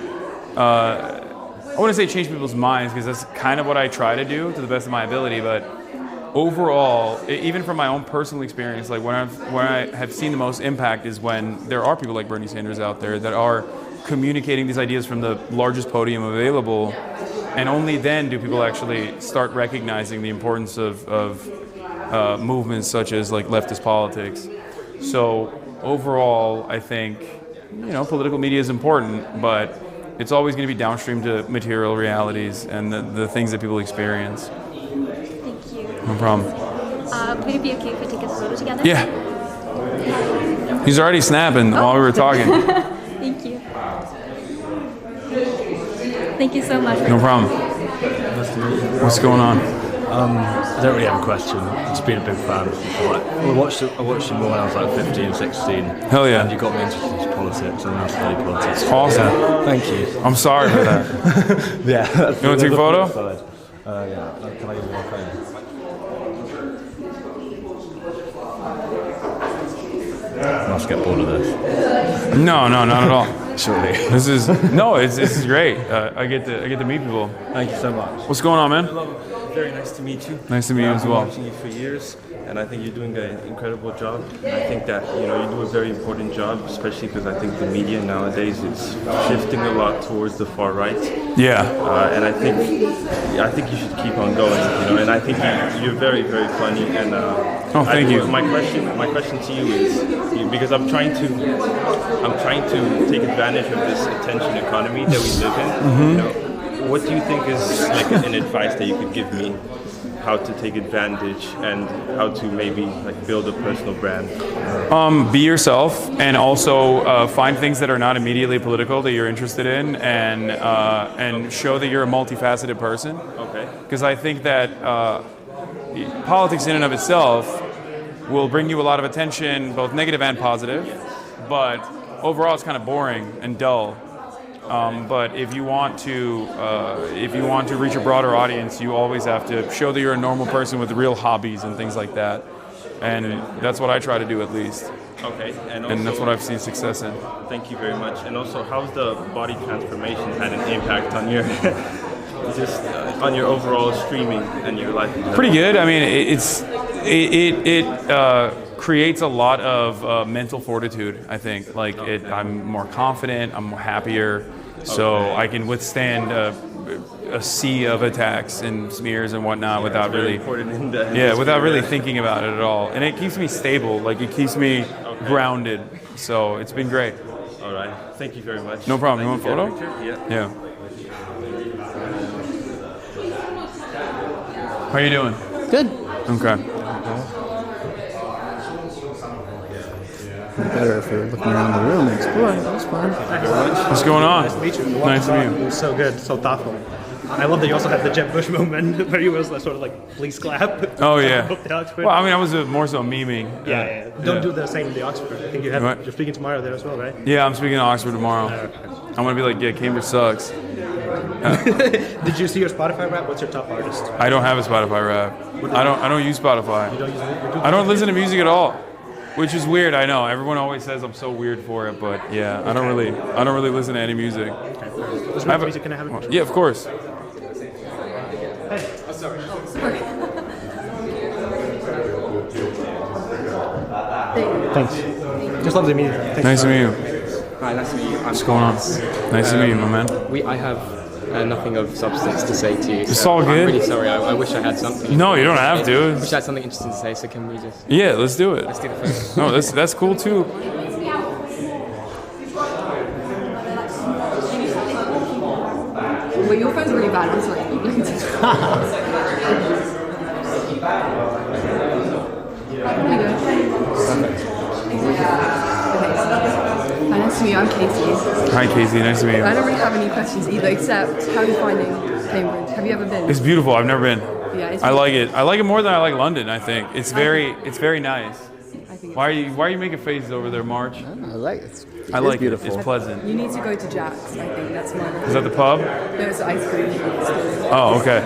I wouldn't say change people's minds, because that's kind of what I try to do to the best of my ability. But overall, even from my own personal experience, like when I have seen the most impact is when there are people like Bernie Sanders out there that are communicating these ideas from the largest podium available. And only then do people actually start recognizing the importance of movements such as like leftist politics. So overall, I think political media is important, but it's always going to be downstream to material realities and the things that people experience. Thank you. No problem. Would it be okay if we take a photo together? Yeah. He's already snapping while we were talking. Thank you. Thank you so much. No problem. What's going on? I don't really have a question. I've just been a big fan. I watched you more when I was like 15, 16. Hell yeah. And you got me interested in politics and now study politics. It's awesome. Yeah, thank you. I'm sorry for that. Yeah. You want to take a photo? Yeah. Can I use my phone? I must get bored of this. No, not at all. Surely. This is great. I get to meet people. Thank you so much. What's going on, man? Very nice to meet you. Nice to meet you as well. I've been watching you for years, and I think you're doing an incredible job. And I think that you do a very important job, especially because I think the media nowadays is shifting a lot towards the far right. Yeah. And I think you should keep on going. And I think you're very, very funny. And thank you. My question to you is because I'm trying to take advantage of this attention economy that we live in. Mm-hmm. What do you think is like an advice that you could give me how to take advantage and how to maybe like build a personal brand? Be yourself, and also find things that are not immediately political that you're interested in, and show that you're a multifaceted person. Okay. Because I think that politics in and of itself will bring you a lot of attention, both negative and positive, but overall it's kind of boring and dull. But if you want to reach a broader audience, you always have to show that you're a normal person with real hobbies and things like that. And that's what I try to do, at least. Okay. And that's what I've seen success in. Thank you very much. And also, how's the body transformation had an impact on your on your overall streaming and your life? Pretty good. I mean, it creates a lot of mental fortitude, I think. I'm more confident, I'm happier, so I can withstand a sea of attacks and smears and whatnot without really thinking about it at all. And it keeps me stable, it keeps me grounded. So it's been great. All right. Thank you very much. No problem. You want a photo? Yeah. How are you doing? Good. Okay. Better if we're looking around the room and exploring. That was fun. What's going on? Nice to meet you. Nice to meet you. It was so good, so thoughtful. I love that you also had the Jeb Bush moment where you was sort of like please clap. Oh yeah. Oxford. Well, I mean, I was more so memeing. Yeah. Don't do the same in the Oxford. I think you're speaking tomorrow there as well, right? Yeah, I'm speaking to Oxford tomorrow. I'm gonna be like, yeah, Cambridge sucks. Did you see your Spotify rap? What's your top artist? I don't have a Spotify rap. I don't use Spotify. You don't use it? I don't listen to music at all, which is weird. I know everyone always says I'm so weird for it, but yeah, I don't really listen to any music. Okay. Music, can I have it? Yeah, of course. Hey. Sorry. Thanks. Just love to meet you. Thanks. Nice to meet you. Hi, nice to meet you. What's going on? Nice to meet you, my man. I have nothing of substance to say to you. It's all good. I'm really sorry. I wish I had something. No, you don't have to. I wish I had something interesting to say. So can we just? Yeah, let's do it. Let's do the first. No, that's cool too. Wait, your phone's really bad. I'm sorry. Hi, nice to meet you. I'm Casey. Hi, Casey. Nice to meet you. I don't really have any questions either, except how are you finding Cambridge? Have you ever been? It's beautiful. I've never been. Yeah, it's I like it. I like it more than I like London. I think it's very nice. Why are you making faces over there, March? I like it. I like beautiful. it. It's pleasant. You need to go to Jack's. I think that's my. Is that the pub? No, it's the ice cream. Oh, okay.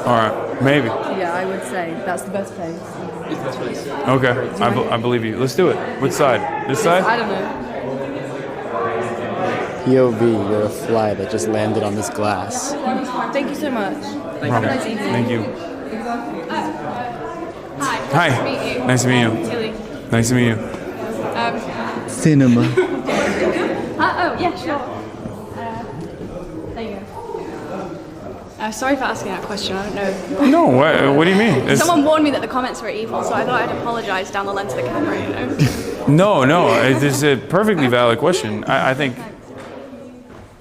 All right. Maybe. Yeah, I would say that's the best place. It's the best place. Okay. I believe you. Let's do it. Which side? This side? I don't know. POV, you're a fly that just landed on this glass. Thank you so much. Have a nice evening. Thank you. Hi. Hi. Nice to meet you. Nice to meet you. Tilly. Nice to meet you. Cinema. Oh, yeah, sure. There you go. Sorry for asking that question. I don't know. No. What do you mean? It's, Someone warned me that the comments were evil, so I thought I'd apologize down the lens of the camera, you know? No. It's a perfectly valid question. I think.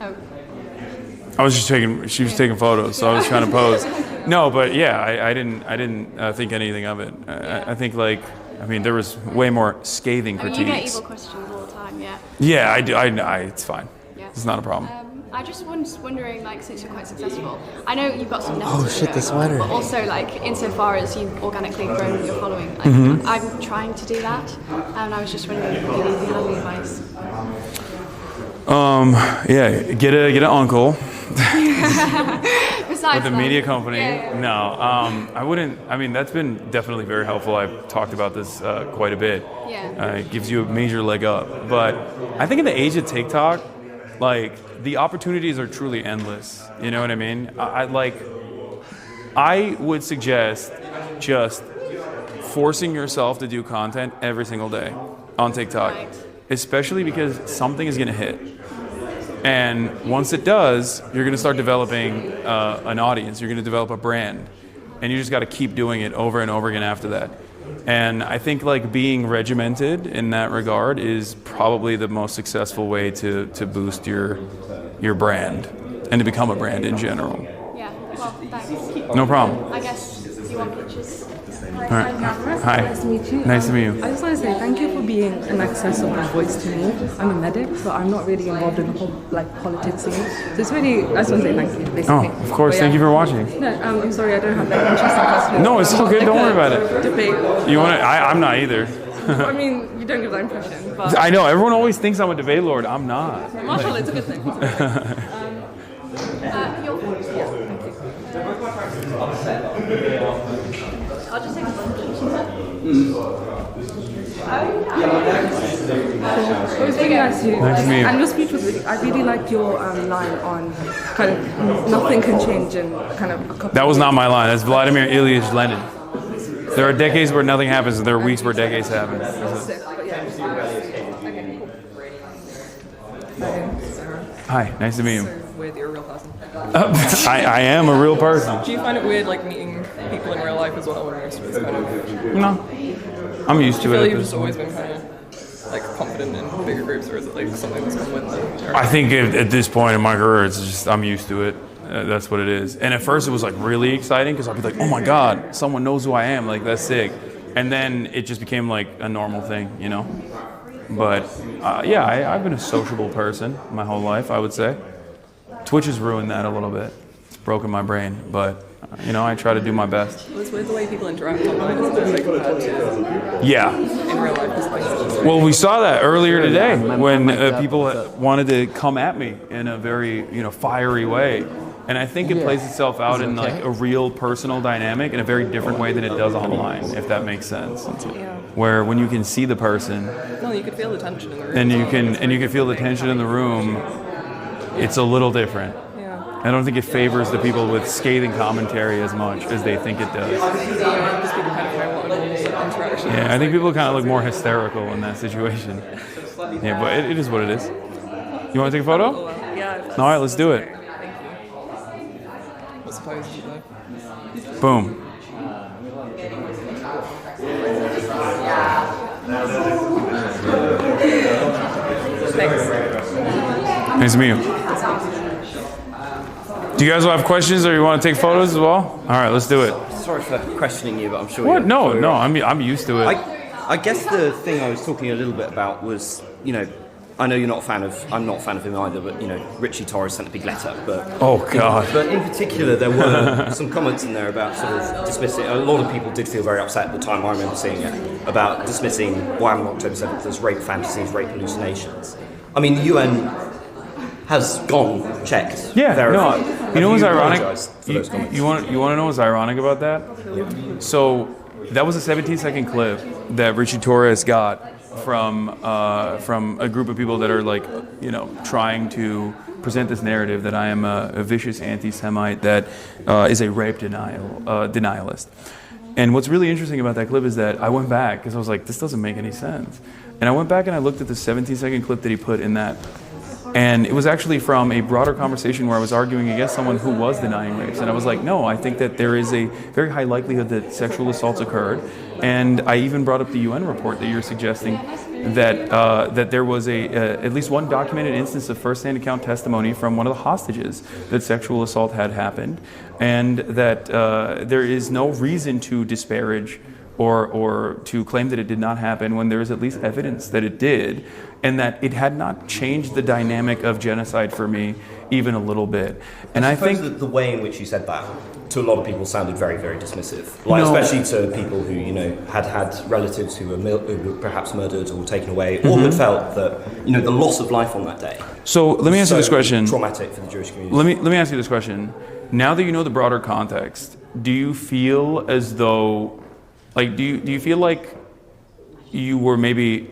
Oh. I was just she was taking photos, so I was trying to pose. No, but yeah, I didn't think anything of it. I think I mean, there was way more scathing I mean, you get critiques. evil questions all the time, yeah. Yeah, I do. It's fine. Yeah. It's not a problem. I just was wondering, like, since you're quite successful, I know you've got some nepotism Oh, shit, the going on, sweater. but also, like, insofar as you've organically grown your following, like, Mhm. I'm trying to do that, and I was just wondering if you had any advice. Yeah, get an uncle. Besides With a that. media company. Yeah. No, I wouldn't. I mean, that's been definitely very helpful. I've talked about this quite a bit. Yeah. It gives you a major leg up. But I think in the age of TikTok, like, the opportunities are truly endless. You know what I mean? I would suggest just forcing yourself to do content every single day on TikTok, especially because something is going to hit. And once it does, you're going to start developing an audience. You're going to develop a brand. And you just got to keep doing it over and over again after that. And I think like being regimented in that regard is probably the most successful way to boost your brand and to become a brand in general. Yeah, well, thanks. No problem. I guess you want pictures. All right. Hi. Nice to meet you. Nice to meet you. I just want to say thank you for being an accessible voice to me. I'm a medic, so I'm not really involved in the whole politics scene. So it's really, I just want to say thank you, basically. Oh, of course. But Thank you for watching. No, I'm sorry, I don't have that interesting questions. No, it's all good. Don't worry about it. Debate. You want to? I'm not either. I mean, you don't give that impression, but I know. Everyone always thinks I'm a debate lord. I'm not. Marshall, it's a good thing. I'll just take a photo. It was really nice to meet you. Nice to meet you. And your speech was really, I really liked your line on kind of nothing can change in kind of a couple That was not my line. That's Vladimir Ilyich Lenin. There are decades where nothing happens, and there are weeks where decades happen. Hi, nice to meet you. Weird, you're a real person. I am a real person. Do you find it weird, like meeting people in real life as well, when most of it's kind of? No, I'm used Do to you feel it. you've just always been kind of like confident in bigger groups, or is it like something that's come with the? I think at this point in my career, it's just I'm used to it. That's what it is. And at first, it was like really exciting because I'd be like, "Oh my God, someone knows who I am! Like that's sick." And then it just became like a normal thing, you know. But yeah, I've been a sociable person my whole life, I would say. Twitch has ruined that a little bit. It's broken my brain, but you know, I try to do my best. Well, it's weird the way people interact online, isn't it? Like compared to Yeah. in real life. It's like, Well, we saw that earlier today when people wanted to come at me in a very, fiery way. And I think it plays itself out in like a real personal dynamic in a very different way than it does online, if that makes sense. Where when you can see the person, no, you could feel the tension in the room. and you can feel the tension in the room, it's a little different. Yeah. I don't think it favors the people with scathing commentary as much as they think it does. Yeah, I think people kind of look more hysterical in that situation. Yeah, but it is what it is. You want to take a photo? Yeah. All right, let's do it. What's the pose, though? Boom. Nice to meet you. Do you guys have questions or you want to take photos as well? All right, let's do it. Sorry for questioning you, but I'm sure. What? No, I'm used to it. I guess the thing I was talking a little bit about was, I know you're not a fan of. I'm not a fan of him either, but Richie Torres sent a big letter. But oh God! But in particular, there were some comments in there about sort of dismissing. A lot of people did feel very upset at the time. I remember seeing it about dismissing What Happened on October 7th as rape fantasies, rape hallucinations. I mean, the UN has gone checked. Yeah, verified. no. You know what's ironic? For those comments? You want to know what's ironic about that? Yeah. So that was a 17-second clip that Richie Torres got from a group of people that are like, trying to present this narrative that I am a vicious anti-Semite that is a rape denialist. And what's really interesting about that clip is that I went back because I was like, this doesn't make any sense. And I went back and I looked at the 17-second clip that he put in that. And it was actually from a broader conversation where I was arguing against someone who was denying rapes. And I was like, no, I think that there is a very high likelihood that sexual assaults occurred. And I even brought up the UN report that you're suggesting that that there was at least one documented instance of first-hand account testimony from one of the hostages that sexual assault had happened. And that there is no reason to disparage or to claim that it did not happen when there is at least evidence that it did, and that it had not changed the dynamic of genocide for me even a little bit. And I think that the way in which you said that to a lot of people sounded very, very dismissive. Like, especially to people who, you know, had relatives who were perhaps murdered or taken away, or had felt that, you know, the loss of life on that day. So let me ask you this question. Traumatic for the Jewish community. Let me ask you this question. Now that you know the broader context, do you feel as though, like, do you feel like you were maybe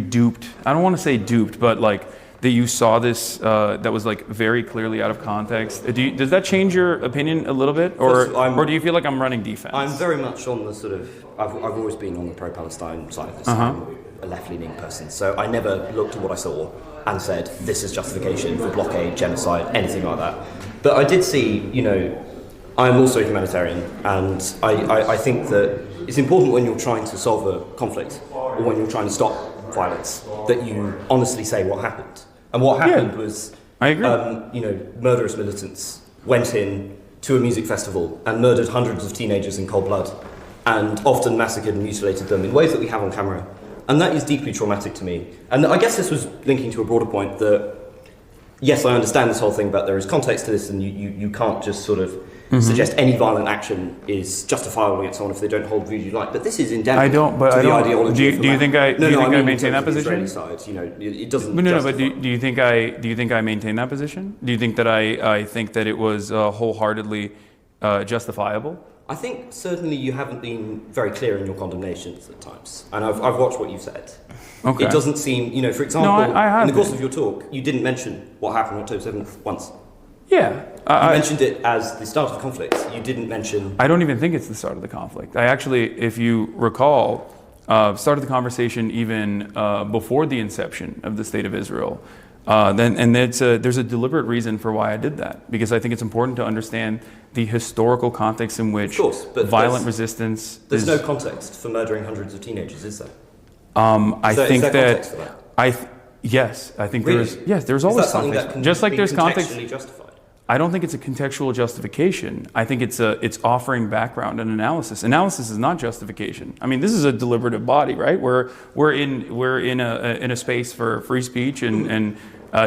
duped? I don't want to say duped, but like that you saw this that was like very clearly out of context. Does that change your opinion a little bit, or do you feel like I'm running defense? I'm very much on the sort of. I've always been on the pro-Palestine side of this. I'm a left-leaning person, so I never looked at what I saw and said this is justification for blockade, genocide, anything like that. But I did see, you know, I'm also a humanitarian, and I think that it's important when you're trying to solve a conflict or when you're trying to stop violence that you honestly say what happened. And what happened was, I agree. You know, murderous militants went in to a music festival and murdered hundreds of teenagers in cold blood, and often massacred and mutilated them in ways that we have on camera. And that is deeply traumatic to me. And I guess this was linking to a broader point that, yes, I understand this whole thing about there is context to this, and you can't just sort of suggest any violent action is justifiable against someone if they don't hold views you like. But this is endemic to the ideology. Do you think I maintain that position? Side, you know, it doesn't. No. But do you think I maintain that position? Do you think that I think that it was wholeheartedly justifiable? I think certainly you haven't been very clear in your condemnations at times, and I've watched what you've said. Okay. It doesn't seem, you know, for example, I have in the course of your talk, you didn't mention what happened on October 7th once. Yeah. You mentioned it as the start of the conflict. You didn't mention... I don't even think it's the start of the conflict. I actually, if you recall, started the conversation even before the inception of the State of Israel. There's a deliberate reason for why I did that, because I think it's important to understand the historical context in which violent resistance There's no context for murdering hundreds of teenagers, is there? I think that... Context for that? Yes, I think really? there's always is that context. That can just like be there's context. Justified? I don't think it's a contextual justification. I think it's offering background and analysis. Analysis is not justification. I mean, this is a deliberative body, right? We're in a space for free speech and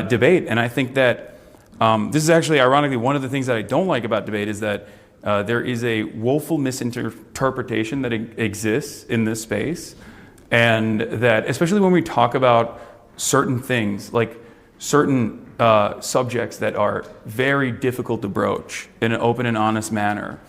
debate. And I think that this is actually, ironically, one of the things that I don't like about debate is that there is a woeful misinterpretation that exists in this space, and that especially when we talk about certain things, like certain subjects that are very difficult to broach in an open and honest manner,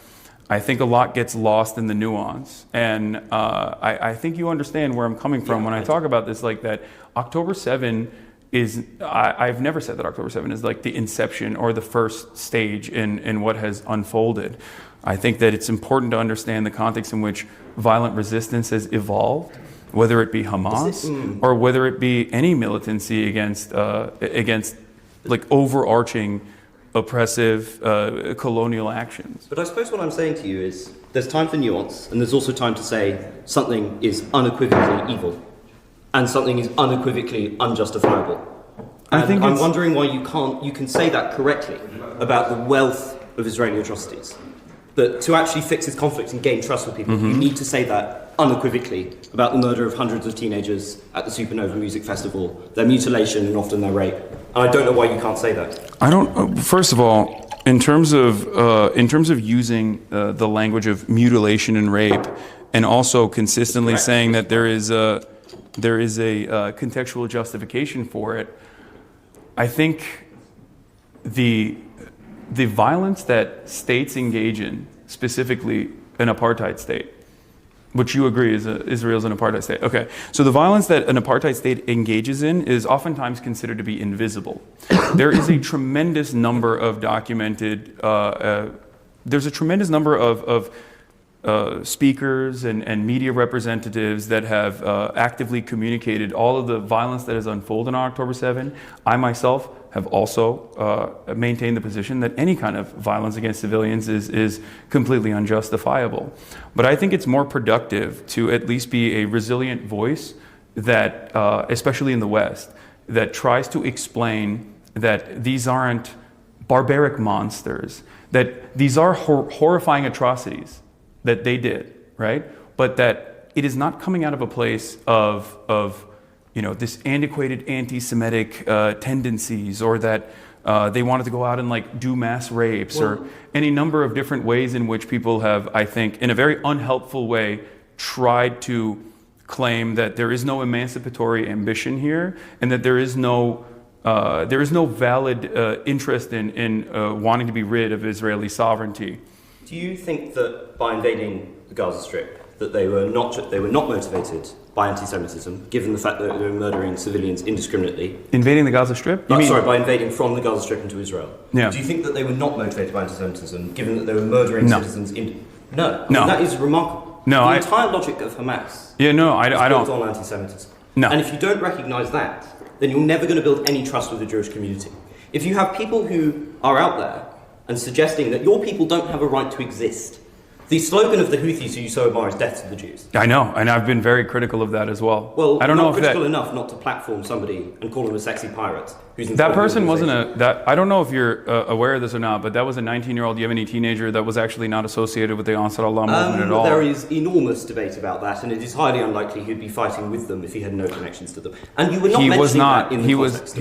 I think a lot gets lost in the nuance. And I think you understand where I'm coming from when I talk about this, like that October 7 is, I've never said that October 7 is like the inception or the first stage in what has unfolded. I think that it's important to understand the context in which violent resistance has evolved, whether it be Hamas or whether it be any militancy against like overarching oppressive colonial actions. But I suppose what I'm saying to you is there's time for nuance, and there's also time to say something is unequivocally evil and something is unequivocally unjustifiable. And I'm wondering why you can say that correctly about the wealth of Israeli atrocities. That to actually fix this conflict and gain trust with people, you need to say that unequivocally about the murder of hundreds of teenagers at the Supernova Music Festival, their mutilation and often their rape. And I don't know why you can't say that. I don't. First of all, in terms of using the language of mutilation and rape, and also consistently saying that there is a contextual justification for it, I think the violence that states engage in, specifically an apartheid state, which you agree is Israel's an apartheid state. Okay, so the violence that an apartheid state engages in is oftentimes considered to be invisible. There is a tremendous number of documented, there's a tremendous number of speakers and media representatives that have actively communicated all of the violence that has unfolded on October 7. I myself have also maintained the position that any kind of violence against civilians is completely unjustifiable. But I think it's more productive to at least be a resilient voice that, especially in the West, that tries to explain that these aren't barbaric monsters, that these are horrifying atrocities that they did, right? But that it is not coming out of a place of this antiquated anti-Semitic tendencies, or that they wanted to go out and like do mass rapes, or any number of different ways in which people have, I think, in a very unhelpful way, tried to claim that there is no emancipatory ambition here, and that there is no valid interest in wanting to be rid of Israeli sovereignty. Do you think that by invading the Gaza Strip, that they were not motivated by anti-Semitism, given the fact that they were murdering civilians indiscriminately? Invading the Gaza Strip? By invading from the Gaza Strip into Israel. Yeah. Do you think that they were not motivated by anti-Semitism, given that they were murdering citizens? No. No. That is remarkable. No, the entire logic of Hamas I don't. built on anti-Semitism. No. And if you don't recognise that, then you're never going to build any trust with the Jewish community. If you have people who are out there and suggesting that your people don't have a right to exist, the slogan of the Houthis who you so admire is death to the Jews. I know, and I've been very critical of that as well. Well, I don't know if critical enough not to platform somebody and call him a sexy pirate. That person wasn't I don't know if you're aware of this or not, but that was a 19-year-old Yemeni teenager that was actually not associated with the Ansar Allah movement at all. There is enormous debate about that, and it is highly unlikely he'd be fighting with them if he had no connections to them. And you were not mentioning that in the context.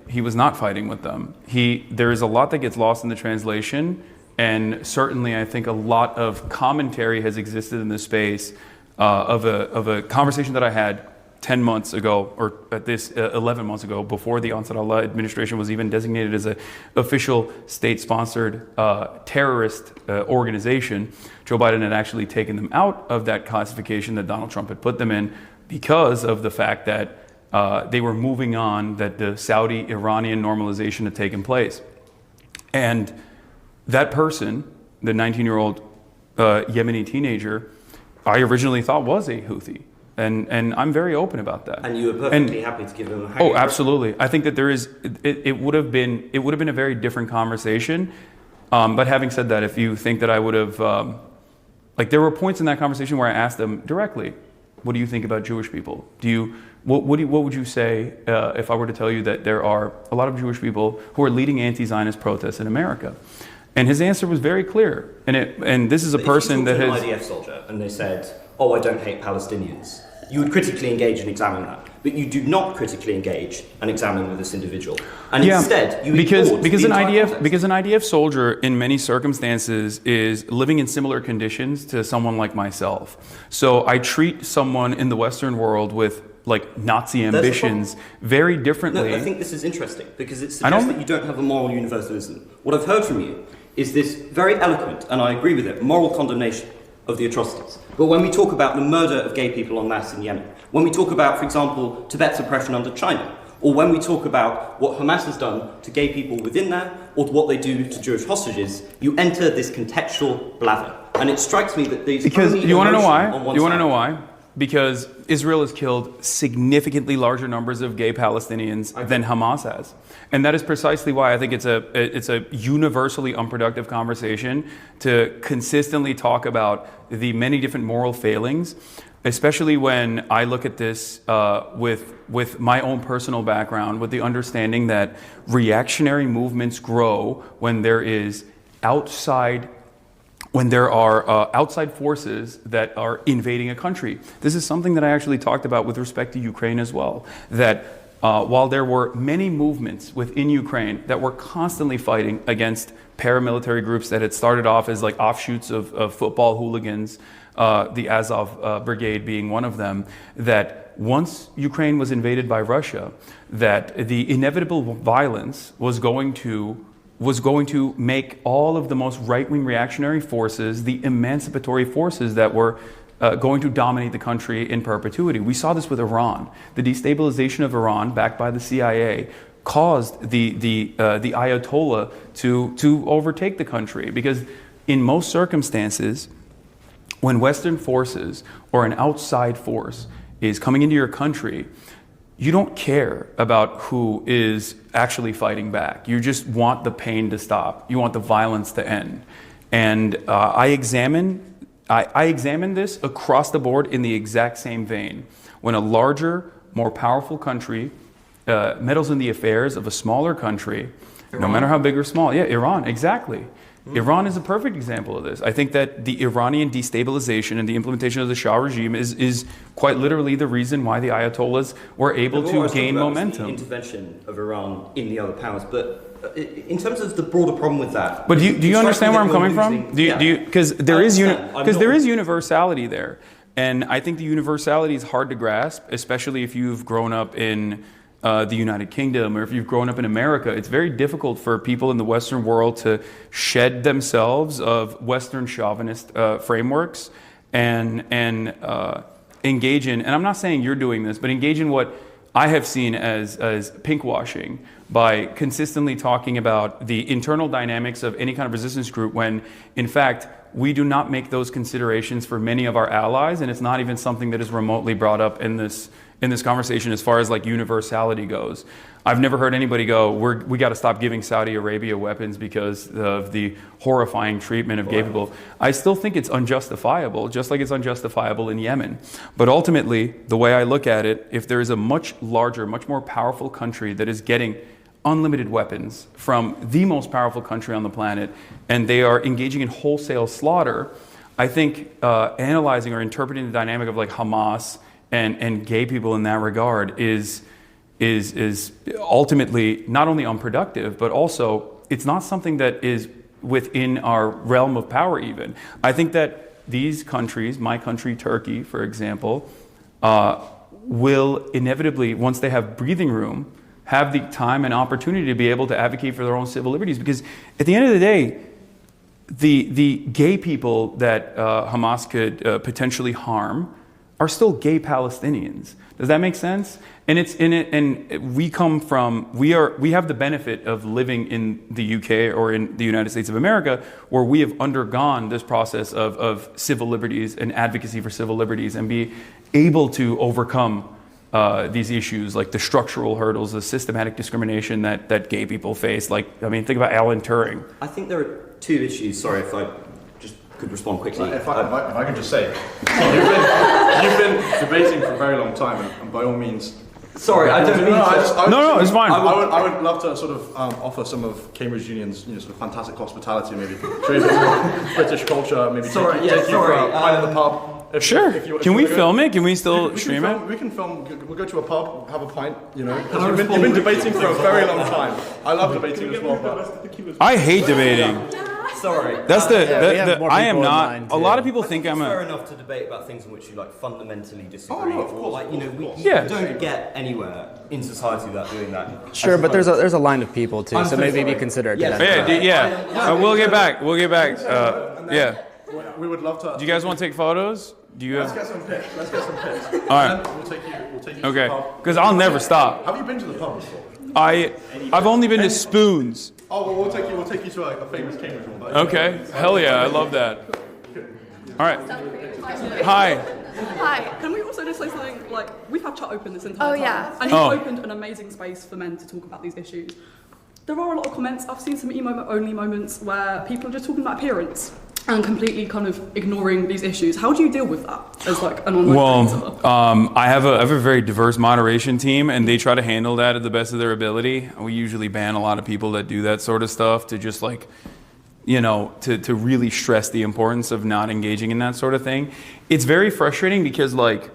He was not fighting with them. There is a lot that gets lost in the translation. And certainly, I think a lot of commentary has existed in this space of a conversation that I had 10 months ago, or at this 11 months ago, before the Ansar Allah administration was even designated as an official state-sponsored terrorist organization. Joe Biden had actually taken them out of that classification that Donald Trump had put them in because of the fact that they were moving on, that the Saudi-Iranian normalization had taken place. And that person, the 19-year-old Yemeni teenager, I originally thought was a Houthi. And I'm very open about that. And you were perfectly happy to give them a hang. Oh, absolutely. I think that it would have been a very different conversation. But having said that, if you think that I would have, there were points in that conversation where I asked them directly, what do you think about Jewish people? What would you say if I were to tell you that there are a lot of Jewish people who are leading anti-Zionist protests in America? And his answer was very clear. And this is a person that has... If you talked to an IDF soldier and they said, "Oh, I don't hate Palestinians," you would critically engage and examine that. But you do not critically engage and examine with this individual. And instead, you because an IDF soldier in many circumstances is living in similar conditions to someone like myself. So I treat someone in the Western world with Nazi ambitions very differently. No, I think this is interesting because it suggests that you don't have a moral universalism. What I've heard from you is this very eloquent, and I agree with it, moral condemnation of the atrocities. But when we talk about the murder of gay people en masse in Yemen, when we talk about, for example, Tibet's oppression under China, or when we talk about what Hamas has done to gay people within there, or what they do to Jewish hostages, you enter this contextual blather. And it strikes me that these... Because you want to know why? You want to know why? Because Israel has killed significantly larger numbers of gay Palestinians than Hamas has. And that is precisely why I think it's a universally unproductive conversation to consistently talk about the many different moral failings, especially when I look at this with my own personal background, with the understanding that reactionary movements grow when there are outside forces that are invading a country. This is something that I actually talked about with respect to Ukraine as well, that while there were many movements within Ukraine that were constantly fighting against paramilitary groups that had started off as offshoots of football hooligans, the Azov Brigade being one of them, that once Ukraine was invaded by Russia, that the inevitable violence was going to make all of the most right-wing reactionary forces the emancipatory forces that were going to dominate the country in perpetuity. We saw this with Iran. The destabilization of Iran, backed by the CIA, caused the Ayatollah to overtake the country. Because in most circumstances, when Western forces or an outside force is coming into your country, you don't care about who is actually fighting back. You just want the pain to stop. You want the violence to end. And I examine this across the board in the exact same vein. When a larger, more powerful country meddles in the affairs of a smaller country, no matter how big or small, Iran, exactly. Iran is a perfect example of this. I think that the Iranian destabilization and the implementation of the Shah regime is quite literally the reason why the Ayatollahs were able to gain momentum. The intervention of Iran in the other powers, but in terms of the broader problem with that. But do you understand where I'm coming from? Because there is universality there, and I think the universality is hard to grasp, especially if you've grown up in the United Kingdom, or if you've grown up in America. It's very difficult for people in the Western world to shed themselves of Western chauvinist frameworks and engage in, and I'm not saying you're doing this, but engage in what I have seen as pinkwashing by consistently talking about the internal dynamics of any kind of resistance group when, in fact, we do not make those considerations for many of our allies, and it's not even something that is remotely brought up in this conversation as far as like universality goes. I've never heard anybody go, we got to stop giving Saudi Arabia weapons because of the horrifying treatment of gay people. I still think it's unjustifiable, just like it's unjustifiable in Yemen. But ultimately, the way I look at it, if there is a much larger, much more powerful country that is getting unlimited weapons from the most powerful country on the planet, and they are engaging in wholesale slaughter, I think analyzing or interpreting the dynamic of like Hamas and gay people in that regard is ultimately not only unproductive, but also it's not something that is within our realm of power even. I think that these countries, my country, Turkey, for example, will inevitably, once they have breathing room, have the time and opportunity to be able to advocate for their own civil liberties. Because at the end of the day, the gay people that Hamas could potentially harm are still gay Palestinians. Does that make sense? And it's in it, and we have the benefit of living in the UK or in the United States of America, where we have undergone this process of civil liberties and advocacy for civil liberties, and be able to overcome these issues like the structural hurdles, the systematic discrimination that gay people face. Like, I mean, think about Alan Turing. I think there are two issues. Sorry if I just could respond quickly. If I can just say, you've been debating for a very long time, and by all means. Sorry, I don't mean to. No, it's fine. I would love to sort of offer some of Cambridge Union's sort of fantastic hospitality, maybe show you British culture, maybe take you for a pint in the pub. Sure. Can we film it? Can we still stream it? We can film. We'll go to a pub, have a pint. You know, because you've been debating for a very long time. I love debating as well. But I hate debating. Sorry. That's I am not. A lot of people think I'm it's fair enough to debate about things in which you like fundamentally disagree. Oh, no, of course. Like, you know, we Yeah. don't get anywhere in society without doing that. Sure, but there's a line of people too, so maybe be considerate. Yeah. We'll get back. Yeah. We would love to. Do you guys want to take photos? Do you Let's get some pics. All right. We'll take you Okay. to the pub. Because I'll never stop. Have you been to the pub before? I've only been to Spoons. Oh, well, we'll take you to a famous Cambridge one. Okay. Hell yeah, I love that. All right. Hi. Hi, can we also just say something like, we've had chat open this entire time. yeah. And you've opened an amazing space for men to talk about these issues. There are a lot of comments, I've seen some emo-only moments where people are just talking about appearance and completely kind of ignoring these issues. How do you deal with that as like an online creator? I have a very diverse moderation team, and they try to handle that at the best of their ability. We usually ban a lot of people that do that sort of stuff to just like, you know, to really stress the importance of not engaging in that sort of thing. It's very frustrating because like,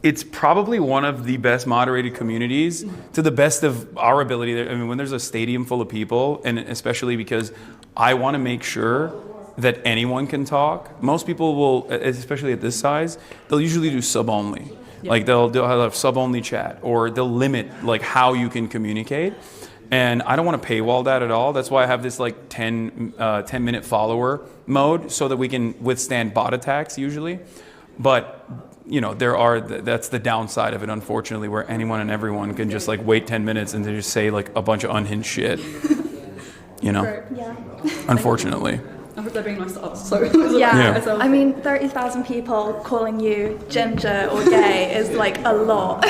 it's probably one of the best moderated communities to the best of our ability. I mean, when there's a stadium full of people, and especially because I want to make sure that anyone can talk. Most people will, especially at this size, they'll usually do sub-only. Yeah. Like they'll have sub-only chat, or they'll limit like how you can communicate. And I don't want to paywall that at all. That's why I have this like 10-minute follower mode, so that we can withstand bot attacks usually. But you know, that's the downside of it, unfortunately, where anyone and everyone can just like wait 10 minutes and they just say like a bunch of unhinged shit. You know? Right. Yeah. I Unfortunately. hope they're being nice to us. So Yeah. I mean, 30,000 people calling you ginger or gay is like a lot.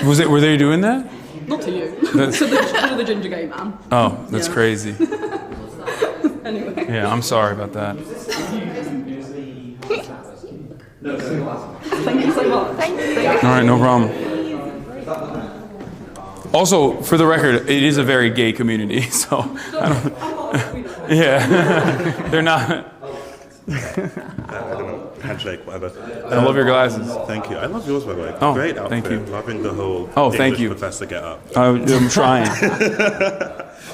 Were they doing that? Not to you. to the ginger gay man. Oh, that's crazy. Anyway. Yeah, I'm sorry about that. Thank you so much. Thank you. All right, no problem. Also, for the record, it is a very gay community, so I don't. Yeah, they're not. I don't know, handshake, whatever. I love your glasses. Thank you. I love yours, by the way. Oh, great outfit. thank you. Loving the whole English English you. professor get up. I'm trying.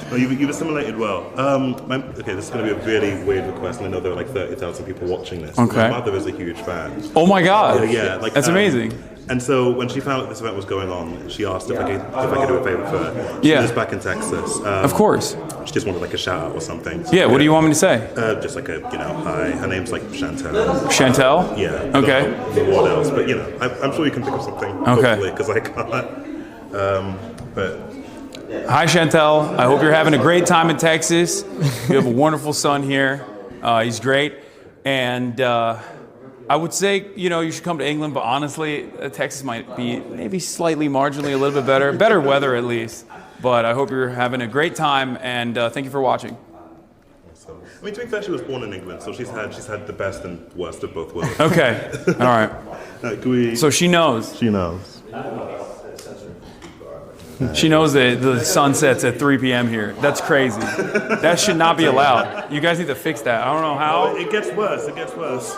No, you've assimilated well. Okay, this is going to be a really weird request, and I know there are like 30,000 people watching this. Okay. My mother is a huge fan. Oh my God. Yeah, like that's amazing. And so when she found out this event was going on, she asked if I could do a favor for her. She Yeah. lives back in Texas. Of course. She just wanted like a shout out or something. Yeah. What do you want me to say? Just like a hi. Her name's like Chantel. Chantel? Yeah. Okay. What else? But I'm sure you can think of something. Okay. Because I can't. But. Hi, Chantel. I hope you're having a great time in Texas. You have a wonderful son here. He's great. And I would say, you should come to England, but honestly, Texas might be maybe slightly marginally a little bit better. Better weather, at least. But I hope you're having a great time, and thank you for watching. I mean, to be fair, she was born in England, so she's had the best and worst of both worlds. Okay. All right. So she knows. She knows. She knows that the sun sets at 3 p.m. here. That's crazy. That should not be allowed. You guys need to fix that. I don't know how. It gets worse. It gets worse.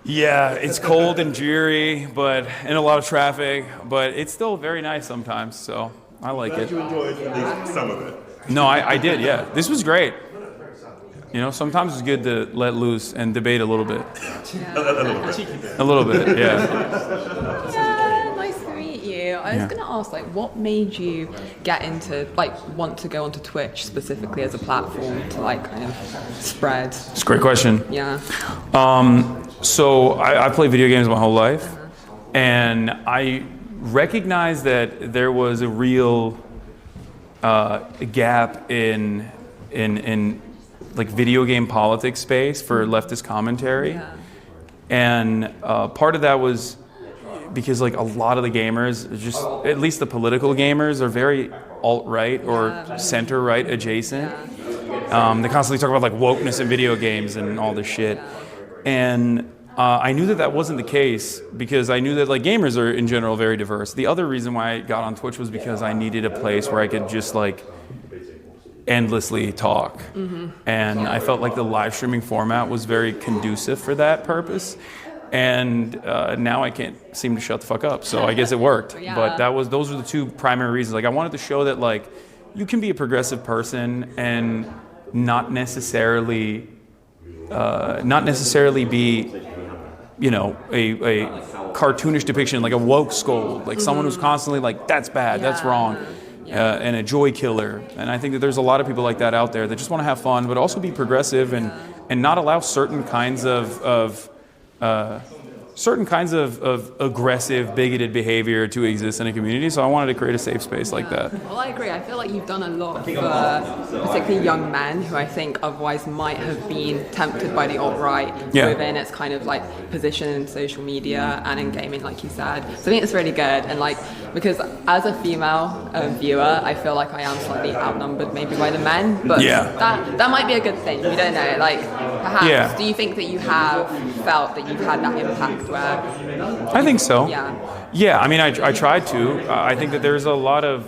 Yeah, it's cold and dreary, and a lot of traffic, but it's still very nice sometimes, so I like it. You enjoyed at least some of it. No, I did, yeah. This was great. Sometimes it's good to let loose and debate a little bit. A little bit, yeah. Yeah, nice to meet you. I was going to ask, what made you get into, want to go onto Twitch specifically as a platform to, kind of spread? It's a great question. Yeah. So I played video games my whole life, and I recognized that there was a real gap in video game politics space for leftist commentary. Yeah. And part of that was because a lot of the gamers, just at least the political gamers, are very alt-right or center-right adjacent. They constantly talk about wokeness in video games and all this shit. And I knew that wasn't the case because I knew that gamers are in general very diverse. The other reason why I got on Twitch was because I needed a place where I could just endlessly talk. Mm-hmm. And I felt like the live streaming format was very conducive for that purpose. And now I can't seem to shut the fuck up. So I guess it worked. Yeah. But those were the two primary reasons. I wanted to show that you can be a progressive person and not necessarily be, a cartoonish depiction, like a woke scold, someone who's constantly that's bad, that's wrong, and a joy killer. And I think that there's a lot of people like that out there that just want to have fun, but also be progressive and not allow certain kinds of aggressive, bigoted behavior to exist in a community. So I wanted to create a safe space like that. Well, I agree. I feel like you've done a lot for particularly young men who I think otherwise might have been tempted by the alt-right within its kind of position in social media and in gaming, like you said. So I think it's really good. And because as a female viewer, I feel like I am slightly outnumbered maybe by the men, but that might be a good thing. You don't know. Perhaps, do you think that you have felt that you've had that impact where... I think so. Yeah. I mean, I tried to. I think that there's a lot of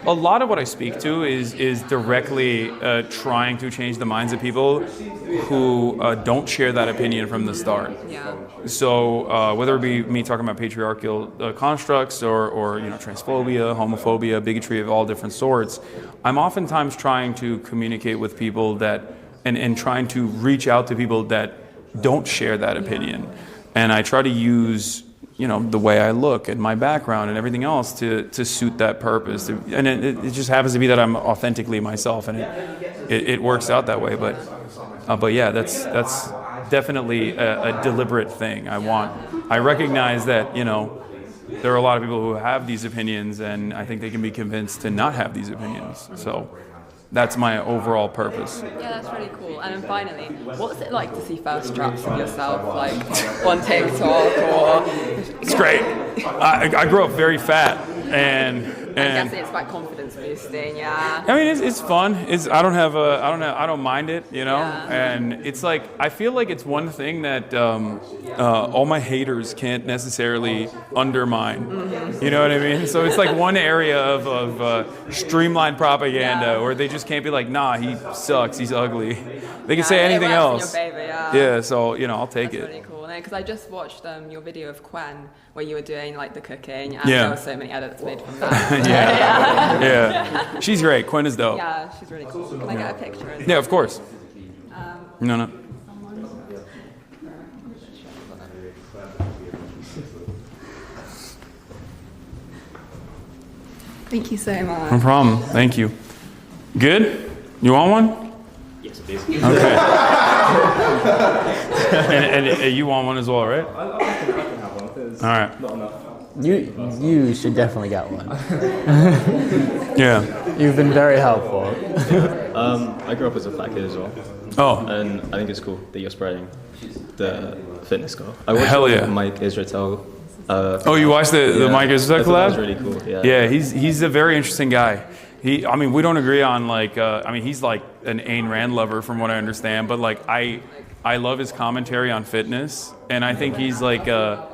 what I speak to is directly trying to change the minds of people who don't share that opinion from the start. Yeah. So whether it be me talking about patriarchal constructs or transphobia, homophobia, bigotry of all different sorts, I'm oftentimes trying to communicate with people and trying to reach out to people that don't share that opinion. And I try to use, the way I look and my background and everything else to suit that purpose. And it just happens to be that I'm authentically myself, and it works out that way. But yeah, that's definitely a deliberate thing. I recognize that, there are a lot of people who have these opinions, and I think they can be convinced to not have these opinions. So that's my overall purpose. Yeah, that's really cool. And then finally, what's it like to see first drafts of yourself, on TikTok or... It's great. I grew up very fat, and I guess it's like confidence boosting, yeah. I mean, it's fun. I don't mind it, you know. And it's like I feel like it's one thing that all my haters can't necessarily undermine. You know what I mean? So it's like one area of streamlined propaganda where they just can't be like, nah, he sucks, he's ugly. They can say anything else. In your favor, Yeah, so I'll take That's it. really cool. Because I just watched your video of Quen where you were doing like the cooking, and Yeah. there were so many edits made from that. Yeah. She's great. Quinn is dope. Yeah, she's really cool. Can I get a picture? Yeah, of course. No. Thank you so much. No problem. Thank you. Good? You want one? Yes, please. Okay. and you want one as well, right? I can have one. There's all right. Not enough. You should definitely get one. Yeah. You've been very helpful. I grew up as a fat kid as well. Oh. And I think it's cool that you're spreading the fitness goal. I watched Hell yeah. Mike Israetel. You watched the Mike Israetel collab? That was really cool. Yeah. Yeah, he's a very interesting guy. We don't agree on he's like an Ayn Rand lover from what I understand, but like I love his commentary on fitness, and I think he's like a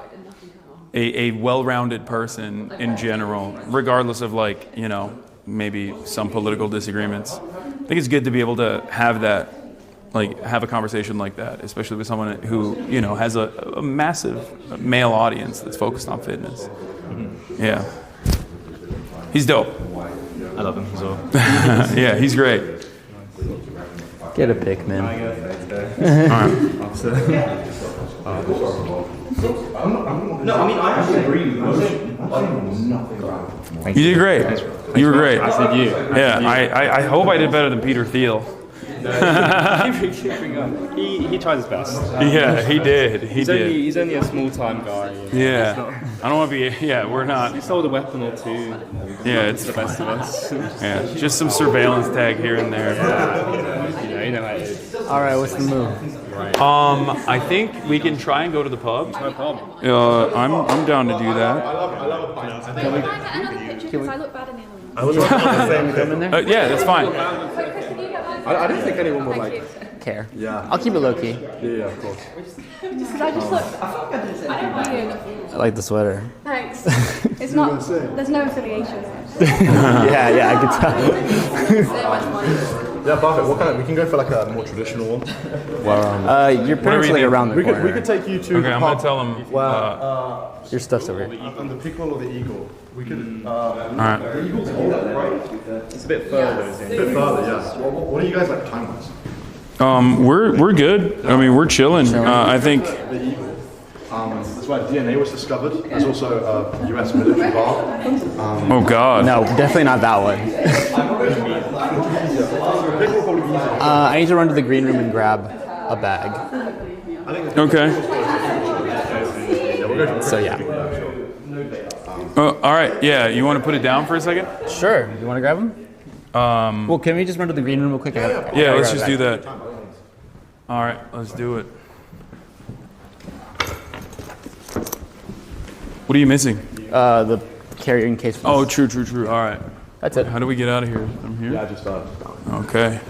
well-rounded person in general, regardless of maybe some political disagreements. I think it's good to be able to have that, have a conversation like that, especially with someone who has a massive male audience that's focused on fitness. Mm-hmm. Yeah, he's dope. I love him as well. Yeah, he's great. Get a pic, man. No, I mean, I actually agree with most. You did great. You were great. I said you. Yeah, I hope I did better than Peter Thiel. He tried his best. Yeah, he did. He's only a small time guy. Yeah. I don't want to be. Yeah, we're not. He sold a weapon or two. Yeah, it's the best of us. Yeah, just some surveillance tag here and there. Yeah. You know how it is. All right, what's the move? I think we can try and go to the pub. No problem. I'm down to do that. Can I get another picture because I look bad in the other one? I was the same thing in there. Yeah, that's fine. I don't think anyone would care. Yeah. I'll keep it low key. Yeah, of course. Because I just look. I like the sweater. Thanks. It's not. There's no affiliation. yeah, I could tell. Yeah, perfect. We can go for like a more traditional one. Well, you're pretty much around the corner. We could take you to. Okay, I'm gonna tell him. Your stuff's over here. And the pickle or the eagle. We could. Alright. The eagle's older, right? It's a bit further. A bit further, yeah. What are you guys like time-wise? We're good. I mean, we're chilling. I think. The eagle. That's where DNA was discovered. There's also a US military bar. Oh God. No, definitely not that one. I need to run to the green room and grab a bag. Okay. So yeah. All right. Yeah. You want to put it down for a second? Sure. You want to grab them? Well, can we just run to the green room real quick? Yeah. Let's just do that. All right. Let's do it. What are you missing? The carrying case. Oh, true. All right. That's it. How do we get out of here? I'm here. Yeah, just Okay.